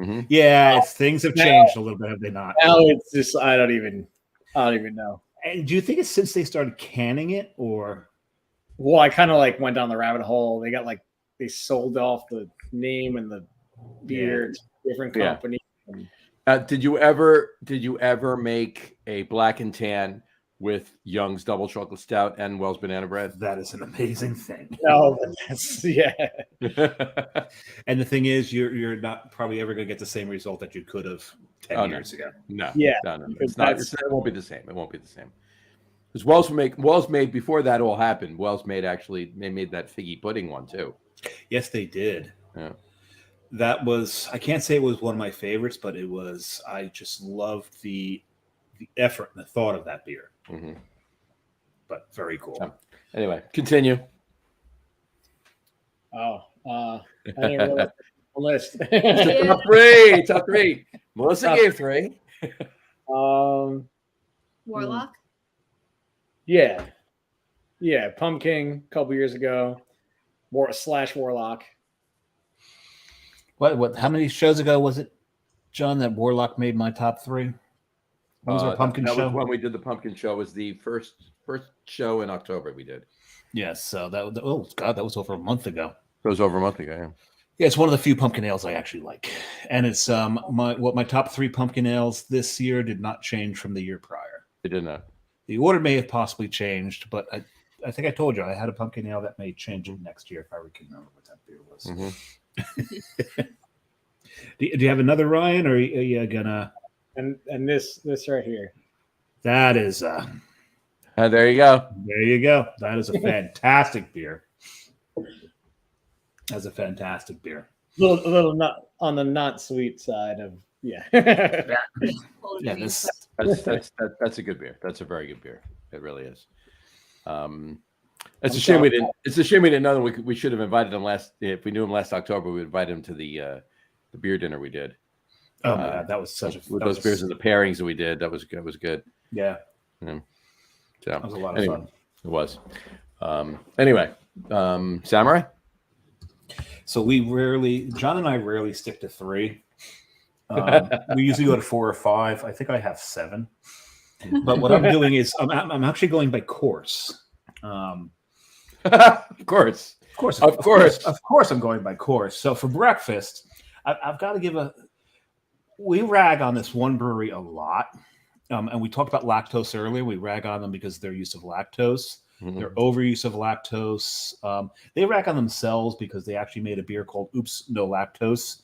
Mhm. Yeah, things have changed a little bit, have they not? Now it's just I don't even know. And do you think it's since they started canning it, or Well, I kind of like went down the rabbit hole. They sold off the name and the beer to different Yeah. company. Did you ever make a black and tan with Young's Double Chocolate Stout and Wells Banana Bread? that is an amazing thing. No, but that's And the thing is, you're not probably ever going to get the same result that you could have 10 Oh, no. years ago. No, Yeah, no. because It's not. It won't be the same. It won't be the same. Because Wells made before that all happened. Wells made they made that figgy pudding one too. Yes, they did. Yeah. That was, I can't say it was one of my favorites, but it was, I just loved the effort and the thought of that beer. Mm-hmm. But very cool. Yeah. Anyway, continue. I didn't realize the list. Top three. Melissa gave 3. Warlock. Yeah, Pumpkin a couple years ago. Warlock. What? How many shows ago was it, John, that Warlock made my top 3? What was our pumpkin that show? was when we did the pumpkin show. Was the first show in October we did. Yes. So that was over a month ago. It was over a month ago. Yeah. Yeah, it's one of the few pumpkin ales I actually like, and it's my top 3 pumpkin ales this year did not change from the year prior. It did not. The order may have possibly changed, but I think I told you I had a pumpkin ale that may change it next year if I can remember what that beer was. Mm-hmm. Do you have another, Ryan, or are you gonna? And this right here. That is There you go. there you go. That is a fantastic beer. That's a fantastic beer. A little not on the not sweet side of yeah. Yeah, this That's a good beer. That's a very good beer. It really is. It's a shame we didn't. It's a shame we didn't know that we should have invited him last. If we knew him last October, we would invite him to the beer dinner we did. Oh my God, that was such a with those beers and the pairings that we did. That was good. It was good. Yeah, So that was a lot of fun. It was. Anyway, Samurai. So John and I rarely stick to 3. We usually go to 4 or 5. I think I have 7. But what I'm doing is I'm actually going by course. Of course. Of course, I'm going by course. So for breakfast, I've got to give we rag on this one brewery a lot. And we talked about lactose earlier. We rag on them because of their use of lactose, their overuse of lactose. They rag on themselves because they actually made a beer called Oops, No Lactose,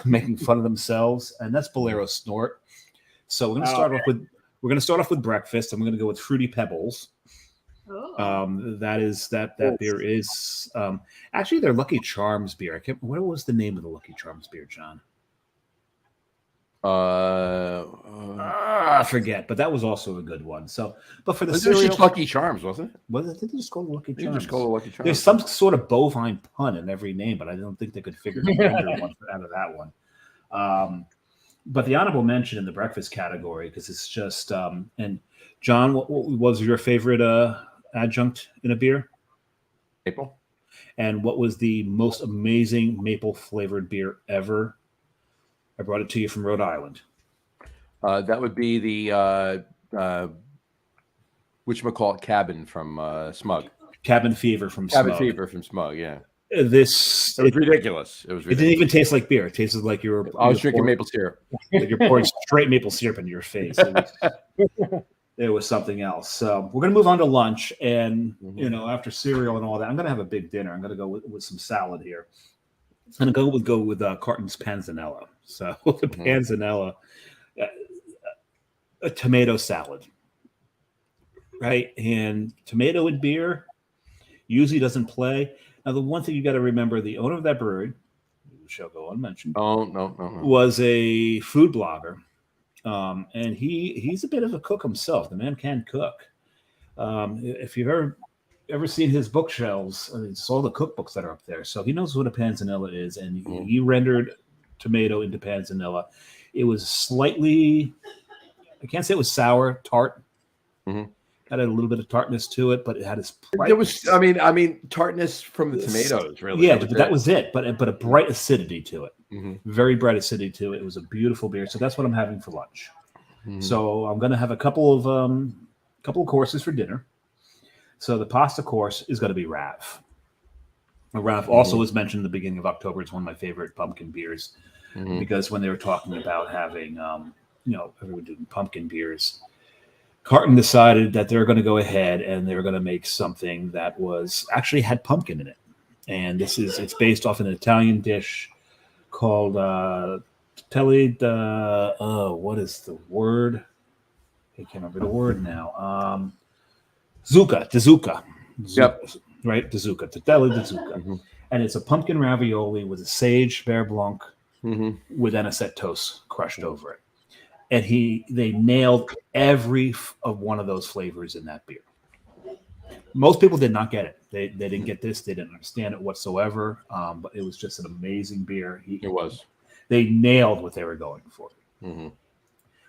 making fun of themselves. And that's Bolero Snort. So we're going to start off with breakfast. I'm going to go with Fruity Pebbles. That beer is actually their Lucky Charms beer. What was the name of the Lucky Charms beer, John? I forget, but that was also a good one. So, but for the cereal, Lucky Charms, wasn't it? Was it? They just called it Lucky They Charms. just called it Lucky Charms. There's some sort of bovine pun in every name, but I don't think they could figure one out of that one. But the honorable mention in the breakfast category, because it's just and John, what was your favorite adjunct in a beer? Maple. And what was the most amazing maple flavored beer ever? I brought it to you from Rhode Island. That would be the whatchamacallit cabin from Smug. Cabin Fever from Cabin Smug. Fever from Smug, yeah. It was ridiculous. It It was ridiculous. didn't even taste like beer. It tasted like you were. I was drinking maple syrup. Like you're pouring straight maple syrup into your face. It was something else. So we're gonna move on to lunch, and after cereal and all that, I'm gonna have a big dinner. I'm gonna go with some salad here. I'm gonna go with Carton's panzanella. So the panzanella, a tomato salad, right? And tomato and beer usually doesn't play. Now, the one thing you got to remember, the owner of that brewery, who shall go unmentioned, no. was a food blogger. And he's a bit of a cook himself. The man can cook. If you've ever seen his bookshelves, it's all the cookbooks that are up there. So he knows what a panzanella is. And he rendered tomato into panzanella. It was slightly, I can't say it was sour, tart. Had a little bit of tartness to it, but it had its bright. There was, I mean, tartness from the tomatoes, really. Yeah, that was it. But a bright acidity to it, very bright acidity to it. It was a beautiful beer. So that's what I'm having for lunch. So I'm going to have a couple of courses for dinner. So the pasta course is going to be Rav. Rav also was mentioned at the beginning of October. It's one of my favorite pumpkin beers because when they were talking about having, everyone doing pumpkin beers. Carton decided that they're going to go ahead and they're going to make something that actually had pumpkin in it. And it's based off an Italian dish called what is the word? I can't remember the word now. Zucca. Yep. Right? The Zucca. Tortelli di Zucca. And it's a pumpkin ravioli with a sage beurre blanc with anisette toast crushed over it. And they nailed every one of those flavors in that beer. Most people did not get it. They didn't get this. They didn't understand it whatsoever. But it was just an amazing beer. It was. They nailed what they were going for.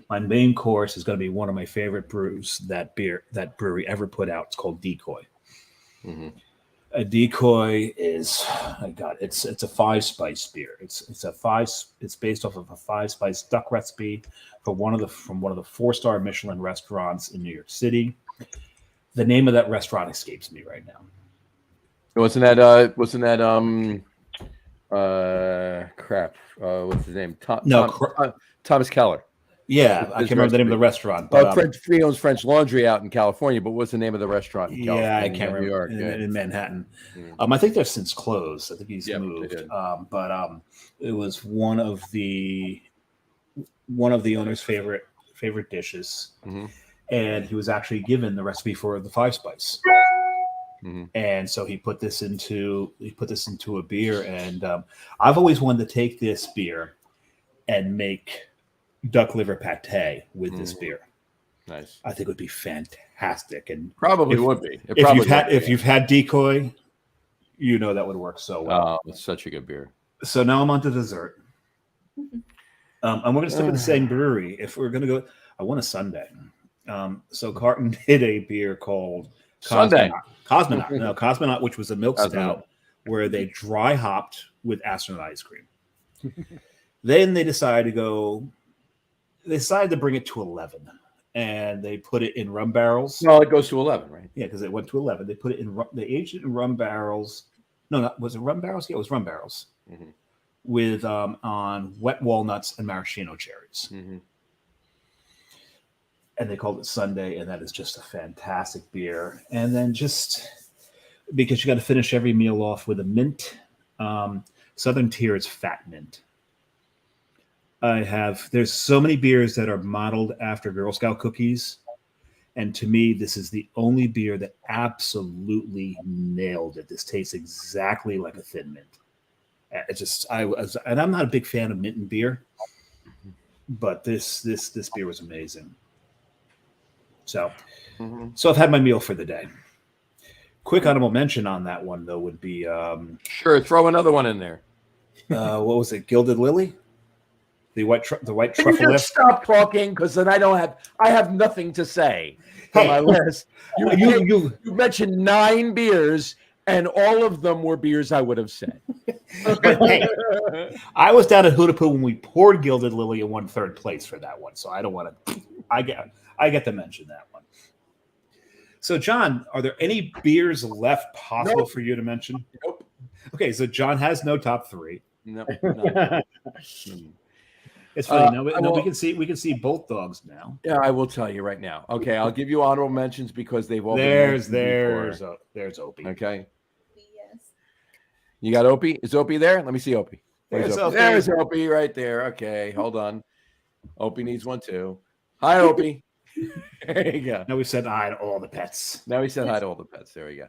My main course is going to be one of my favorite brews that brewery ever put out. It's called Decoy. A Decoy is, my God, it's a 5-spice beer. It's based off of a 5-spice duck recipe from one of the 4-star Michelin restaurants in New York City. The name of that restaurant escapes me right now. Wasn't that crap? What's his name? Thomas Keller. Yeah, I can't remember the name of the restaurant. But he owns French Laundry out in California, but what's the name of the restaurant in California? Yeah, I can't remember. New York, in Manhattan. I think they're since closed. I think he's moved. But it was one of the owner's favorite dishes, and he was actually given the recipe for the 5-spice. And so he put this into a beer, and I've always wanted to take this beer and make duck liver pate with this beer. Nice. I think it would be fantastic, and probably would be. If you've had Decoy, that would work so well. Oh, it's such a good beer. So now I'm on to dessert. And we're going to stick with the same brewery. If we're going to go, I want a Sunday. So Carton did a beer called Cosmonaut, which was a milk stout where they dry hopped with astronaut ice cream. Then they decided to bring it to 11, and they put it in rum barrels. No, it goes to 11, right? Yeah, because it went to 11. They put it they aged it in rum barrels. No, was it rum barrels? Yeah, it was rum barrels with on wet walnuts and maraschino cherries. And they called it Sunday, and that is just a fantastic beer. And then just because you got to finish every meal off with a mint, Southern Tier is fat mint. There's so many beers that are modeled after Girl Scout cookies. And to me, this is the only beer that absolutely nailed it. This tastes exactly like a thin mint. And I'm not a big fan of mint and beer, but this beer was amazing. So I've had my meal for the day. Quick honorable mention on that one though would be sure, throw another one in there. What was it? Gilded Lily? The white Can truffle you lift. just stop talking, because then I have nothing to say for my list. You mentioned 9 beers, and all of them were beers I would have said. But hey, I was down at Hootapoo when we poured Gilded Lily and won third place for that one. So I don't want to. I get to mention that one. So, John, are there any beers left possible for you to mention? Nope. Okay, so John has no top three. No. It's funny. Well, we can see both dogs now. Yeah, I will tell you right now. Okay, I'll give you honorable mentions because they've all There's been before. Opie. Okay. Yes. You got Opie? Is Opie there? Let me see Opie. There's Opie. There's Opie right there. Okay, hold on. Opie needs one too. Hi, Opie. There you go. Now we said hi to all the pets. Now we said hi to all the pets. There we go.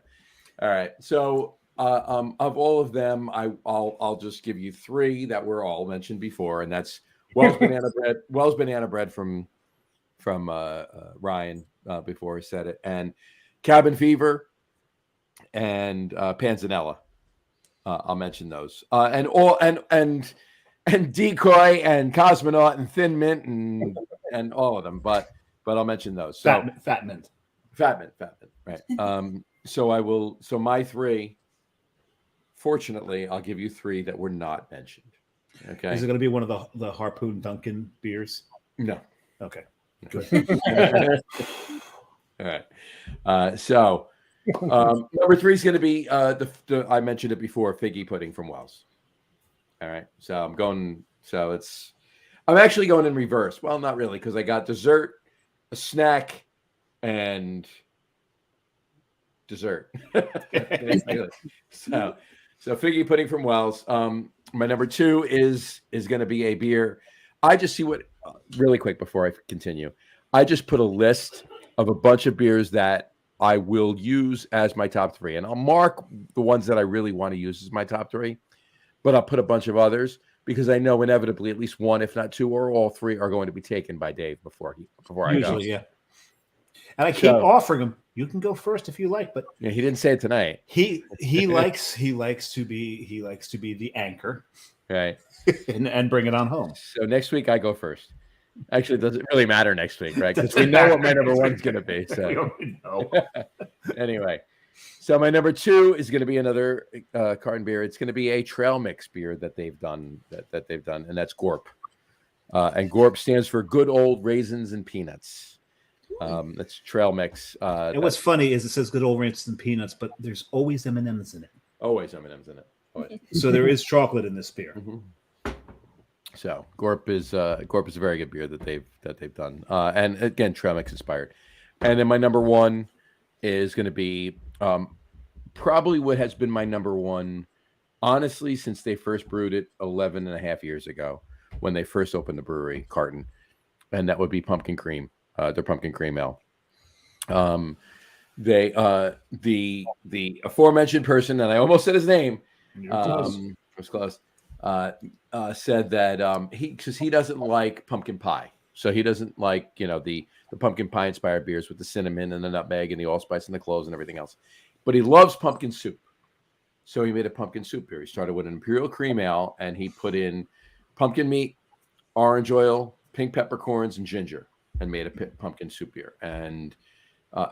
All right. So of all of them, I'll just give you three that were all mentioned before, and that's Wells banana bread from Ryan before he said it, and Cabin Fever and Panzanella. I'll mention those, and Decoy and Cosmonaut and Thin Mint and all of them, but I'll mention those. So Fat Mint, right? So I will. So my three. Fortunately, I'll give you three that were not mentioned. Okay. Is it going to be one of the Harpoon Duncan beers? No. Okay. Good. All right. So number three is going to be I mentioned it before, figgy pudding from Wells. All right. So I'm actually going in reverse. Well, not really, because I got dessert, a snack, and dessert. So figgy pudding from Wells. My number two is going to be a beer. I just see what really quick before I continue. I just put a list of a bunch of beers that I will use as my top three, and I'll mark the ones that I really want to use as my top three. But I'll put a bunch of others because I know inevitably at least one, if not two, or all three are going to be taken by Dave before I go. Usually, yeah. And I keep offering him. You can go first if you like, but yeah, he didn't say it tonight. He likes to be the anchor, right, and bring it on home. So next week I go first. Actually, it doesn't really matter next week, right? Because we know what my number one's going to be. So we already know. Anyway, so my number two is going to be another carton beer. It's going to be a trail mix beer that they've done, and that's Gorp. And Gorp stands for Good Old Raisins and Peanuts. That's trail mix. And what's funny is it says Good Old Raisins and Peanuts, but there's always M&Ms in it. Always M&Ms in it. Always. So there is chocolate in this beer. Mm-hmm. So Gorp is a very good beer that they've done, and again trail mix inspired. And then my number one is going to be probably what has been my number one, honestly, since they first brewed it 11 and a half years ago when they first opened the brewery carton, and that would be pumpkin cream, their pumpkin cream ale. They the aforementioned person, and I almost said his name, was close. Said that because he doesn't like pumpkin pie, so he doesn't like the pumpkin pie inspired beers with the cinnamon and the nutmeg and the allspice and the cloves and everything else, but he loves pumpkin soup. So he made a pumpkin soup beer. He started with an imperial cream ale, and he put in pumpkin meat, orange oil, pink peppercorns, and ginger, and made a pumpkin soup beer. And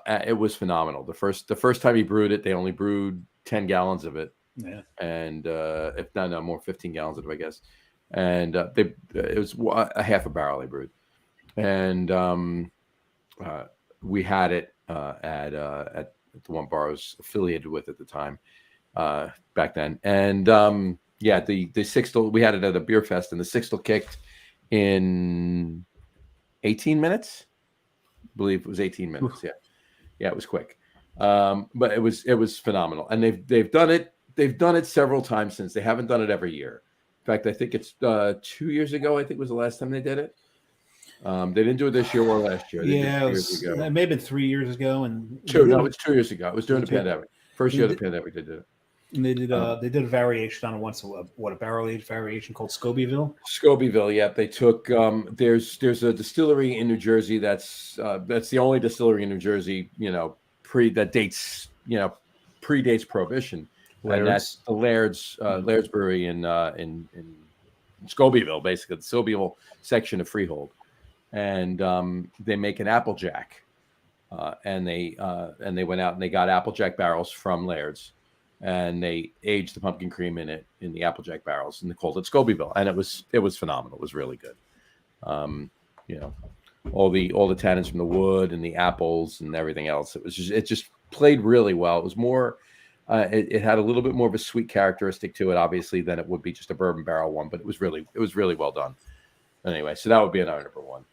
it was phenomenal. The first time he brewed it, they only brewed 10 gallons of it. Yeah, and if not, no more, 15 gallons of it, I guess. And it was a half a barrel they brewed, and we had it at the one bar I was affiliated with at the time back then. And the Sixtel, we had it at a beer fest, and the Sixtel kicked in 18 minutes. I believe it was 18 minutes. Yeah, it was quick, but it was phenomenal. And they've done it. They've done it several times since. They haven't done it every year. In fact, I think it's 2 years ago. I think was the last time they did it. They didn't do it this year or last year. They did 2 years ago. It may have been 3 years ago. And No, it's 2 years ago. It was during the pandemic. First year of the pandemic they did it. And they did a variation on it once. A barrel aged variation called Scobyville. Scobyville, yeah. They took there's a distillery in New Jersey that's the only distillery in New Jersey predates Prohibition. Laird's. And that's the Laird's Brewery in Scobyville, basically the Scobyville section of Freehold, and they make an Applejack, and they went out and they got Applejack barrels from Laird's, and they aged the pumpkin cream in it in the Applejack barrels, and they called it Scobyville, and it was phenomenal. It was really good. You know, all the tannins from the wood and the apples and everything else. It just played really well. It was more. It had a little bit more of a sweet characteristic to it, obviously, than it would be just a bourbon barrel one, but it was really well done. Anyway, so that would be our number one.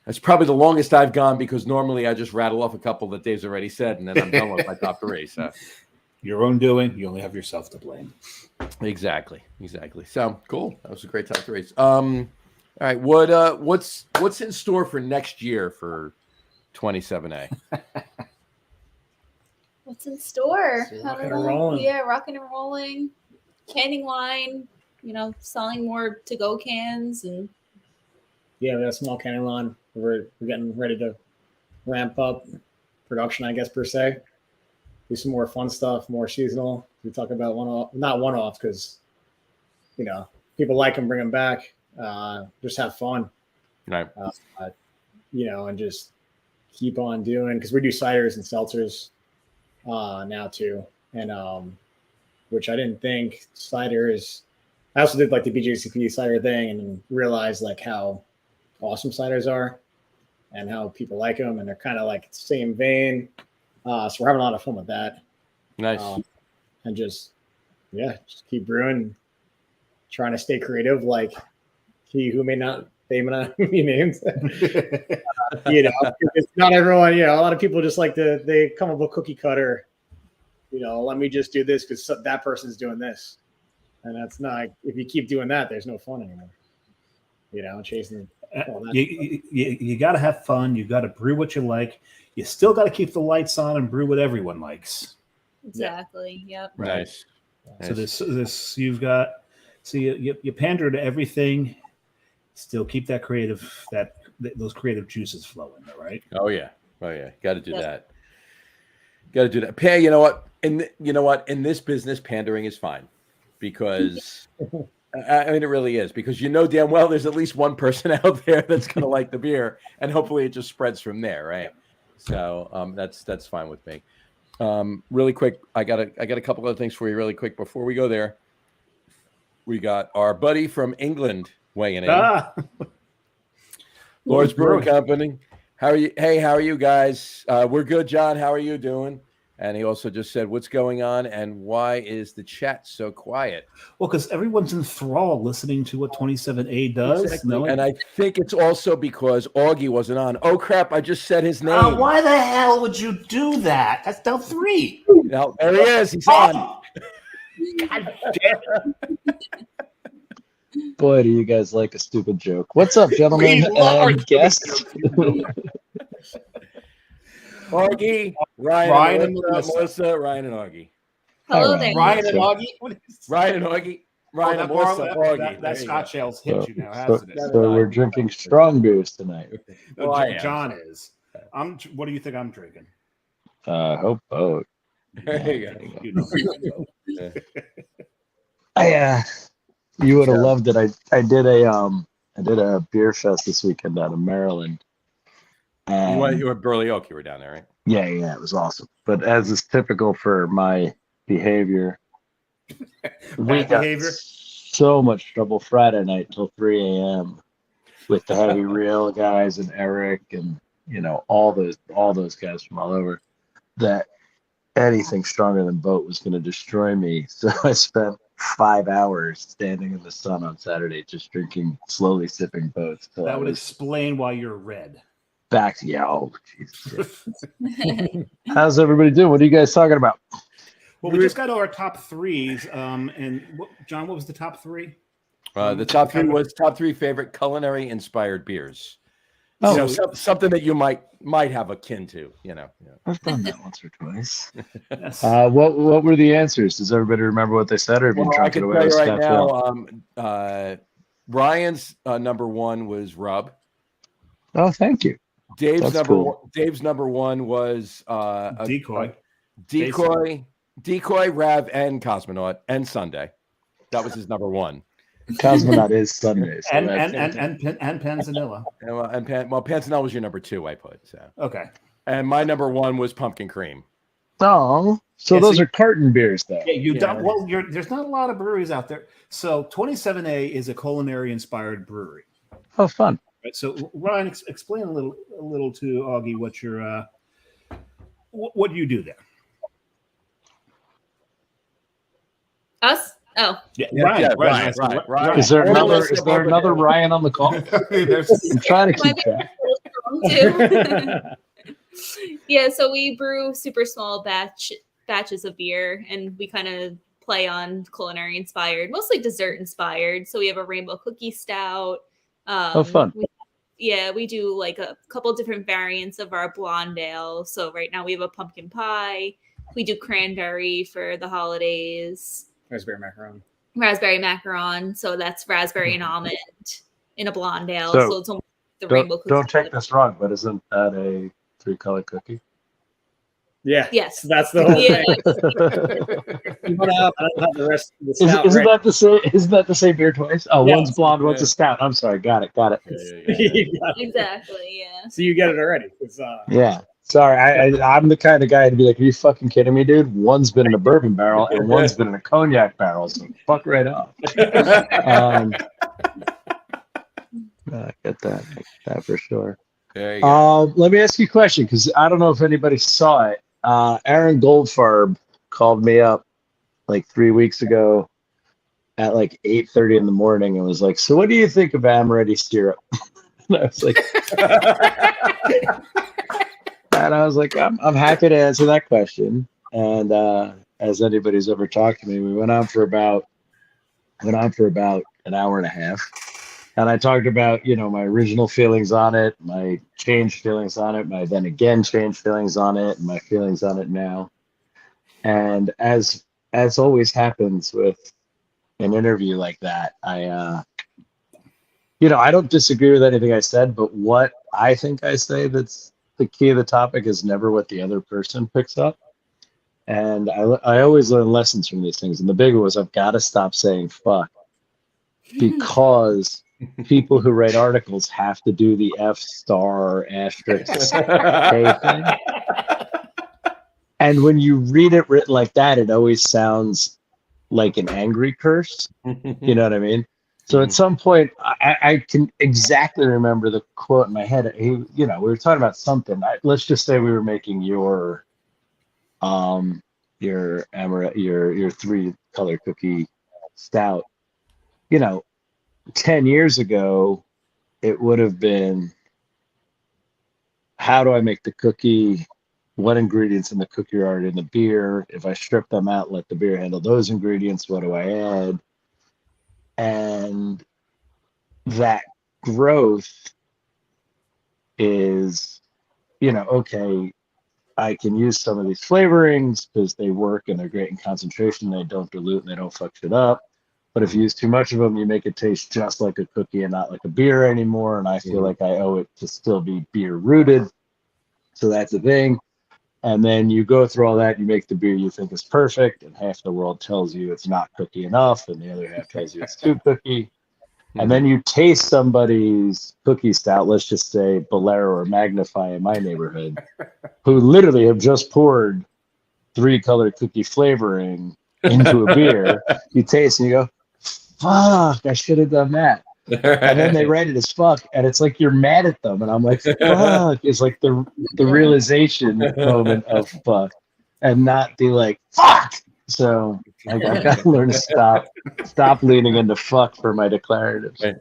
That's probably the longest I've gone because normally I just rattle off a couple that Dave's already said, and then I'm done with my top three. So Your own doing. You only have yourself to blame. exactly. So cool. That was a great top three. All right. What's in store for next year for 27A? What's in store? Rocking and rolling. Yeah, rocking and rolling. Canning line, selling more to-go cans and Yeah, we got a small canning line. We're getting ready to ramp up production, I guess, per se. Do some more fun stuff, more seasonal. We talk about not one-offs because, people like them, bring them back. Just have fun. Right. And just keep on doing, because we do ciders and seltzers now too. And which I didn't think ciders. I also did like the BJCP cider thing and realized like how awesome ciders are and how people like them, and they're kind of like the same vein. So we're having a lot of fun with that. Nice. And just keep brewing, trying to stay creative, like he who may not be named. It's not everyone. A lot of people just like they come up with cookie cutter. Let me just do this because that person's doing this, and that's not. If you keep doing that, there's no fun anymore. Chasing. You got to have fun. You got to brew what you like. You still got to keep the lights on and brew what everyone likes. exactly. Yep. Nice. So this you've got. So you pander to everything. Still keep that those creative juices flowing, though, right? Oh yeah. Got to do that. Pay. You know what? In this business, pandering is fine because. I mean, it really is, because damn well there's at least one person out there that's going to like the beer, and hopefully it just spreads from there, right? So that's fine with me. Really quick, I got a couple other things for you really quick before we go there. We got our buddy from England weighing in. Lord's Brewing Company. How are you? Hey, how are you guys? We're good, John. How are you doing? And he also just said, what's going on and why is the chat so quiet? Well, because everyone's enthralled listening to what 27A does. Exactly. And I think it's also because Augie wasn't on. Oh, crap. I just said his name. Why the hell would you do that? That's now 3. No, there he is. He's on. God damn it. Boy, do you guys like a stupid joke. What's up, gentlemen and guests? Augie, Ryan and Melissa, Ryan and Augie. Hello there. Ryan and Augie. Ryan and Augie. Ryan and Melissa, Augie. That Scotch ale's hit you now, hasn't it? So we're drinking strong beers tonight. John is. What do you think I'm drinking? Hope both. There you go. You would have loved it. I did a beer fest this weekend out of Maryland. You were Burley Oak. You were down there, right? Yeah, it was awesome. But as is typical for my behavior, we got so much trouble Friday night till 3 a.m. with the heavy reel guys and Eric and all those guys from all over, that anything stronger than boat was going to destroy me. So I spent 5 hours standing in the sun on Saturday just drinking, slowly sipping boats. That would explain why you're red. Back to Jesus. How's everybody doing? What are you guys talking about? Well, we just got our top 3s. John, what was the top 3? The top 3 was top 3 favorite culinary inspired beers. Oh, something that you might have akin to. I've done that once or twice. Yes. What were the answers? Does everybody remember what they said, or have you drunk it away? Right now, Ryan's number 1 was Rub. Oh, thank you. Dave's number 1 was Decoy, Rav, and Cosmonaut, and Sunday. That was his number 1. Cosmonaut is Sunday, so and Panzanilla. Panzanilla was your number 2. I put so. Okay. And my number 1 was Pumpkin Cream. Oh, so Yeah, those so are carton beers, though. Yeah, you Yeah. don't. Well, there's not a lot of breweries out there. So 27A is a culinary inspired brewery. Oh, fun. Right. So Ryan, explain a little to Augie what your what do you do there? Us? Oh, Yeah, Yeah, Ryan. Ryan. Is there Ryan. another Ryan on the call? I'm trying to keep track. too. Yeah, so we brew super small batches of beer, and we kind of play on culinary inspired, mostly dessert inspired. So we have a rainbow cookie stout. Fun. We do like a couple different variants of our blonde ale. So right now we have a pumpkin pie. We do cranberry for the holidays. Raspberry macaron. Raspberry macaron. So that's raspberry and almond in a blonde ale. So, So it's almost the rainbow cookie. Don't take this wrong, but isn't that a 3-color cookie? Yeah. Yes. That's the whole Yeah. thing. You put out, I don't have the rest of the Isn't stout, right? that the same? Isn't that the same beer twice? Oh, Yeah. one's blonde, one's a stout. I'm sorry. Got it. You got it. Exactly. Yeah. So you get it already. It's, Yeah. Sorry, I'm the kind of guy to be like, are you fucking kidding me, dude? One's been in a bourbon barrel and one's been in a cognac barrel, so fuck right off. I get that for sure. There you go. Let me ask you a question, because I don't know if anybody saw it. Aaron Goldfarb called me up like 3 weeks ago at like 8:30 in the morning and was like, so what do you think of amaretti syrup? And I was like, I'm happy to answer that question. And as anybody's ever talked to me, we went on for about an hour and a half. And I talked about, my original feelings on it, my changed feelings on it, my then again changed feelings on it, and my feelings on it now. And as always happens with an interview like that, I don't disagree with anything I said, but what I think I say that's the key of the topic is never what the other person picks up. And I always learn lessons from these things. And the big one was I've got to stop saying fuck, because people who write articles have to do the F*** K thing. And when you read it written like that, it always sounds like an angry curse. You know what I mean? So at some point, I can exactly remember the quote in my head. We were talking about something. Let's just say we were making your 3-color cookie stout. 10 years ago, it would have been, how do I make the cookie? What ingredients in the cookie are in the beer? If I strip them out, let the beer handle those ingredients, what do I add? And that growth is, okay, I can use some of these flavorings because they work and they're great in concentration. They don't dilute and they don't fuck shit up. But if you use too much of them, you make it taste just like a cookie and not like a beer anymore. And I feel like I owe it to still be beer rooted. So that's the thing. And then you go through all that, you make the beer you think is perfect, and half the world tells you it's not cookie enough, and the other half tells you it's too cookie. And then you taste somebody's cookie stout, let's just say Bolero or Magnify in my neighborhood, who literally have just poured 3-color cookie flavoring into a beer. You taste and you go, fuck, I should have done that. And then they write it as fuck, and it's like you're mad at them, and I'm like, fuck. It's like the realization moment of fuck, and not be like, fuck. So I got to learn to stop leaning into fuck for my declaratives. Right.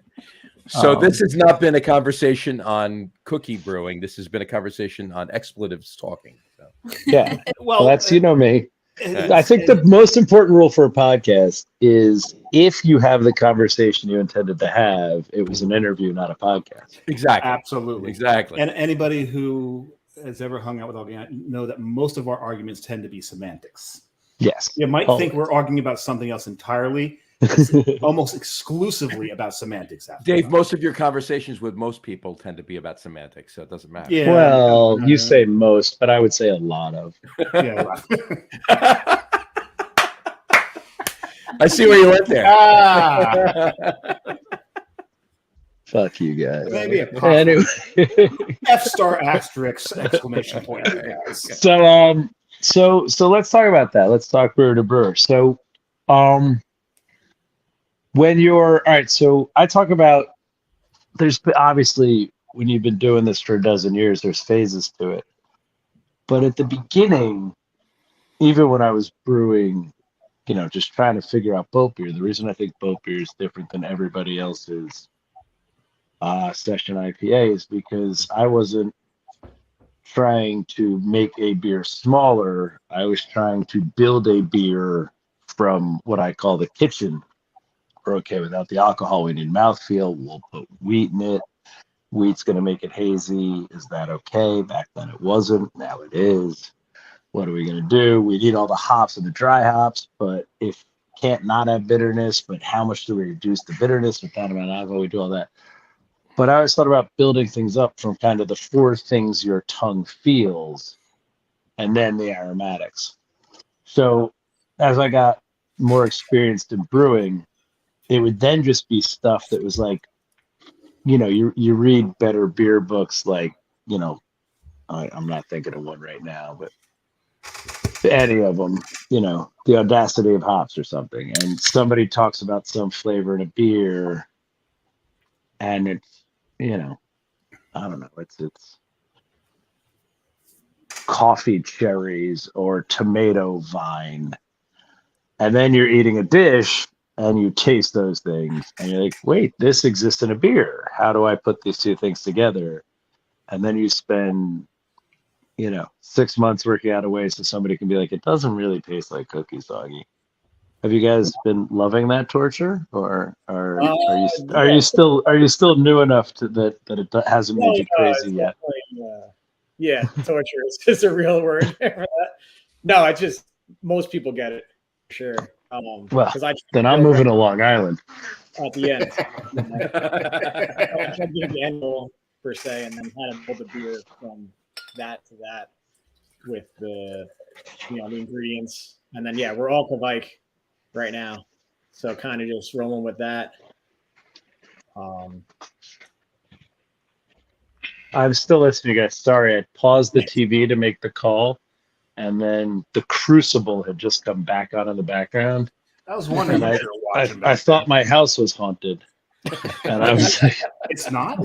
So this has not been a conversation on cookie brewing. This has been a conversation on expletives talking. So. Yeah. Well, that's me. And I think the most important rule for a podcast is if you have the conversation you intended to have, it was an interview, not a podcast. Exactly. Absolutely. Exactly. And anybody who has ever hung out with Augie know that most of our arguments tend to be semantics. Yes. You might think we're arguing about something else entirely. It's almost exclusively about semantics. Dave, most of your conversations with most people tend to be about semantics, so it doesn't matter. Yeah. Well, you say most, but I would say a lot of. Yeah. I see where you went there. Fuck you guys. Maybe a Anyway. F*** exclamation point. Guys. So So let's talk about that. Let's talk brewer to brewer. So, when you're all right, so I talk about there's obviously when you've been doing this for a dozen years, there's phases to it. But at the beginning, even when I was brewing, just trying to figure out boat beer, the reason I think boat beer is different than everybody else's session IPA is because I wasn't trying to make a beer smaller. I was trying to build a beer from what I call the kitchen. We're okay without the alcohol. We need mouthfeel. We'll put wheat in it. Wheat's going to make it hazy. Is that okay? Back then it wasn't. Now it is. What are we going to do? We need all the hops and the dry hops, but if can't not have bitterness, but how much do we reduce the bitterness with that amount of alcohol? We do all that. But I always thought about building things up from kind of the four things your tongue feels and then the aromatics. So as I got more experienced in brewing, it would then just be stuff that was like, you read better beer books like, I'm not thinking of one right now, but any of them, The Audacity of Hops or something. And somebody talks about some flavor in a beer and it's, I don't know, it's coffee cherries or tomato vine. And then you're eating a dish and you taste those things and you're like, wait, this exists in a beer. How do I put these two things together? And then you spend, 6 months working out a way so somebody can be like, it doesn't really taste like cookie soggy. Have you guys been loving that torture, or are you still new enough to that it hasn't made you crazy yet? Yeah, torture is just a real word for that. No, it's just most people get it, for sure. Well, then I'm moving to Long Island. At the end, I tried to get the end goal per se, and then kind of build the beer from that to that with the the ingredients, and then we're all Kvike right now, so kind of just rolling with that. I'm still listening, guys. Sorry, I paused the TV to make the call, and then the Crucible had just come back on in the background. I was wondering what you were watching. I thought my house was haunted, and I was like, "It's not.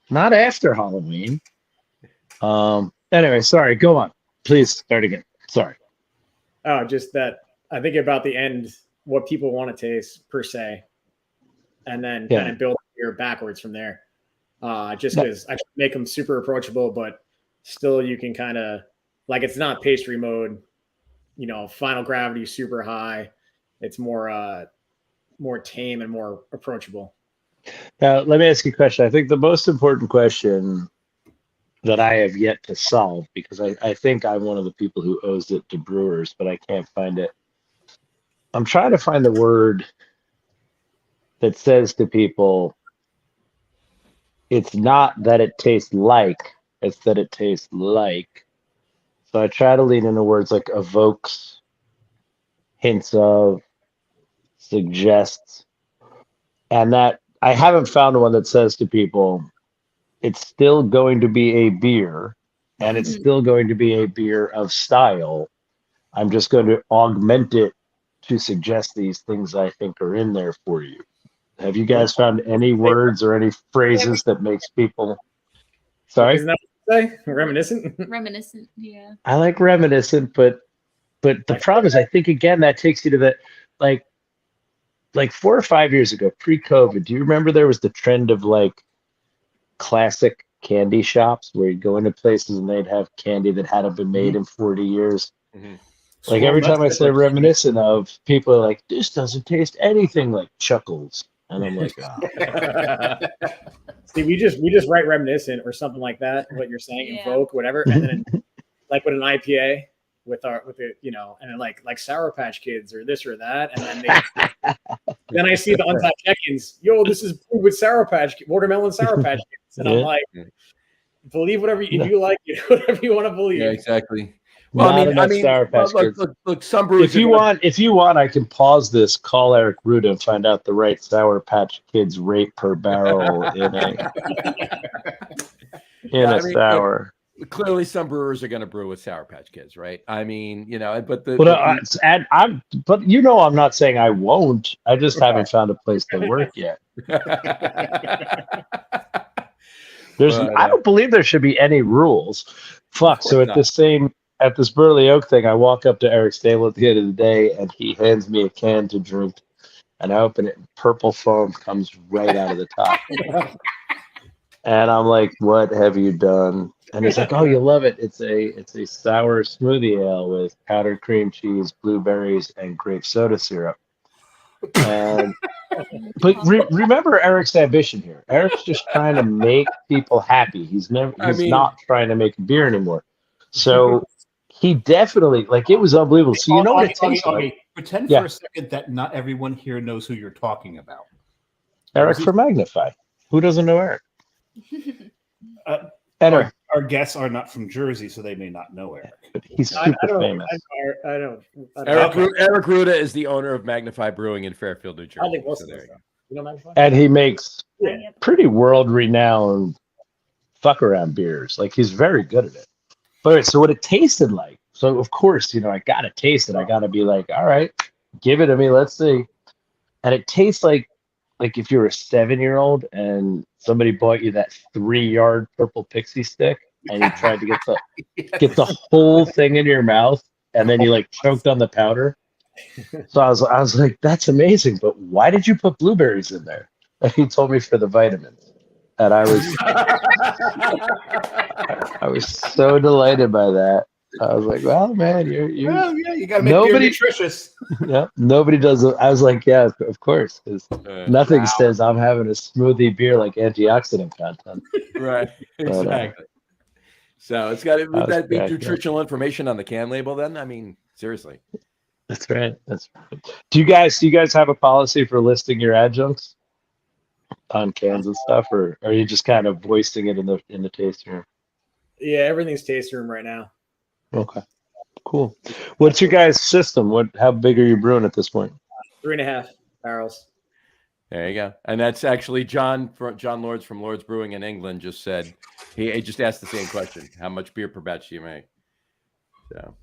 Not after Halloween." Anyway, sorry. Go on. Please start again. Sorry. Oh, just that I think about the end, what people want to taste per se, and then kind of build beer backwards from there. Just because I make them super approachable, but still you can kind of like it's not pastry mode, final gravity super high. It's more tame and more approachable. Now, let me ask you a question. I think the most important question that I have yet to solve, because I think I'm one of the people who owes it to brewers, but I can't find it. I'm trying to find the word that says to people, it's not that it tastes like, it's that it tastes like. So I try to lean into words like evokes, hints of, suggests, and that I haven't found one that says to people, it's still going to be a beer, and it's still going to be a beer of style. I'm just going to augment it to suggest these things I think are in there for you. Have you guys found any words or any phrases that makes people... Sorry? Isn't that what you say? Reminiscent? Reminiscent, yeah. I like reminiscent, but the problem is I think, again, that takes you to the... Like 4 or 5 years ago, pre-COVID, do you remember there was the trend of classic candy shops where you'd go into places and they'd have candy that hadn't been made in 40 years? Mm-hmm. Like every time I say reminiscent of, people are like, this doesn't taste anything like Chuckles. And I'm like, oh. See, we just write reminiscent or something like that, what you're saying, invoke, whatever. And then like with an IPA with the, and then like Sour Patch Kids or this or that. And then then I see the untapped check-ins. Yo, this is with watermelon Sour Patch Kids. And I'm like, believe whatever you like, whatever you want to believe. Yeah, exactly. Well, I mean, Sour Patch Kids. Look, some brewers. If you want, I can pause this, call Eric Ruda, and find out the right Sour Patch Kids rate per barrel in a sour. clearly some brewers are going to brew with Sour Patch Kids, right? I mean, but but I'm not saying I won't. I just haven't found a place that work yet. I don't believe there should be any rules. Fuck. So at this Burley Oak thing, I walk up to Eric Stable at the end of the day, and he hands me a can to drink, and I open it, and purple foam comes right out of the top. And I'm like, "What have you done?" And he's like, "Oh, you'll love it. It's a sour smoothie ale with powdered cream cheese, blueberries, and grape soda syrup." But remember Eric's ambition here. Eric's just trying to make people happy. He's not trying to make beer anymore. So he definitely, it was unbelievable. So you know what it tastes like. Pretend for a second that not everyone here knows who you're talking about. Eric from Magnify. Who doesn't know Eric? Our guests are not from Jersey, so they may not know Eric. But he's super famous. I don't. Eric Ruda is the owner of Magnify Brewing in Fairfield, New Jersey. I think most of them. You know Magnify? And he makes pretty world-renowned fuck-around beers. He's very good at it. But so what it tasted like. So of course, I gotta taste it. I gotta be like, all right, give it to me. Let's see. And it tastes like if you're a 7-year-old and somebody bought you that 3-yard purple pixie stick and you tried to get the whole thing in your mouth and then you choked on the powder. So I was like, that's amazing, but why did you put blueberries in there? And he told me for the vitamins. And I was so delighted by that. I was like, well, man, you got to make beer nutritious. Yeah, nobody does it. I was like, yeah, of course. Nothing says I'm having a smoothie beer like antioxidant content. Right, exactly. So it's got would that be nutritional information on the can label then? I mean, seriously. That's right. Do you guys have a policy for listing your adjuncts on cans and stuff, or are you just kind of voicing it in the tasting room? Yeah, everything's tasting room right now. Okay, cool. What's your guys' system? How big are you brewing at this point? 3.5 barrels. There you go. And that's actually John Lords from Lords Brewing in England just said, he just asked the same question. How much beer per batch do you make? So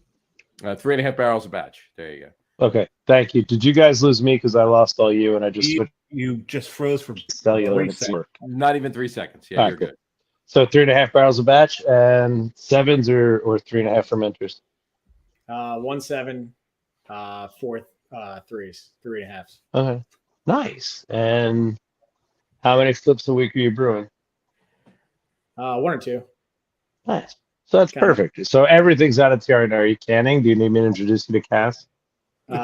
3.5 barrels a batch. There you go. Okay, thank you. Did you guys lose me because I lost all you and I just you just froze for cellular? Not even 3 seconds. Yeah, you're good. So 3.5 barrels a batch and 7s or 3.5 fermenters. 1 7, 4 3s, 3.5s. Okay, nice. And how many flips a week are you brewing? 1 or 2. Nice. So that's perfect. So everything's out of TRN. Are you canning? Do you need me to introduce you to Cass? You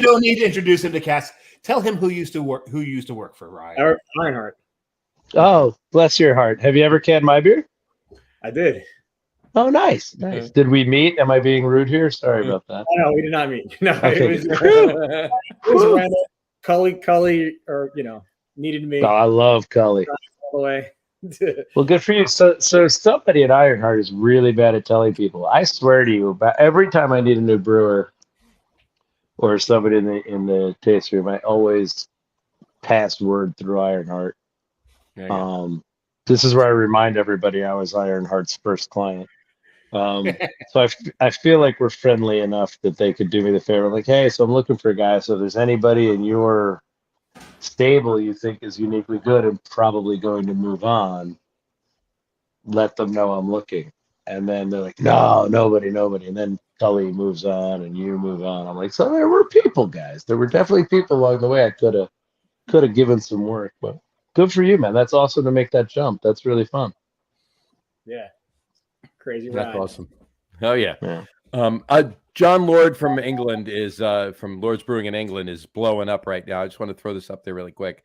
don't need to introduce him to Cass. Tell him who used to work for Ryan. Ironheart. Oh, bless your heart. Have you ever canned my beer? I did. Oh, nice. Did we meet? Am I being rude here? Sorry about that. No, we did not meet. No, okay. It was random. Cully, or needed me. Oh, I love Cully. All the way. Well, good for you. So somebody at Ironheart is really bad at telling people. I swear to you, about every time I need a new brewer or somebody in the taste room, I always pass word through Ironheart. This is where I remind everybody I was Ironheart's first client. So I feel like we're friendly enough that they could do me the favor. Like, hey, so I'm looking for a guy. So if there's anybody in your stable you think is uniquely good and probably going to move on, let them know I'm looking. And then they're like, no, nobody. And then Tully moves on and you move on. I'm like, so there were people, guys. There were definitely people along the way I could have given some work. But good for you, man. That's awesome to make that jump. That's really fun. Yeah. Crazy ride. That's awesome. Oh yeah. John Lord from England is from Lord's Brewing in England is blowing up right now. I just want to throw this up there really quick.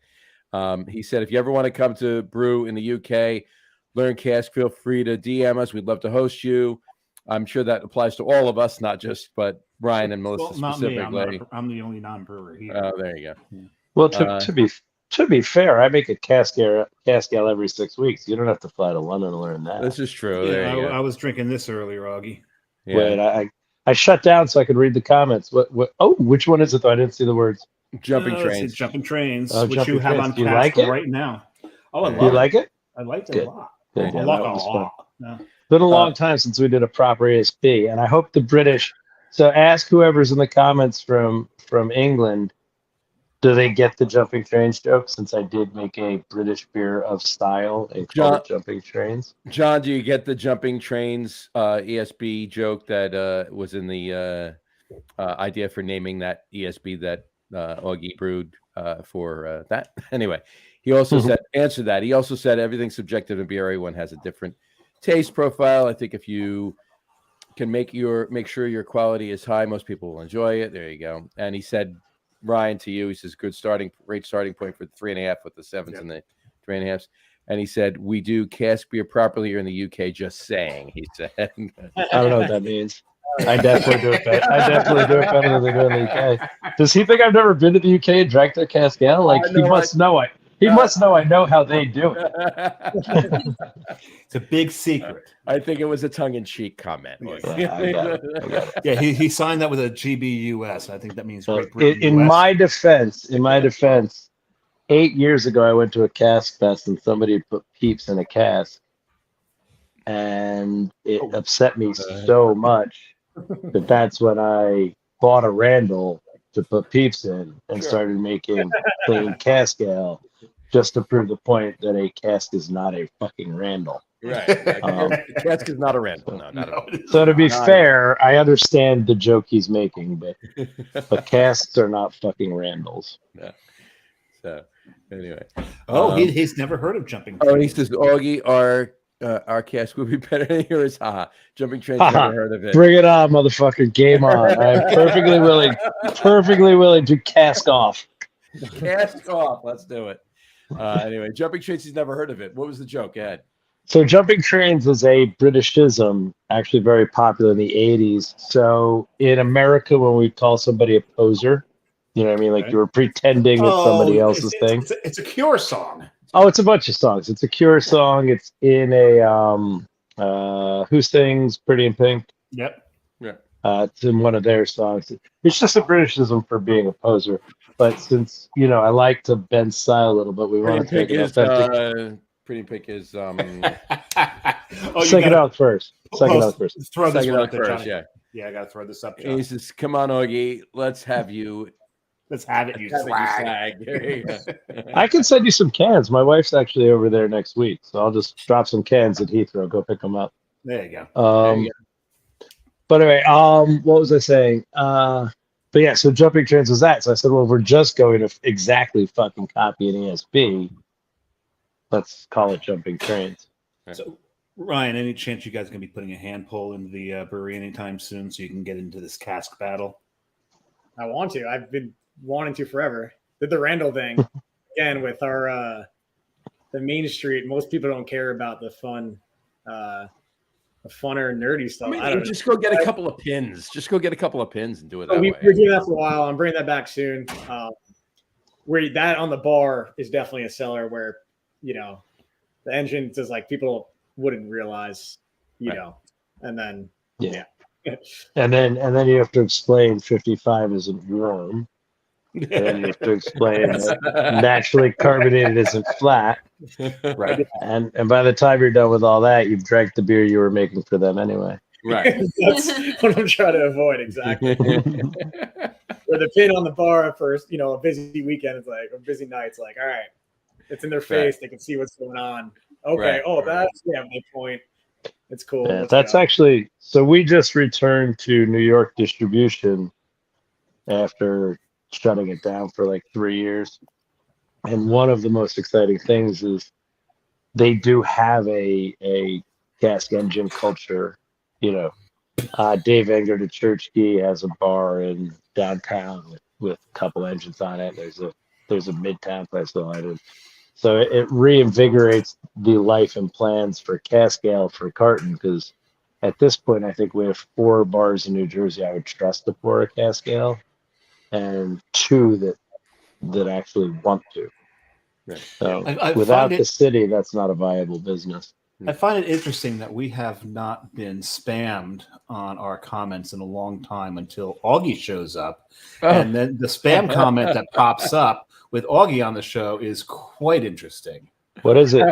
He said, if you ever want to come to brew in the UK, learn cask, feel free to DM us. We'd love to host you. I'm sure that applies to all of us, not just but Ryan and Melissa specifically. I'm the only non-brewer here. Oh, there you go. Yeah. Well, to be fair, I make a cask ale every 6 weeks. You don't have to fly to London to learn that. This is true. Yeah, I was drinking this earlier, Augie. Yeah. Wait, I shut down so I could read the comments. What? Oh, which one is it? Though I didn't see the words. Jumping trains. Jumping trains, Oh, which Jumping you have Trains. on Do you cask like it? right now. Oh, I Do love you it. like it? I liked it Good. a lot. Good. A Yeah, lot. that was fun. No. It's been a long time since we did a proper ESB, and I hope the British. So ask whoever's in the comments from England, do they get the jumping trains joke? Since I did make a British beer of style and called it jumping trains. John, do you get the jumping trains ESB joke that was in the idea for naming that ESB that Augie brewed for that? Anyway, he also said, answer that. He also said everything's subjective in beer. Everyone has a different taste profile. I think if you can make sure your quality is high, most people will enjoy it. There you go. And he said, Ryan, to you, he says, great starting point for the 3.5 with the 7s and the 3.5s. And he said, we do cask beer properly here in the UK. Just saying, he said. I don't know what that means. I definitely do it better. I definitely do it better than they do in the UK. Does he think I've never been to the UK and drank their cask ale? Like he must know it. He must know I know how they do it. It's a big secret. I think it was a tongue-in-cheek comment. Yeah, I got it. Yeah, he signed that with a GBUS. I think that means Great Britain. In my defense, 8 years ago, I went to a cask fest and somebody put peeps in a cask, and it upset me so much that that's when I bought a Randall to put peeps in and started making plain cask ale, just to prove the point that a cask is not a fucking Randall. Right. Cask is not a Randall. No, not at all. So to be fair, I understand the joke he's making, but casks are not fucking Randalls. Yeah. So anyway. He's never heard of jumping Oh, trains. he says, Augie, our cask would be better than yours. Jumping trains, never heard of it. Bring it on, motherfucker. Game on. I'm perfectly willing to cask off. Cask off. Let's do it. Anyway, jumping trains, he's never heard of it. What was the joke, Ed? So jumping trains is a Britishism, actually very popular in the 80s. So in America, when we call somebody a poser, you know what I mean? Like you were pretending it's somebody else's thing. It's a Cure song. Oh, it's a bunch of songs. It's a Cure song. It's in a Who Sings Pretty in Pink? Yep. Yeah. It's in one of their songs. It's just a Britishism for being a poser. But since, I like to bend style a little bit, we want to take it authentic. Pretty Pink is Psychedelic first. Psychedelic first. Throw this one up there, first, Johnny. Yeah, I got to throw this up, John. He says, come on, Augie, let's have you. Let's have it, you swag. There you go. I can send you some cans. My wife's actually over there next week, so I'll just drop some cans at Heathrow. Go pick them up. There you go. But anyway, what was I saying? But yeah, so jumping trains was that. So I said, well, if we're just going to exactly fucking copy an ESB, let's call it jumping trains. So, Ryan, any chance you guys are going to be putting a hand pull into the brewery anytime soon so you can get into this cask battle? I want to. I've been wanting to forever. Did the Randall thing again with our the Main Street. Most people don't care about the fun, the funner, nerdy stuff. I don't just go get a couple of pins. Just go get a couple of pins and do it that way. We're doing that for a while. I'm bringing that back soon. Where that on the bar is definitely a seller where, the engine is like people wouldn't realize, and then yeah. And then you have to explain 55 isn't warm. And then you have to explain that naturally carbonated isn't flat. Right. And by the time you're done with all that, you've drank the beer you were making for them anyway. Right. That's what I'm trying to avoid, exactly. Where the pin on the bar for, a busy weekend is like, a busy night's like, all right, it's in their face. They can see what's going on. Okay. Right. That's my point. It's cool. Yeah, that's actually, so we just returned to New York distribution after shutting it down for like 3 years. And one of the most exciting things is they do have a cask engine culture. Dave Enger to Churchkey has a bar in downtown with a couple engines on it. There's a midtown place on it. So it reinvigorates the life and plans for cask ale for carton, because at this point, I think we have 4 bars in New Jersey I would trust to pour a cask ale, and 2 that actually want to. Right. So without the city, that's not a viable business. I find it interesting that we have not been spammed on our comments in a long time until Augie shows up. And then the spam comment that pops up with Augie on the show is quite interesting. What is it?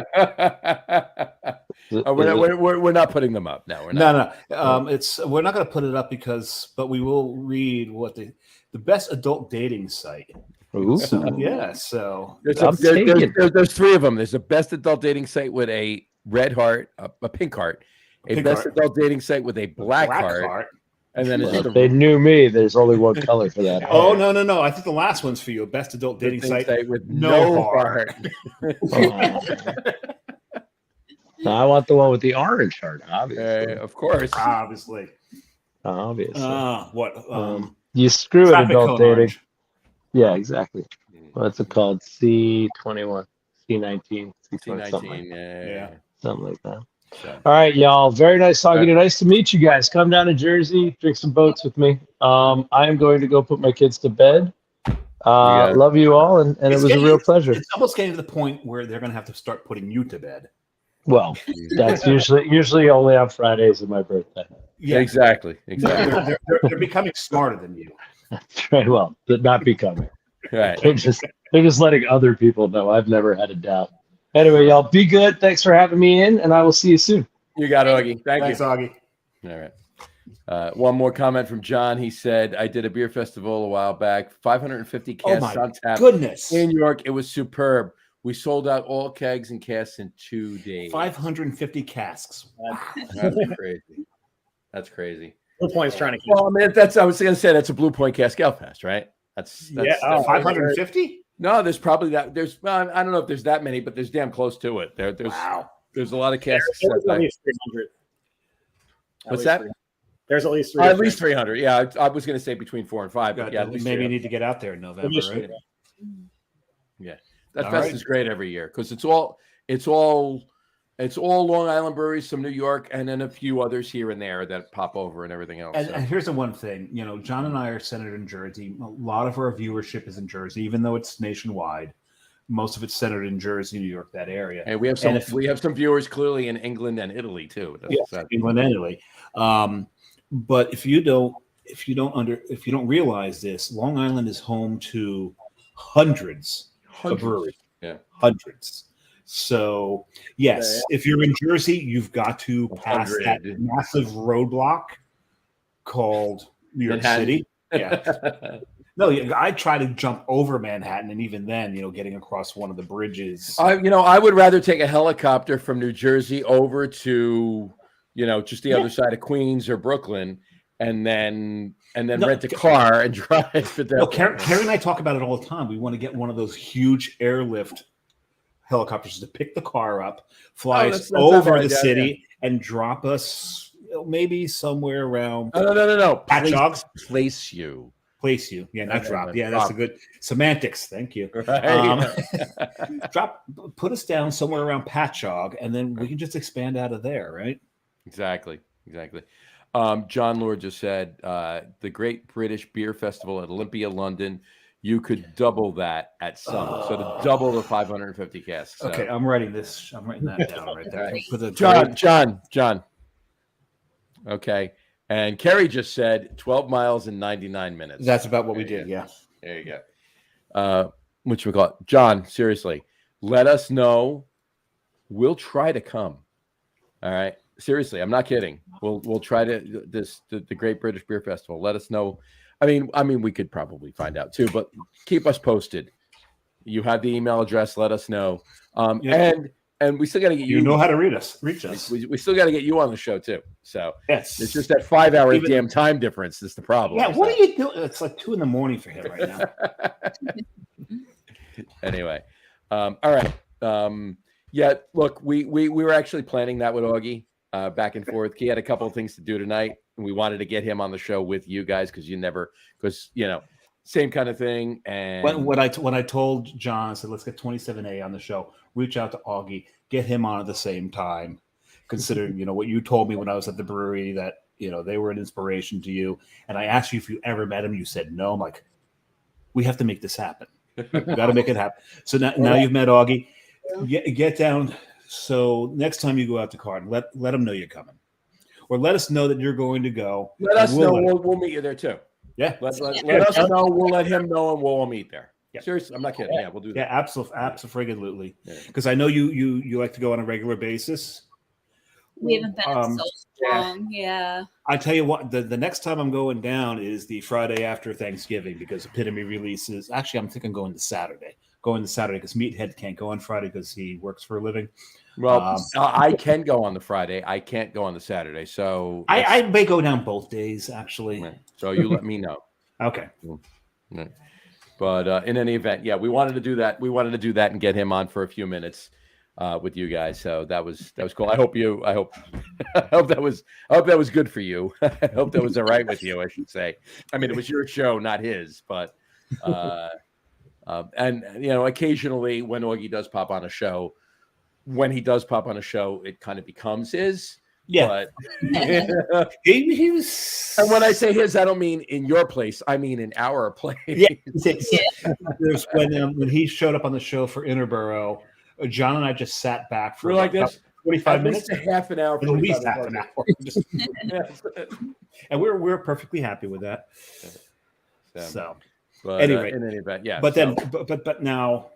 We're not putting them up. No, we're not. No. It's we're not going to put it up but we will read what the best adult dating site. Ooh. So so there's three of them. There's a best adult dating site with a red heart, a pink heart, a best adult dating site with a black heart. And then if they knew me, there's only one color for that. Oh, no. I think the last one's for you. Best adult dating site with no heart. I want the one with the orange heart, obviously. Of course. Obviously. What? You screw it, adult dating. Orange. Yeah, exactly. What's it called? C21, C19, C20, something like that. Something like that. So. All right, y'all. Very nice talking to you. Nice to meet you guys. Come down to Jersey, drink some boats with me. I am going to go put my kids to bed. Love you all, and it was a real pleasure. It's almost getting to the point where they're going to have to start putting you to bed. Well, that's usually only on Fridays of my birthday. Yeah, exactly. They're becoming smarter than you. That's right. Well, they're not becoming. Right. They're just letting other people know. I've never had a doubt. Anyway, y'all be good. Thanks for having me in, and I will see you soon. You got it, Augie. Thanks, Augie. All right. One more comment from John. He said, I did a beer festival a while back, 550 casks on tap. Goodness. In New York. It was superb. We sold out all kegs and casks in 2 days. 550 casks. That's crazy. That's crazy. Blue Point's trying to keep. Well, I mean, I was going to say that's a Blue Point Cask Ale Fest, right? That's 550. No, there's probably that. There's I don't know if there's that many, but there's damn close to it. There's a lot of casks. There's at least 300. What's that? There's at least 300. At least 300. Yeah, I was going to say between 4 and 5. But at least maybe you need to get out there in November, right? Yeah, that fest is great every year because it's all Long Island breweries, some New York, and then a few others here and there that pop over and everything else. And here's the one thing, John and I are centered in Jersey. A lot of our viewership is in Jersey, even though it's nationwide. Most of it's centered in Jersey, New York, that area. And we have some viewers clearly in England and Italy too. England and Italy. But if you don't realize this, Long Island is home to hundreds of breweries. Yeah, hundreds. So, yes, if you're in Jersey, you've got to pass that massive roadblock called New York City. Yeah. No, I try to jump over Manhattan, and even then, getting across one of the bridges. I would rather take a helicopter from New Jersey over to, just the other side of Queens or Brooklyn, and then rent a car and drive to that. Carrie and I talk about it all the time. We want to get one of those huge airlift helicopters to pick the car up, fly us over the city, and drop us maybe somewhere around. No. Patchogue. Place you. Yeah, not drop. Yeah, that's a good semantics. Thank you. Right. Put us down somewhere around Patchogue, and then we can just expand out of there, right? Exactly. John Lord just said the Great British Beer Festival at Olympia, London. You could double that at Summit. So to double the 550 casks. So. Okay, I'm writing that down right there. John. Okay. And Kerry just said 12 miles in 99 minutes. That's about what we did, yeah. There you go. Which we call it. John, seriously, let us know. We'll try to come. All right. Seriously, I'm not kidding. We'll try to the Great British Beer Festival. Let us know. I mean, we could probably find out too, but keep us posted. You have the email address. Let us know. And we still got to get you. You know how to reach us. We still got to get you on the show too. So yes, it's just that 5-hour damn time difference is the problem. Yeah, what are you doing? It's like 2 a.m. for him right now. Anyway, all right. Yeah, look, we were actually planning that with Augie back and forth. He had a couple of things to do tonight, and we wanted to get him on the show with you guys because same kind of thing. And when I told John, I said, let's get 27A on the show, reach out to Augie, get him on at the same time, considering, what you told me when I was at the brewery that, they were an inspiration to you. And I asked you if you ever met him. You said no. I'm like, we have to make this happen. We got to make it happen. So now you've met Augie. Get down. So next time you go out to Card, let them know you're coming. Or let us know that you're going to go. Let us know. We'll meet you there too. Yeah. Let us know. We'll let him know, and we'll all meet there. Yep. Seriously, I'm not kidding. Yeah, we'll do that. Yeah, absolutely. Yeah. Because I know you like to go on a regular basis. We haven't been in so long. Yeah. I tell you what, the next time I'm going down is the Friday after Thanksgiving because Epitome releases. Actually, I'm thinking going to Saturday. Because Meathead can't go on Friday because he works for a living. Well, I can go on the Friday. I can't go on the Saturday. So I may go down both days, actually. Right. So you let me know. Okay. Right. But in any event, yeah, we wanted to do that. We wanted to do that and get him on for a few minutes with you guys. So that was cool. I hope that was good for you. I hope that was all right with you, I should say. I mean, it was your show, not his, but and occasionally when Augie does pop on a show, it kind of becomes his. Yeah. But he was. And when I say his, I don't mean in your place. I mean in our place. Yeah. There's when he showed up on the show for Interborough, John and I just sat back for like this 45 minutes, half an hour, at least half an hour. And we're perfectly happy with that. So, but, anyway, in any event, yeah. But then, but now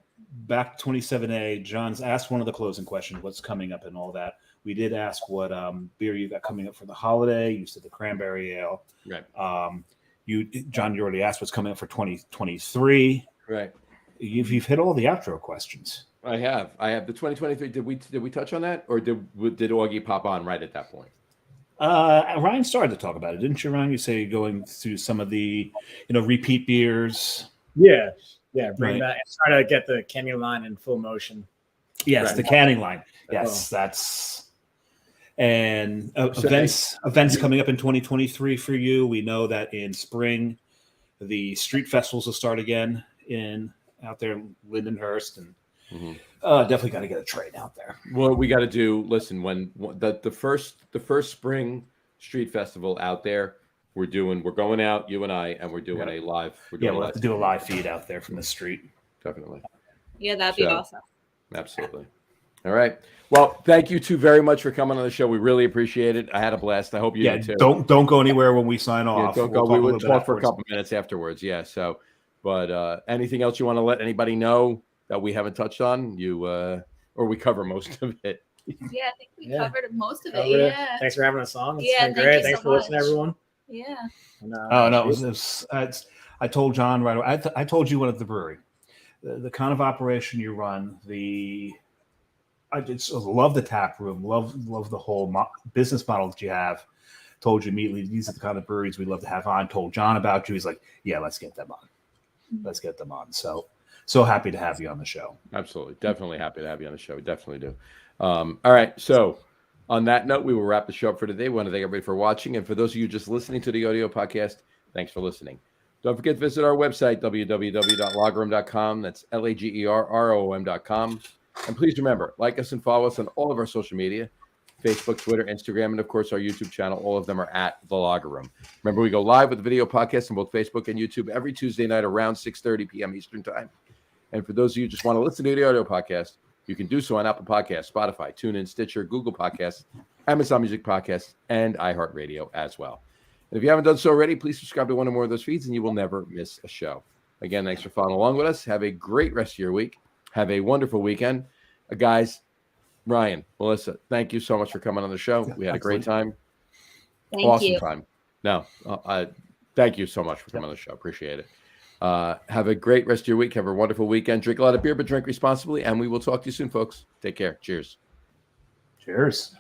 back to 27A. John's asked one of the closing questions: what's coming up and all that. We did ask what beer you got coming up for the holiday. You said the cranberry ale. Right. John, you already asked what's coming up for 2023. Right. You've hit all the outro questions. I have the 2023. Did we touch on that, or did Augie pop on right at that point? Ryan started to talk about it, didn't you, Ryan? You say you're going through some of the repeat beers. Yeah. Bring that and try to get the canning line in full motion. Yes, right. The canning line. Yes, that's. And events coming up in 2023 for you. We know that in spring, the street festivals will start again out there in Lindenhurst, and definitely got to get a train out there. Well, we got to do. Listen, when the first spring street festival out there, we're going out, you and I, and we're doing a live. We'll have to do a live feed out there from the street. Definitely. Yeah, that'd be awesome. Absolutely. All right. Well, thank you two very much for coming on the show. We really appreciate it. I had a blast. I hope you did too. Don't go anywhere when we sign off. Don't go. We would talk for a couple minutes afterwards. Yeah. So, but anything else you want to let anybody know that we haven't touched on? Or we cover most of it. Yeah, I think we covered most of it. Yeah. Thanks for having us on. It's been great. Thanks for listening, everyone. Yeah. And, I told John right away. I told you one at the brewery. The kind of operation you run, I just love the tap room, love the whole business model that you have. Told you immediately, these are the kind of breweries we'd love to have on. Told John about you. He's like, yeah, let's get them on. So happy to have you on the show. Absolutely. Definitely happy to have you on the show. We definitely do. All right. So on that note, we will wrap the show up for today. We want to thank everybody for watching. And for those of you just listening to the audio podcast, thanks for listening. Don't forget to visit our website, www.lagerroom.com. That's LAGERROM.com. And please remember, like us and follow us on all of our social media, Facebook, Twitter, Instagram, and of course our YouTube channel. All of them are at The Lager Room. Remember, we go live with the video podcast on both Facebook and YouTube every Tuesday night around 6:30 p.m. Eastern Time. And for those of you who just want to listen to the audio podcast, you can do so on Apple Podcasts, Spotify, TuneIn, Stitcher, Google Podcasts, Amazon Music Podcasts, and iHeartRadio as well. And if you haven't done so already, please subscribe to one or more of those feeds and you will never miss a show. Again, thanks for following along with us. Have a great rest of your week. Have a wonderful weekend. Guys, Ryan, Melissa, thank you so much for coming on the show. We had a great time. Thank you. Time. No, thank you so much for coming on the show. Appreciate it. Have a great rest of your week. Have a wonderful weekend. Drink a lot of beer, but drink responsibly. And we will talk to you soon, folks. Take care. Cheers. Cheers.